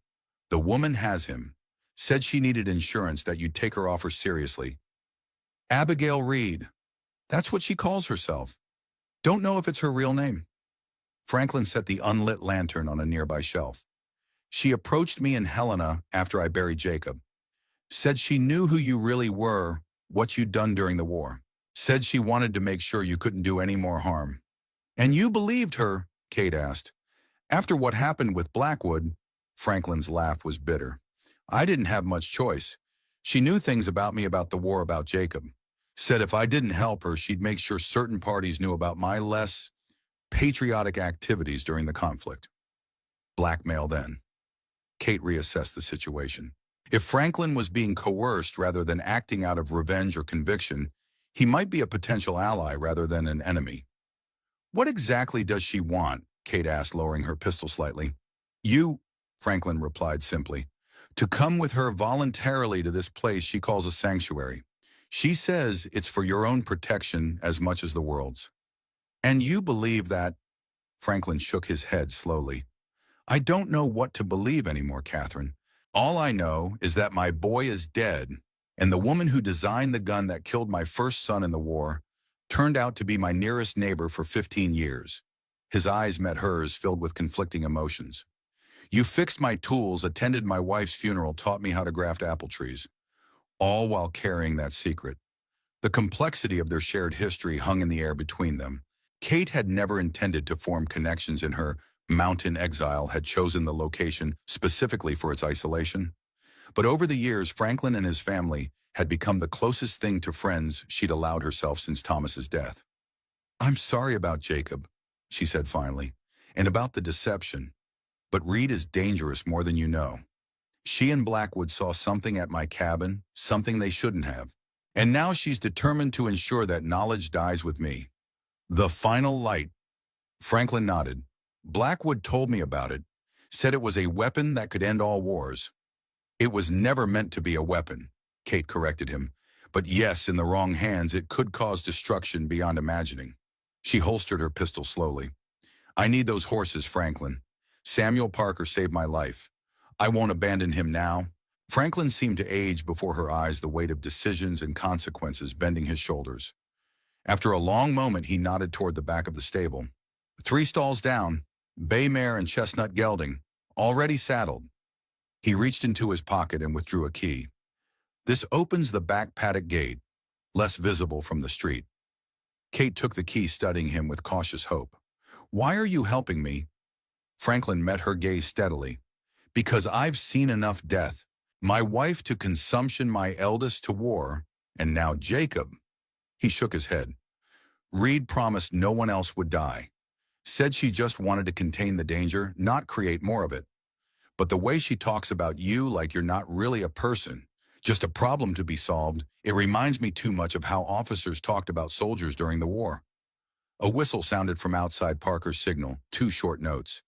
The woman has him. Said she needed insurance, that you'd take her offer seriously. Abigail Reed. That's what she calls herself. Don't know if it's her real name. Franklin set the unlit lantern on a nearby shelf. She approached me and Helena after I buried Jacob. Said she knew who you really were, what you'd done during the war. Said she wanted to make sure you couldn't do any more harm. And you believed her? Kate asked. After what happened with Blackwood, Franklin's laugh was bitter. I didn't have much choice. She knew things about me, about the war, about Jacob. Said if I didn't help her, she'd make sure certain parties knew about my less patriotic activities during the conflict. Blackmail then. Kate reassessed the situation. If Franklin was being coerced rather than acting out of revenge or conviction, he might be a potential ally rather than an enemy. "What exactly does she want?" Kate asked, lowering her pistol slightly. "You," Franklin replied simply, "to come with her voluntarily to this place she calls a sanctuary. She says it's for your own protection as much as the world's." "And you believe that?" Franklin shook his head slowly. "I don't know what to believe anymore, Catherine. All I know is that my boy is dead, and the woman who designed the gun that killed my first son in the war turned out to be my nearest neighbor for 15 years. His eyes met hers, filled with conflicting emotions. "You fixed my tools, attended my wife's funeral, taught me how to graft apple trees, all while carrying that secret." The complexity of their shared history hung in the air between them. Kate had never intended to form connections in her mountain exile, had chosen the location specifically for its isolation. But over the years, Franklin and his family had become the closest thing to friends she'd allowed herself since Thomas's death. "I'm sorry about Jacob," she said finally, "and about the deception. But Reed is dangerous more than you know. She and Blackwood saw something at my cabin, something they shouldn't have. And now she's determined to ensure that knowledge dies with me." "The final light." Franklin nodded. "Blackwood told me about it, said it was a weapon that could end all wars." "It was never meant to be a weapon," Kate corrected him. "But yes, in the wrong hands, it could cause destruction beyond imagining." She holstered her pistol slowly. "I need those horses, Franklin. Samuel Parker saved my life. I won't abandon him now." Franklin seemed to age before her eyes, the weight of decisions and consequences bending his shoulders. After a long moment, he nodded toward the back of the stable. "3 stalls down, bay mare and chestnut gelding, already saddled." He reached into his pocket and withdrew a key. "This opens the back paddock gate, less visible from the street." Kate took the key, studying him with cautious hope. "Why are you helping me?" Franklin met her gaze steadily. "Because I've seen enough death. My wife to consumption, my eldest to war, and now Jacob." He shook his head. "Reed promised no one else would die. Said she just wanted to contain the danger, not create more of it. But the way she talks about you like you're not really a person, just a problem to be solved, it reminds me too much of how officers talked about soldiers during the war." A whistle sounded from outside Parker's signal, 2 short notes.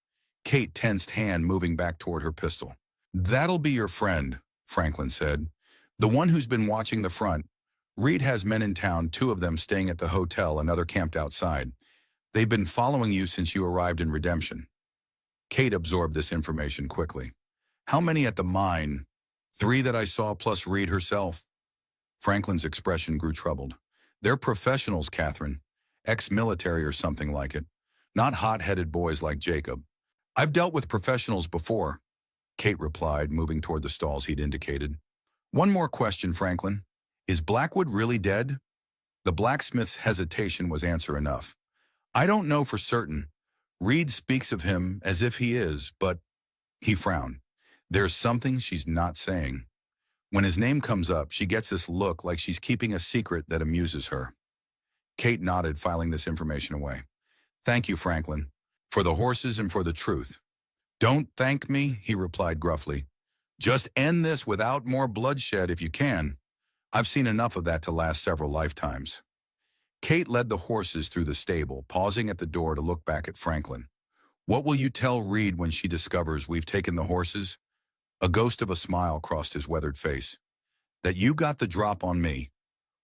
Kate tensed, hand moving back toward her pistol. "That'll be your friend," Franklin said. "The one who's been watching the front. Reed has men in town, 2 of them staying at the hotel, another camped outside. They've been following you since you arrived in Redemption." Kate absorbed this information quickly. "How many at the mine?" 3 that I saw, plus Reed herself." Franklin's expression grew troubled. "They're professionals, Catherine. Ex-military or something like it. Not hot-headed boys like Jacob." "I've dealt with professionals before," Kate replied, moving toward the stalls he'd indicated. "One more question, Franklin. Is Blackwood really dead?" The blacksmith's hesitation was answer enough. "I don't know for certain. Reed speaks of him as if he is, but—" He frowned. "There's something she's not saying. When his name comes up, she gets this look like she's keeping a secret that amuses her." Kate nodded, filing this information away. "Thank you, Franklin. For the horses and for the truth." "Don't thank me," he replied gruffly. "Just end this without more bloodshed if you can. I've seen enough of that to last several lifetimes." Kate led the horses through the stable, pausing at the door to look back at Franklin. "What will you tell Reed when she discovers we've taken the horses?" A ghost of a smile crossed his weathered face. "That you got the drop on me.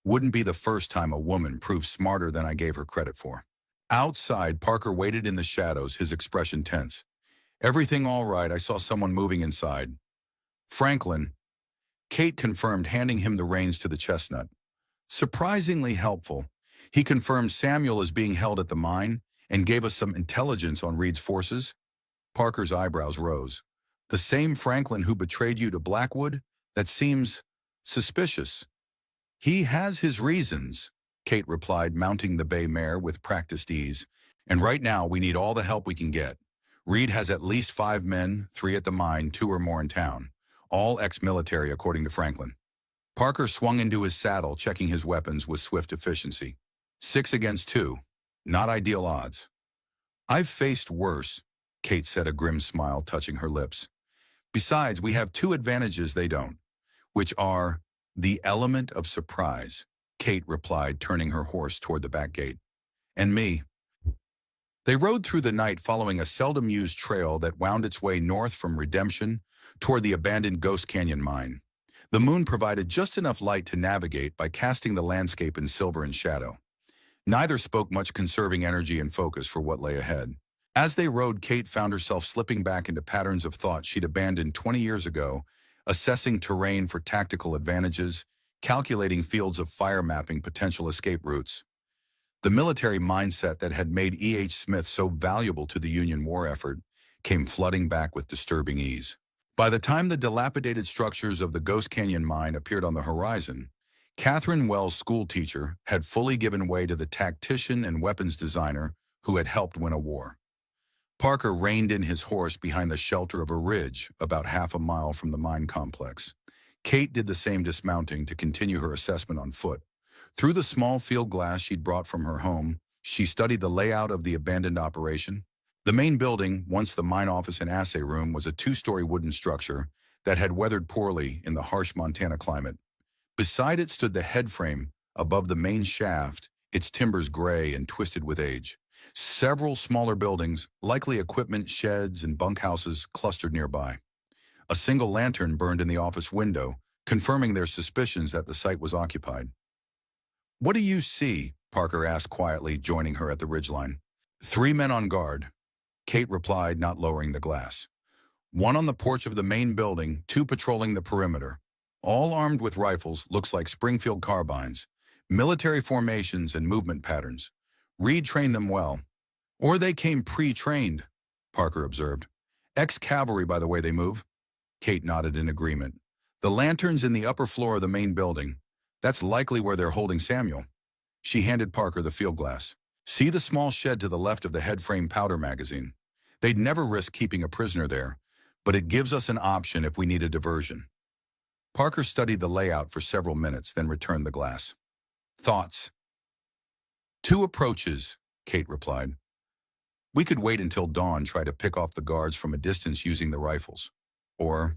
Wouldn't be the first time a woman proved smarter than I gave her credit for." Outside, Parker waited in the shadows, his expression tense. "Everything all right? I saw someone moving inside." "Franklin," Kate confirmed, handing him the reins to the chestnut. "Surprisingly helpful. He confirmed Samuel is being held at the mine and gave us some intelligence on Reed's forces." Parker's eyebrows rose. "The same Franklin who betrayed you to Blackwood? That seems suspicious." "He has his reasons," Kate replied, mounting the bay mare with practiced ease. "And right now we need all the help we can get. Reed has at least 5 men, 3 at the mine, 2 or more in town. All ex-military, according to Franklin." Parker swung into his saddle, checking his weapons with swift efficiency. 6 against 2. Not ideal odds. I've faced worse, Kate said, a grim smile touching her lips. Besides, we have two advantages they don't, which are the element of surprise, Kate replied, turning her horse toward the back gate. And me. They rode through the night following a seldom-used trail that wound its way north from Redemption toward the abandoned Ghost Canyon mine. The moon provided just enough light to navigate by casting the landscape in silver and shadow. Neither spoke much, conserving energy and focus for what lay ahead. As they rode, Kate found herself slipping back into patterns of thought she'd abandoned 20 years ago, assessing terrain for tactical advantages, calculating fields of fire, mapping potential escape routes. The military mindset that had made E.H. Smith so valuable to the Union war effort came flooding back with disturbing ease. By the time the dilapidated structures of the Ghost Canyon mine appeared on the horizon, Catherine Wells' schoolteacher had fully given way to the tactician and weapons designer who had helped win a war. Parker reined in his horse behind the shelter of a ridge about half a mile from the mine complex. Kate did the same, dismounting to continue her assessment on foot. Through the small field glass she'd brought from her home, she studied the layout of the abandoned operation. The main building, once the mine office and assay room, was a two-story wooden structure that had weathered poorly in the harsh Montana climate. Beside it stood the headframe above the main shaft, its timbers gray and twisted with age. Several smaller buildings, likely equipment sheds and bunkhouses, clustered nearby. A single lantern burned in the office window, confirming their suspicions that the site was occupied. "What do you see?" Parker asked quietly, joining her at the ridgeline. "Three men on guard," Kate replied, not lowering the glass. "One on the porch of the main building, two patrolling the perimeter. All armed with rifles, looks like Springfield carbines. Military formations and movement patterns. Reed trained them well. Or they came pre-trained," Parker observed. "Ex-cavalry by the way they move." Kate nodded in agreement. "The lanterns in the upper floor of the main building. That's likely where they're holding Samuel." She handed Parker the field glass. "See the small shed to the left of the head-frame powder magazine? They'd never risk keeping a prisoner there, but it gives us an option if we need a diversion." Parker studied the layout for several minutes, then returned the glass. "Thoughts?" "Two approaches," Kate replied. "We could wait until dawn, try to pick off the guards from a distance using the rifles. Or—"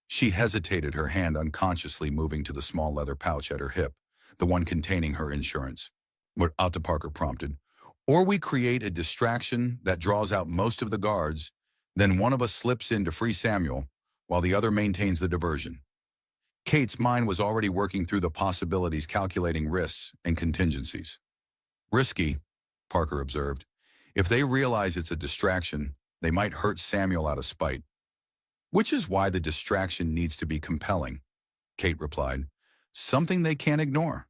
She hesitated, her hand unconsciously moving to the small leather pouch at her hip, the one containing her insurance. What Alta Parker prompted. "Or we create a distraction that draws out most of the guards, then one of us slips in to free Samuel, while the other maintains the diversion." Kate's mind was already working through the possibilities, calculating risks and contingencies. "Risky," Parker observed. "If they realize it's a distraction, they might hurt Samuel out of spite." "Which is why the distraction needs to be compelling," Kate replied. "Something they can't ignore."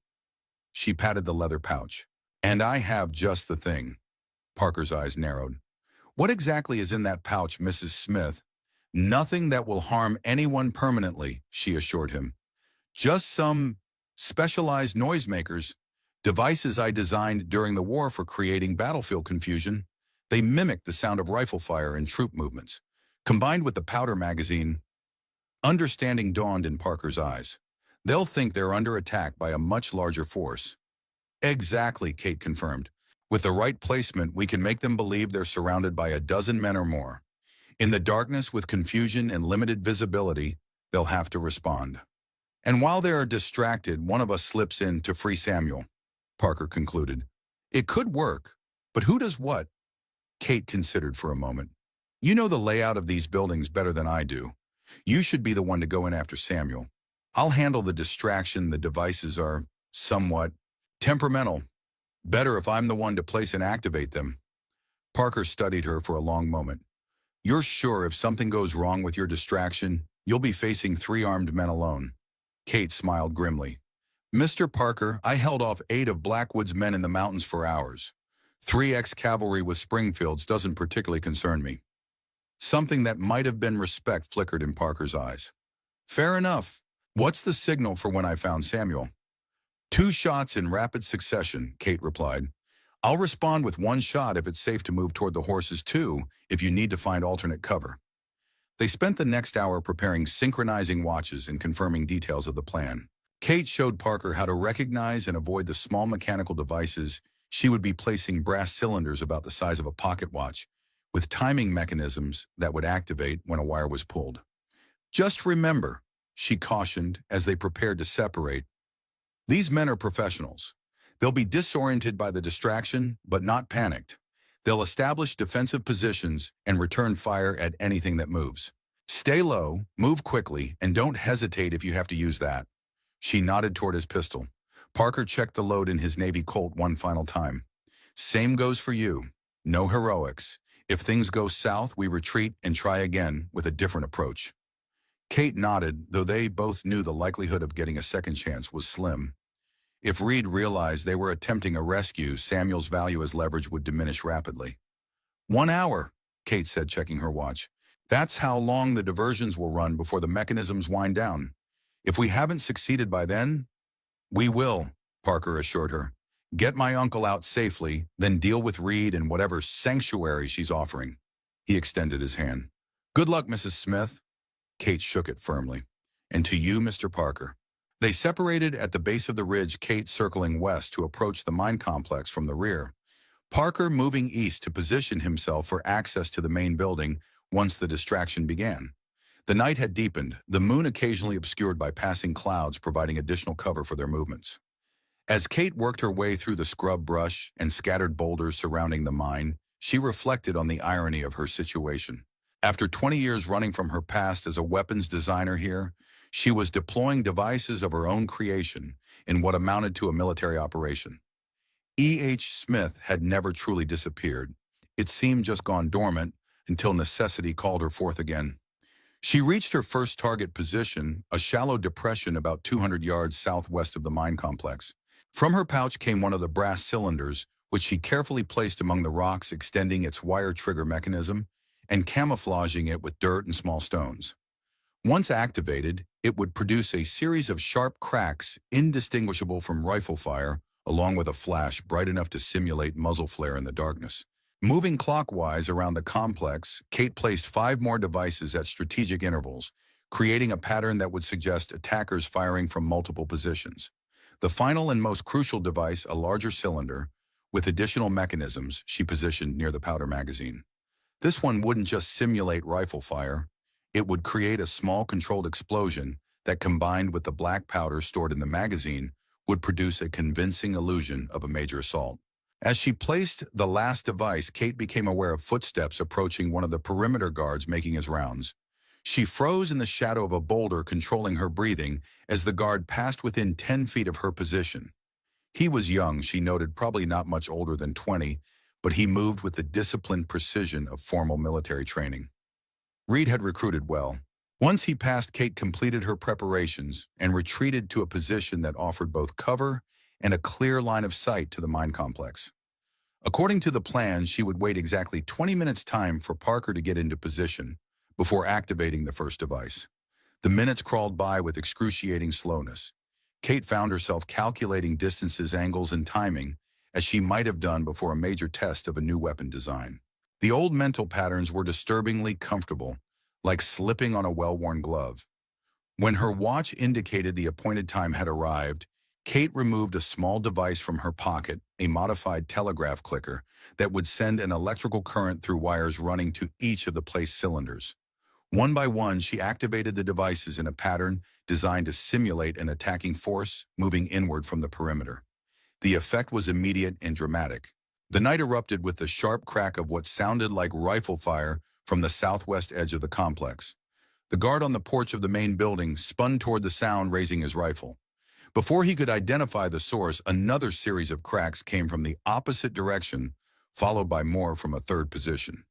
She patted the leather pouch. "And I have just the thing." Parker's eyes narrowed. "What exactly is in that pouch, Mrs. Smith?" "Nothing that will harm anyone permanently," she assured him. "Just some specialized noisemakers, devices I designed during the war for creating battlefield confusion. They mimic the sound of rifle fire and troop movements. Combined with the powder magazine." Understanding dawned in Parker's eyes. "They'll think they're under attack by a much larger force." "Exactly," Kate confirmed. "With the right placement, we can make them believe they're surrounded by a dozen men or more. In the darkness, with confusion and limited visibility, they'll have to respond. And while they are distracted, one of us slips in to free Samuel," Parker concluded. "It could work, but who does what?" Kate considered for a moment. "You know the layout of these buildings better than I do. You should be the one to go in after Samuel. I'll handle the distraction. The devices are somewhat temperamental. Better if I'm the one to place and activate them." Parker studied her for a long moment. "You're sure if something goes wrong with your distraction, you'll be facing 3 armed men alone?" Kate smiled grimly. "Mr. Parker, I held off 8 of Blackwood's men in the mountains for hours. 3 ex-cavalry with Springfields doesn't particularly concern me." Something that might have been respect flickered in Parker's eyes. "Fair enough. What's the signal for when I found Samuel?" 2 shots in rapid succession," Kate replied. "I'll respond with 1 shot if it's safe to move toward the horses, 2 if you need to find alternate cover." They spent the next hour preparing synchronizing watches and confirming details of the plan. Kate showed Parker how to recognize and avoid the small mechanical devices She would be placing brass cylinders about the size of a pocket watch, with timing mechanisms that would activate when a wire was pulled. "Just remember," she cautioned as they prepared to separate, "these men are professionals. They'll be disoriented by the distraction, but not panicked. They'll establish defensive positions and return fire at anything that moves. Stay low, move quickly, and don't hesitate if you have to use that." She nodded toward his pistol. Parker checked the load in his Navy Colt one final time. "Same goes for you. No heroics. If things go south, we retreat and try again with a different approach." Kate nodded, though they both knew the likelihood of getting a second chance was slim. If Reed realized they were attempting a rescue, Samuel's value as leverage would diminish rapidly. "1 hour," Kate said, checking her watch. "That's how long the diversions will run before the mechanisms wind down. If we haven't succeeded by then, we will," Parker assured her. "Get my uncle out safely, then deal with Reed and whatever sanctuary she's offering." He extended his hand. "Good luck, Mrs. Smith." Kate shook it firmly. "And to you, Mr. Parker." They separated at the base of the ridge, Kate circling west to approach the mine complex from the rear, Parker moving east to position himself for access to the main building once the distraction began. The night had deepened, the moon occasionally obscured by passing clouds providing additional cover for their movements. As Kate worked her way through the scrub brush and scattered boulders surrounding the mine, she reflected on the irony of her situation. After 20 years running from her past as a weapons designer here, she was deploying devices of her own creation in what amounted to a military operation. E.H. Smith had never truly disappeared. It seemed just gone dormant until necessity called her forth again. She reached her first target position, a shallow depression about 200 yards southwest of the mine complex. From her pouch came one of the brass cylinders, which she carefully placed among the rocks, extending its wire trigger mechanism and camouflaging it with dirt and small stones. Once activated, it would produce a series of sharp cracks indistinguishable from rifle fire, along with a flash bright enough to simulate muzzle flare in the darkness. Moving clockwise around the complex, Kate placed 5 more devices at strategic intervals, creating a pattern that would suggest attackers firing from multiple positions. The final and most crucial device, a larger cylinder, with additional mechanisms, she positioned near the powder magazine. This one wouldn't just simulate rifle fire. It would create a small controlled explosion that, combined with the black powder stored in the magazine, would produce a convincing illusion of a major assault. As she placed the last device, Kate became aware of footsteps approaching one of the perimeter guards making his rounds. She froze in the shadow of a boulder, controlling her breathing as the guard passed within 10 feet of her position. He was young, she noted, probably not much older than 20, but he moved with the disciplined precision of formal military training. Reed had recruited well. Once he passed, Kate completed her preparations and retreated to a position that offered both cover and a clear line of sight to the mine complex. According to the plan, she would wait exactly 20 minutes' time for Parker to get into position before activating the first device. The minutes crawled by with excruciating slowness. Kate found herself calculating distances, angles, and timing, as she might have done before a major test of a new weapon design. The old mental patterns were disturbingly comfortable, like slipping on a well-worn glove. When her watch indicated the appointed time had arrived, Kate removed a small device from her pocket, a modified telegraph clicker that would send an electrical current through wires running to each of the placed cylinders. One by one, she activated the devices in a pattern designed to simulate an attacking force moving inward from the perimeter. The effect was immediate and dramatic. The night erupted with the sharp crack of what sounded like rifle fire from the southwest edge of the complex. The guard on the porch of the main building spun toward the sound, raising his rifle. Before he could identify the source, another series of cracks came from the opposite direction, followed by more from a third position.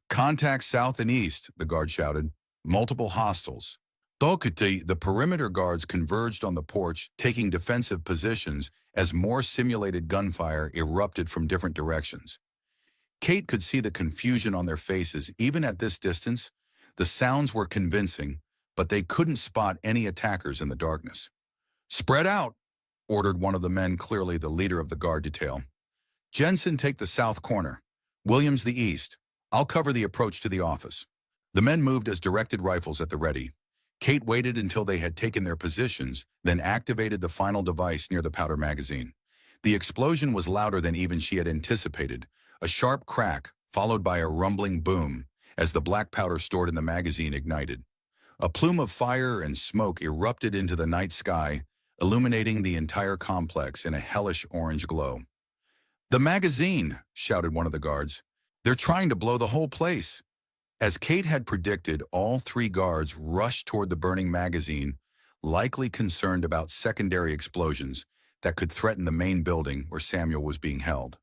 "Contact south and east," the guard shouted. "Multiple hostiles." Dokati, the perimeter guards converged on the porch, taking defensive positions as more simulated gunfire erupted from different directions. Kate could see the confusion on their faces. Even at this distance, the sounds were convincing, but they couldn't spot any attackers in the darkness. "Spread out," ordered one of the men, clearly the leader of the guard detail. "Jensen, take the south corner. Williams, the east. I'll cover the approach to the office." The men moved as directed, rifles at the ready. Kate waited until they had taken their positions, then activated the final device near the powder magazine. The explosion was louder than even she had anticipated, a sharp crack followed by a rumbling boom as the black powder stored in the magazine ignited. A plume of fire and smoke erupted into the night sky, illuminating the entire complex in a hellish orange glow. "The magazine!" shouted one of the guards. "They're trying to blow the whole place." As Kate had predicted, all three guards rushed toward the burning magazine, likely concerned about secondary explosions that could threaten the main building where Samuel was being held.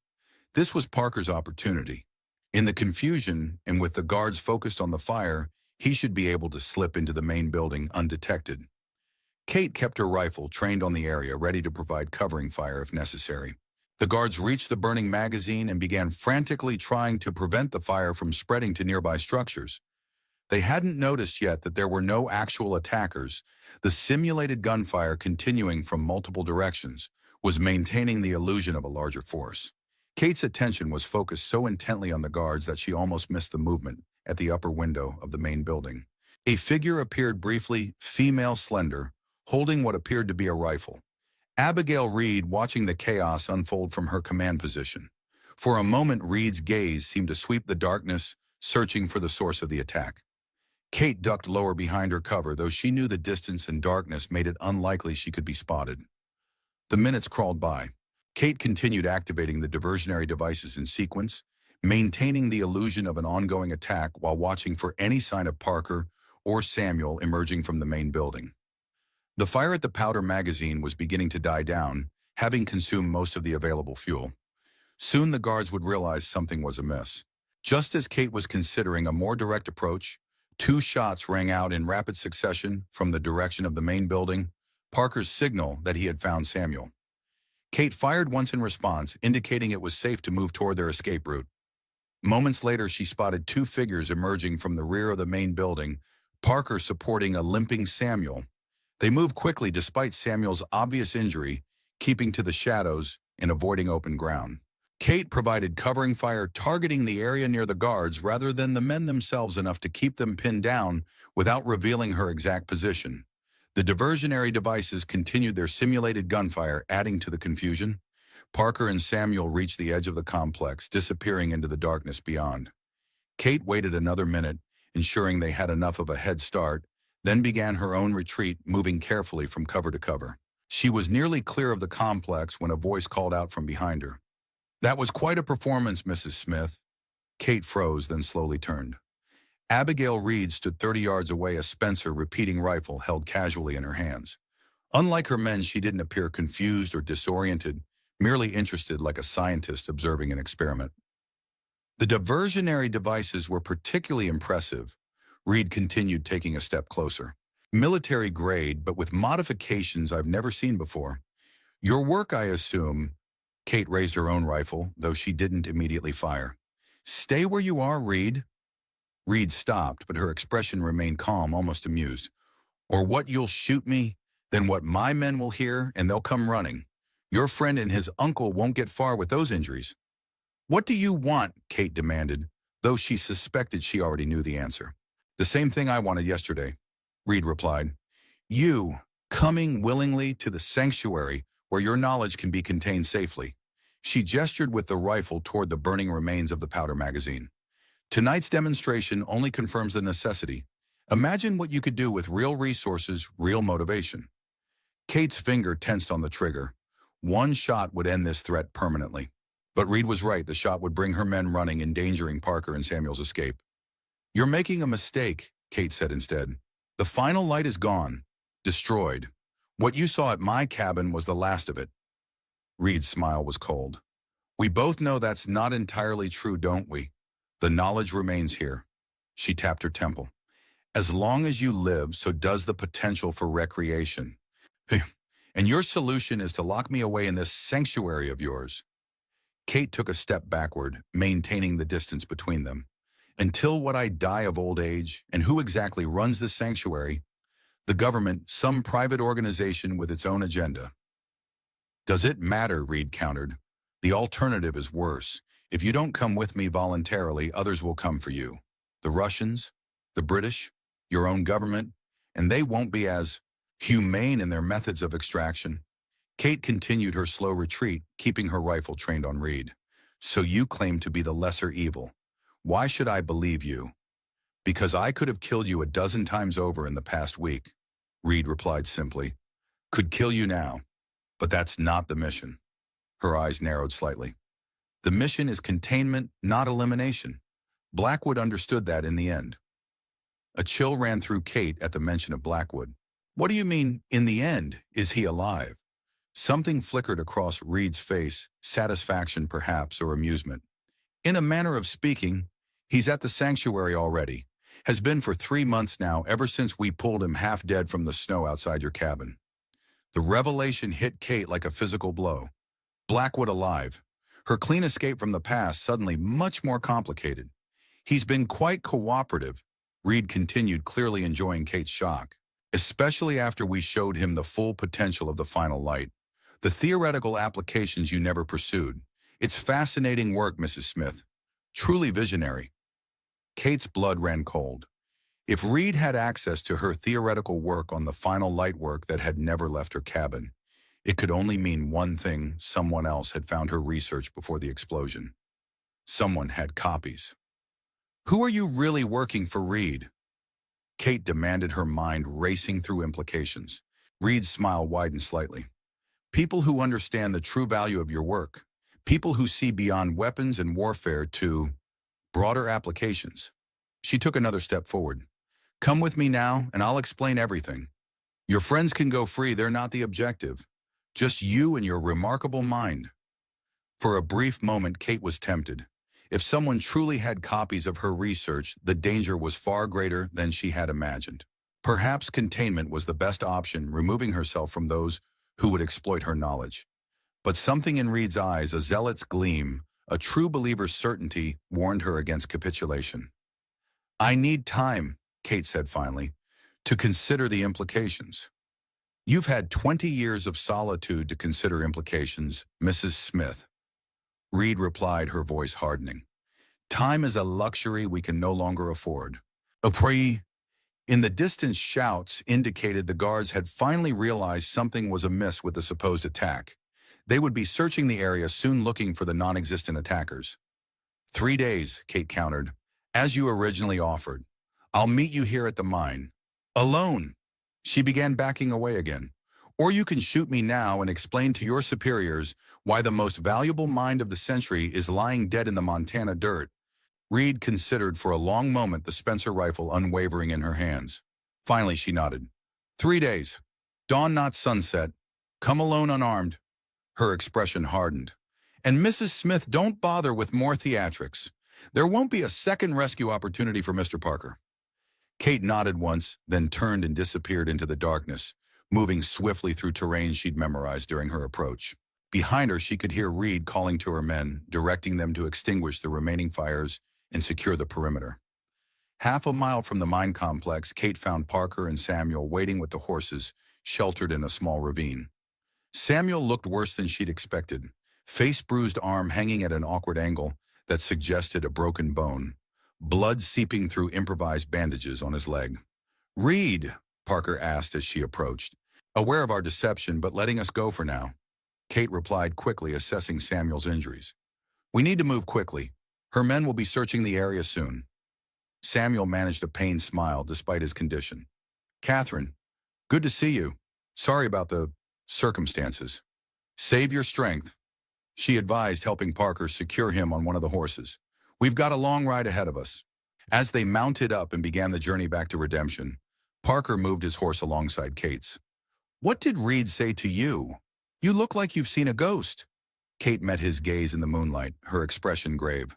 This was Parker's opportunity. In the confusion, and with the guards focused on the fire, he should be able to slip into the main building undetected. Kate kept her rifle trained on the area, ready to provide covering fire if necessary. The guards reached the burning magazine and began frantically trying to prevent the fire from spreading to nearby structures. They hadn't noticed yet that there were no actual attackers. The simulated gunfire, continuing from multiple directions, was maintaining the illusion of a larger force. Kate's attention was focused so intently on the guards that she almost missed the movement at the upper window of the main building. A figure appeared briefly, female, slender, holding what appeared to be a rifle. Abigail Reed, watching the chaos unfold from her command position. For a moment, Reed's gaze seemed to sweep the darkness, searching for the source of the attack. Kate ducked lower behind her cover, though she knew the distance and darkness made it unlikely she could be spotted. The minutes crawled by. Kate continued activating the diversionary devices in sequence, maintaining the illusion of an ongoing attack while watching for any sign of Parker or Samuel emerging from the main building. The fire at the powder magazine was beginning to die down, having consumed most of the available fuel. Soon the guards would realize something was amiss. Just as Kate was considering a more direct approach, two shots rang out in rapid succession from the direction of the main building, Parker's signal that he had found Samuel. Kate fired once in response, indicating it was safe to move toward their escape route. Moments later, she spotted two figures emerging from the rear of the main building, Parker supporting a limping Samuel. They moved quickly despite Samuel's obvious injury, keeping to the shadows and avoiding open ground. Kate provided covering fire, targeting the area near the guards rather than the men themselves, enough to keep them pinned down without revealing her exact position. The diversionary devices continued their simulated gunfire, adding to the confusion. Parker and Samuel reached the edge of the complex, disappearing into the darkness beyond. Kate waited another minute, ensuring they had enough of a head start, then began her own retreat, moving carefully from cover to cover. She was nearly clear of the complex when a voice called out from behind her. "That was quite a performance, Mrs. Smith." Kate froze, then slowly turned. Abigail Reed stood 30 yards away, a Spencer repeating rifle held casually in her hands. Unlike her men, she didn't appear confused or disoriented, merely interested, like a scientist observing an experiment. The diversionary devices were particularly impressive. Reed continued, taking a step closer. "Military grade, but with modifications I've never seen before. Your work, I assume." Kate raised her own rifle, though she didn't immediately fire. "Stay where you are, Reed." Reed stopped, but her expression remained calm, almost amused. "Or what, you'll shoot me? Then what, my men will hear, and they'll come running. Your friend and his uncle won't get far with those injuries." "What do you want?" Kate demanded, though she suspected she already knew the answer. "The same thing I wanted yesterday," Reed replied. "You, coming willingly to the sanctuary where your knowledge can be contained safely." She gestured with the rifle toward the burning remains of the powder magazine. "Tonight's demonstration only confirms the necessity. Imagine what you could do with real resources, real motivation." Kate's finger tensed on the trigger. One shot would end this threat permanently. But Reed was right. The shot would bring her men running, endangering Parker and Samuel's escape. "You're making a mistake," Kate said instead. "The final light is gone, destroyed. What you saw at my cabin was the last of it." Reed's smile was cold. "We both know that's not entirely true, don't we? The knowledge remains here." She tapped her temple. "As long as you live, so does the potential for recreation. And your solution is to lock me away in this sanctuary of yours." Kate took a step backward, maintaining the distance between them. "Until what, I die of old age? And who exactly runs this sanctuary?" "The government, some private organization with its own agenda." "Does it matter?" Reed countered. "The alternative is worse. If you don't come with me voluntarily, others will come for you. The Russians, the British, your own government, and they won't be as humane in their methods of extraction." Kate continued her slow retreat, keeping her rifle trained on Reed. So you claim to be the lesser evil. Why should I believe you? Because I could have killed you a dozen times over in the past week, Reed replied simply. Could kill you now, but that's not the mission. Her eyes narrowed slightly. The mission is containment, not elimination. Blackwood understood that in the end. A chill ran through Kate at the mention of Blackwood. What do you mean, in the end? Is he alive? Something flickered across Reed's face, satisfaction perhaps, or amusement. In a manner of speaking, he's at the sanctuary already. Has been for 3 months now, ever since we pulled him half dead from the snow outside your cabin. The revelation hit Kate like a physical blow. Blackwood alive. Her clean escape from the past suddenly much more complicated. He's been quite cooperative, Reed continued, clearly enjoying Kate's shock. Especially after we showed him the full potential of the final light. The theoretical applications you never pursued. It's fascinating work, Mrs. Smith. Truly visionary. Kate's blood ran cold. If Reed had access to her theoretical work on the final light work that had never left her cabin, it could only mean one thing: someone else had found her research before the explosion. Someone had copies. Who are you really working for, Reed? Kate demanded, her mind racing through implications. Reed's smile widened slightly. People who understand the true value of your work. People who see beyond weapons and warfare to broader applications. She took another step forward. Come with me now, and I'll explain everything. Your friends can go free, they're not the objective. Just you and your remarkable mind. For a brief moment, Kate was tempted. If someone truly had copies of her research, the danger was far greater than she had imagined. Perhaps containment was the best option, removing herself from those who would exploit her knowledge. But something in Reed's eyes, a zealot's gleam, a true believer's certainty, warned her against capitulation. I need time, Kate said finally, to consider the implications. You've had 20 years of solitude to consider implications, Mrs. Smith. Reed replied, her voice hardening. Time is a luxury we can no longer afford. Après, in the distance, shouts indicated the guards had finally realized something was amiss with the supposed attack. They would be searching the area soon, looking for the non-existent attackers. 3 days, Kate countered, as you originally offered. I'll meet you here at the mine. Alone. She began backing away again. Or you can shoot me now and explain to your superiors why the most valuable mind of the century is lying dead in the Montana dirt. Reed considered for a long moment, the Spencer rifle unwavering in her hands. Finally, she nodded. 3 days. Dawn, not sunset. Come alone, unarmed. Her expression hardened. And Mrs. Smith, don't bother with more theatrics. There won't be a second rescue opportunity for Mr. Parker. Kate nodded once, then turned and disappeared into the darkness, moving swiftly through terrain she'd memorized during her approach. Behind her, she could hear Reed calling to her men, directing them to extinguish the remaining fires and secure the perimeter. Half a mile from the mine complex, Kate found Parker and Samuel waiting with the horses, sheltered in a small ravine. Samuel looked worse than she'd expected, face-bruised arm hanging at an awkward angle that suggested a broken bone, blood seeping through improvised bandages on his leg. Reed, Parker asked as she approached, aware of our deception but letting us go for now. Kate replied quickly, assessing Samuel's injuries. We need to move quickly. Her men will be searching the area soon. Samuel managed a pained smile despite his condition. Catherine, good to see you. Sorry about the circumstances. Save your strength, she advised, helping Parker secure him on one of the horses. We've got a long ride ahead of us. As they mounted up and began the journey back to Redemption, Parker moved his horse alongside Kate's. What did Reed say to you? You look like you've seen a ghost. Kate met his gaze in the moonlight, her expression grave.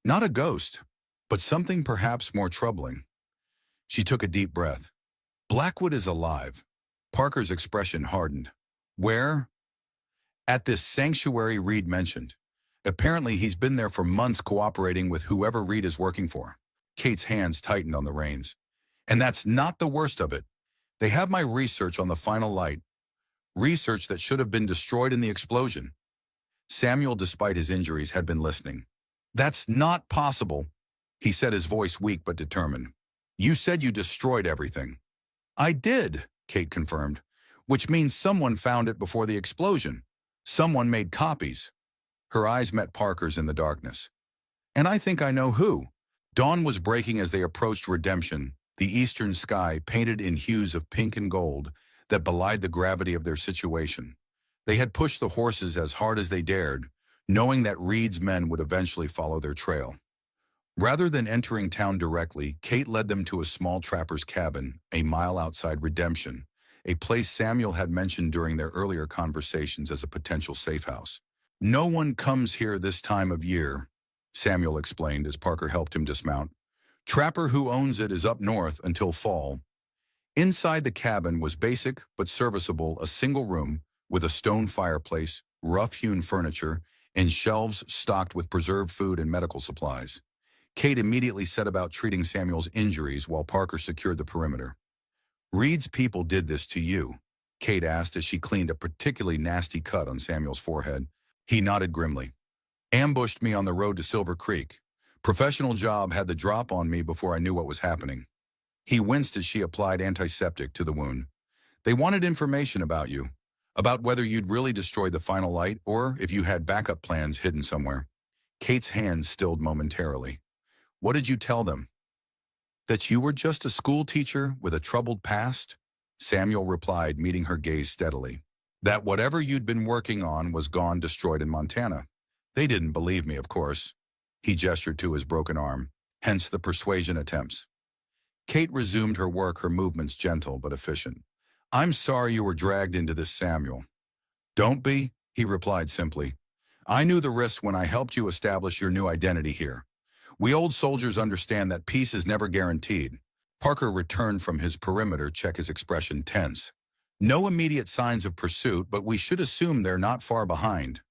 Not a ghost, but something perhaps more troubling. She took a deep breath. Blackwood is alive. Parker's expression hardened. Where? At this sanctuary Reed mentioned. Apparently he's been there for months, cooperating with whoever Reed is working for. Kate's hands tightened on the reins. And that's not the worst of it. They have my research on the final light. Research that should have been destroyed in the explosion. Samuel, despite his injuries, had been listening. That's not possible, he said, his voice weak but determined. You said you destroyed everything. I did, Kate confirmed. which means someone found it before the explosion. Someone made copies. Her eyes met Parker's in the darkness. And I think I know who. Dawn was breaking as they approached Redemption, the eastern sky painted in hues of pink and gold that belied the gravity of their situation. They had pushed the horses as hard as they dared, knowing that Reed's men would eventually follow their trail. Rather than entering town directly, Kate led them to a small trapper's cabin, a mile outside Redemption, a place Samuel had mentioned during their earlier conversations as a potential safe house. "No one comes here this time of year," Samuel explained as Parker helped him dismount. "Trapper who owns it is up north until fall." Inside the cabin was basic but serviceable, a single room with a stone fireplace, rough-hewn furniture, and shelves stocked with preserved food and medical supplies. Kate immediately set about treating Samuel's injuries while Parker secured the perimeter. "Reed's people did this to you?" Kate asked as she cleaned a particularly nasty cut on Samuel's forehead. He nodded grimly. "Ambushed me on the road to Silver Creek. Professional job had the drop on me before I knew what was happening." He winced as she applied antiseptic to the wound. "They wanted information about you, about whether you'd really destroyed the final light or if you had backup plans hidden somewhere." Kate's hands stilled momentarily. "What did you tell them?" "That you were just a school teacher with a troubled past?" Samuel replied, meeting her gaze steadily. "That whatever you'd been working on was gone, destroyed in Montana. They didn't believe me, of course." He gestured to his broken arm, hence the persuasion attempts. Kate resumed her work, her movements gentle but efficient. "I'm sorry you were dragged into this, Samuel." "Don't be," he replied simply. "I knew the risks when I helped you establish your new identity here. We old soldiers understand that peace is never guaranteed." Parker returned from his perimeter check, his expression tense. "No immediate signs of pursuit, but we should assume they're not far behind.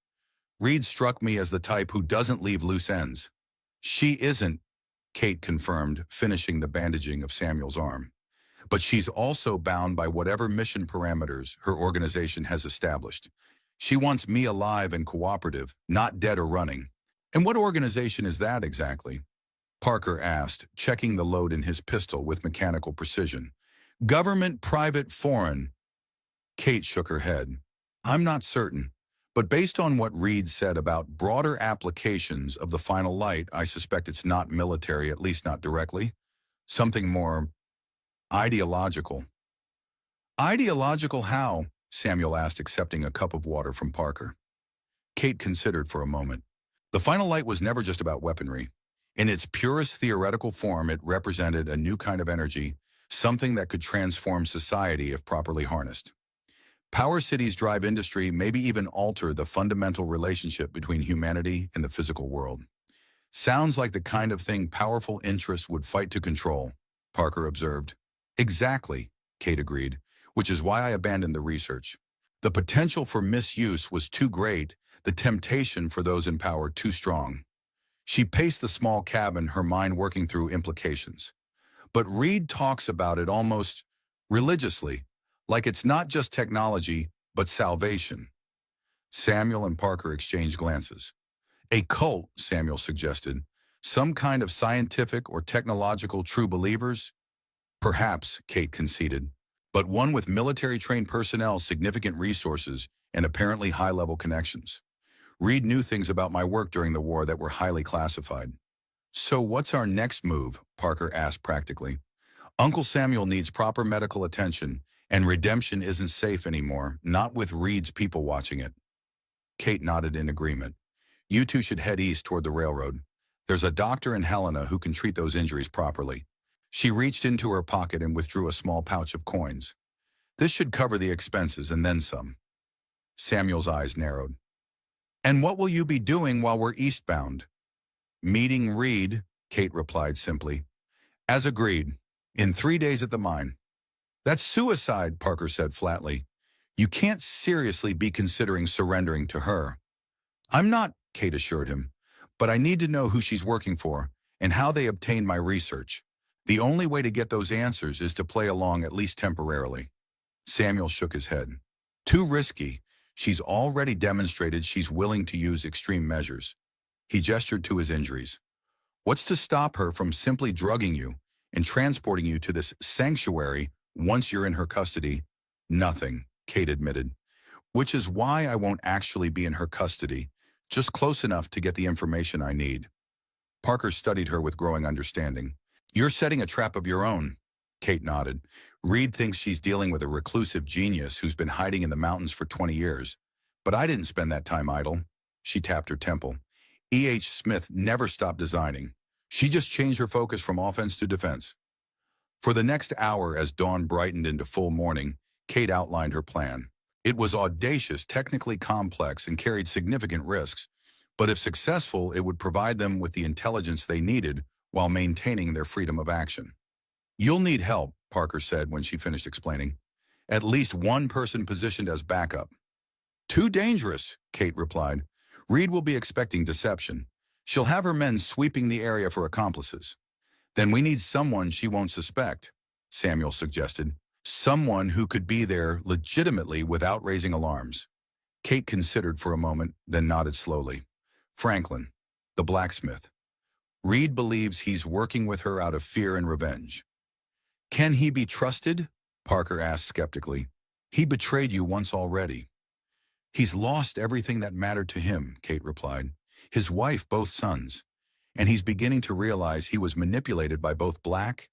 Reed struck me as the type who doesn't leave loose ends." "She isn't," Kate confirmed, finishing the bandaging of Samuel's arm. "But she's also bound by whatever mission parameters her organization has established. She wants me alive and cooperative, not dead or running." "And what organization is that exactly?" Parker asked, checking the load in his pistol with mechanical precision. "Government, private, foreign." Kate shook her head. "I'm not certain, but based on what Reed said about broader applications of the final light, I suspect it's not military, at least not directly. Something more ideological." "Ideological how?" Samuel asked, accepting a cup of water from Parker. Kate considered for a moment. The final light was never just about weaponry. In its purest theoretical form, it represented a new kind of energy, something that could transform society if properly harnessed. Power cities drive industry, maybe even alter the fundamental relationship between humanity and the physical world. "Sounds like the kind of thing powerful interests would fight to control," Parker observed. "Exactly," Kate agreed, "which is why I abandoned the research. The potential for misuse was too great, the temptation for those in power too strong." She paced the small cabin, her mind working through implications. "But Reed talks about it almost religiously, like it's not just technology, but salvation." Samuel and Parker exchanged glances. "A cult," Samuel suggested. "Some kind of scientific or technological true believers?" "Perhaps," Kate conceded, "but one with military-trained personnel, significant resources, and apparently high-level connections. Reed knew things about my work during the war that were highly classified." "So what's our next move?" Parker asked practically. "Uncle Samuel needs proper medical attention, and Redemption isn't safe anymore, not with Reed's people watching it." Kate nodded in agreement. "You two should head east toward the railroad. There's a doctor in Helena who can treat those injuries properly." She reached into her pocket and withdrew a small pouch of coins. "This should cover the expenses and then some." Samuel's eyes narrowed. "And what will you be doing while we're eastbound?" "Meeting Reed," Kate replied simply. "As agreed. In 3 days at the mine." "That's suicide," Parker said flatly. "You can't seriously be considering surrendering to her." "I'm not," Kate assured him, "but I need to know who she's working for and how they obtained my research. The only way to get those answers is to play along, at least temporarily." Samuel shook his head. "Too risky. She's already demonstrated she's willing to use extreme measures." He gestured to his injuries. "What's to stop her from simply drugging you and transporting you to this sanctuary once you're in her custody?" "Nothing," Kate admitted, which is why I won't actually be in her custody, just close enough to get the information I need. Parker studied her with growing understanding. You're setting a trap of your own, Kate nodded. Reed thinks she's dealing with a reclusive genius who's been hiding in the mountains for 20 years. But I didn't spend that time idle. She tapped her temple. E.H. Smith never stopped designing. She just changed her focus from offense to defense. For the next hour, as dawn brightened into full morning, Kate outlined her plan. It was audacious, technically complex, and carried significant risks. But if successful, it would provide them with the intelligence they needed while maintaining their freedom of action. You'll need help, Parker said when she finished explaining. At least one person positioned as backup. Too dangerous, Kate replied. Reed will be expecting deception. She'll have her men sweeping the area for accomplices. Then we need someone she won't suspect, Samuel suggested. Someone who could be there legitimately without raising alarms. Kate considered for a moment, then nodded slowly. Franklin, the blacksmith. Reed believes he's working with her out of fear and revenge. Can he be trusted? Parker asked skeptically. He betrayed you once already. He's lost everything that mattered to him, Kate replied. His wife, both sons. And he's beginning to realize he was manipulated by both black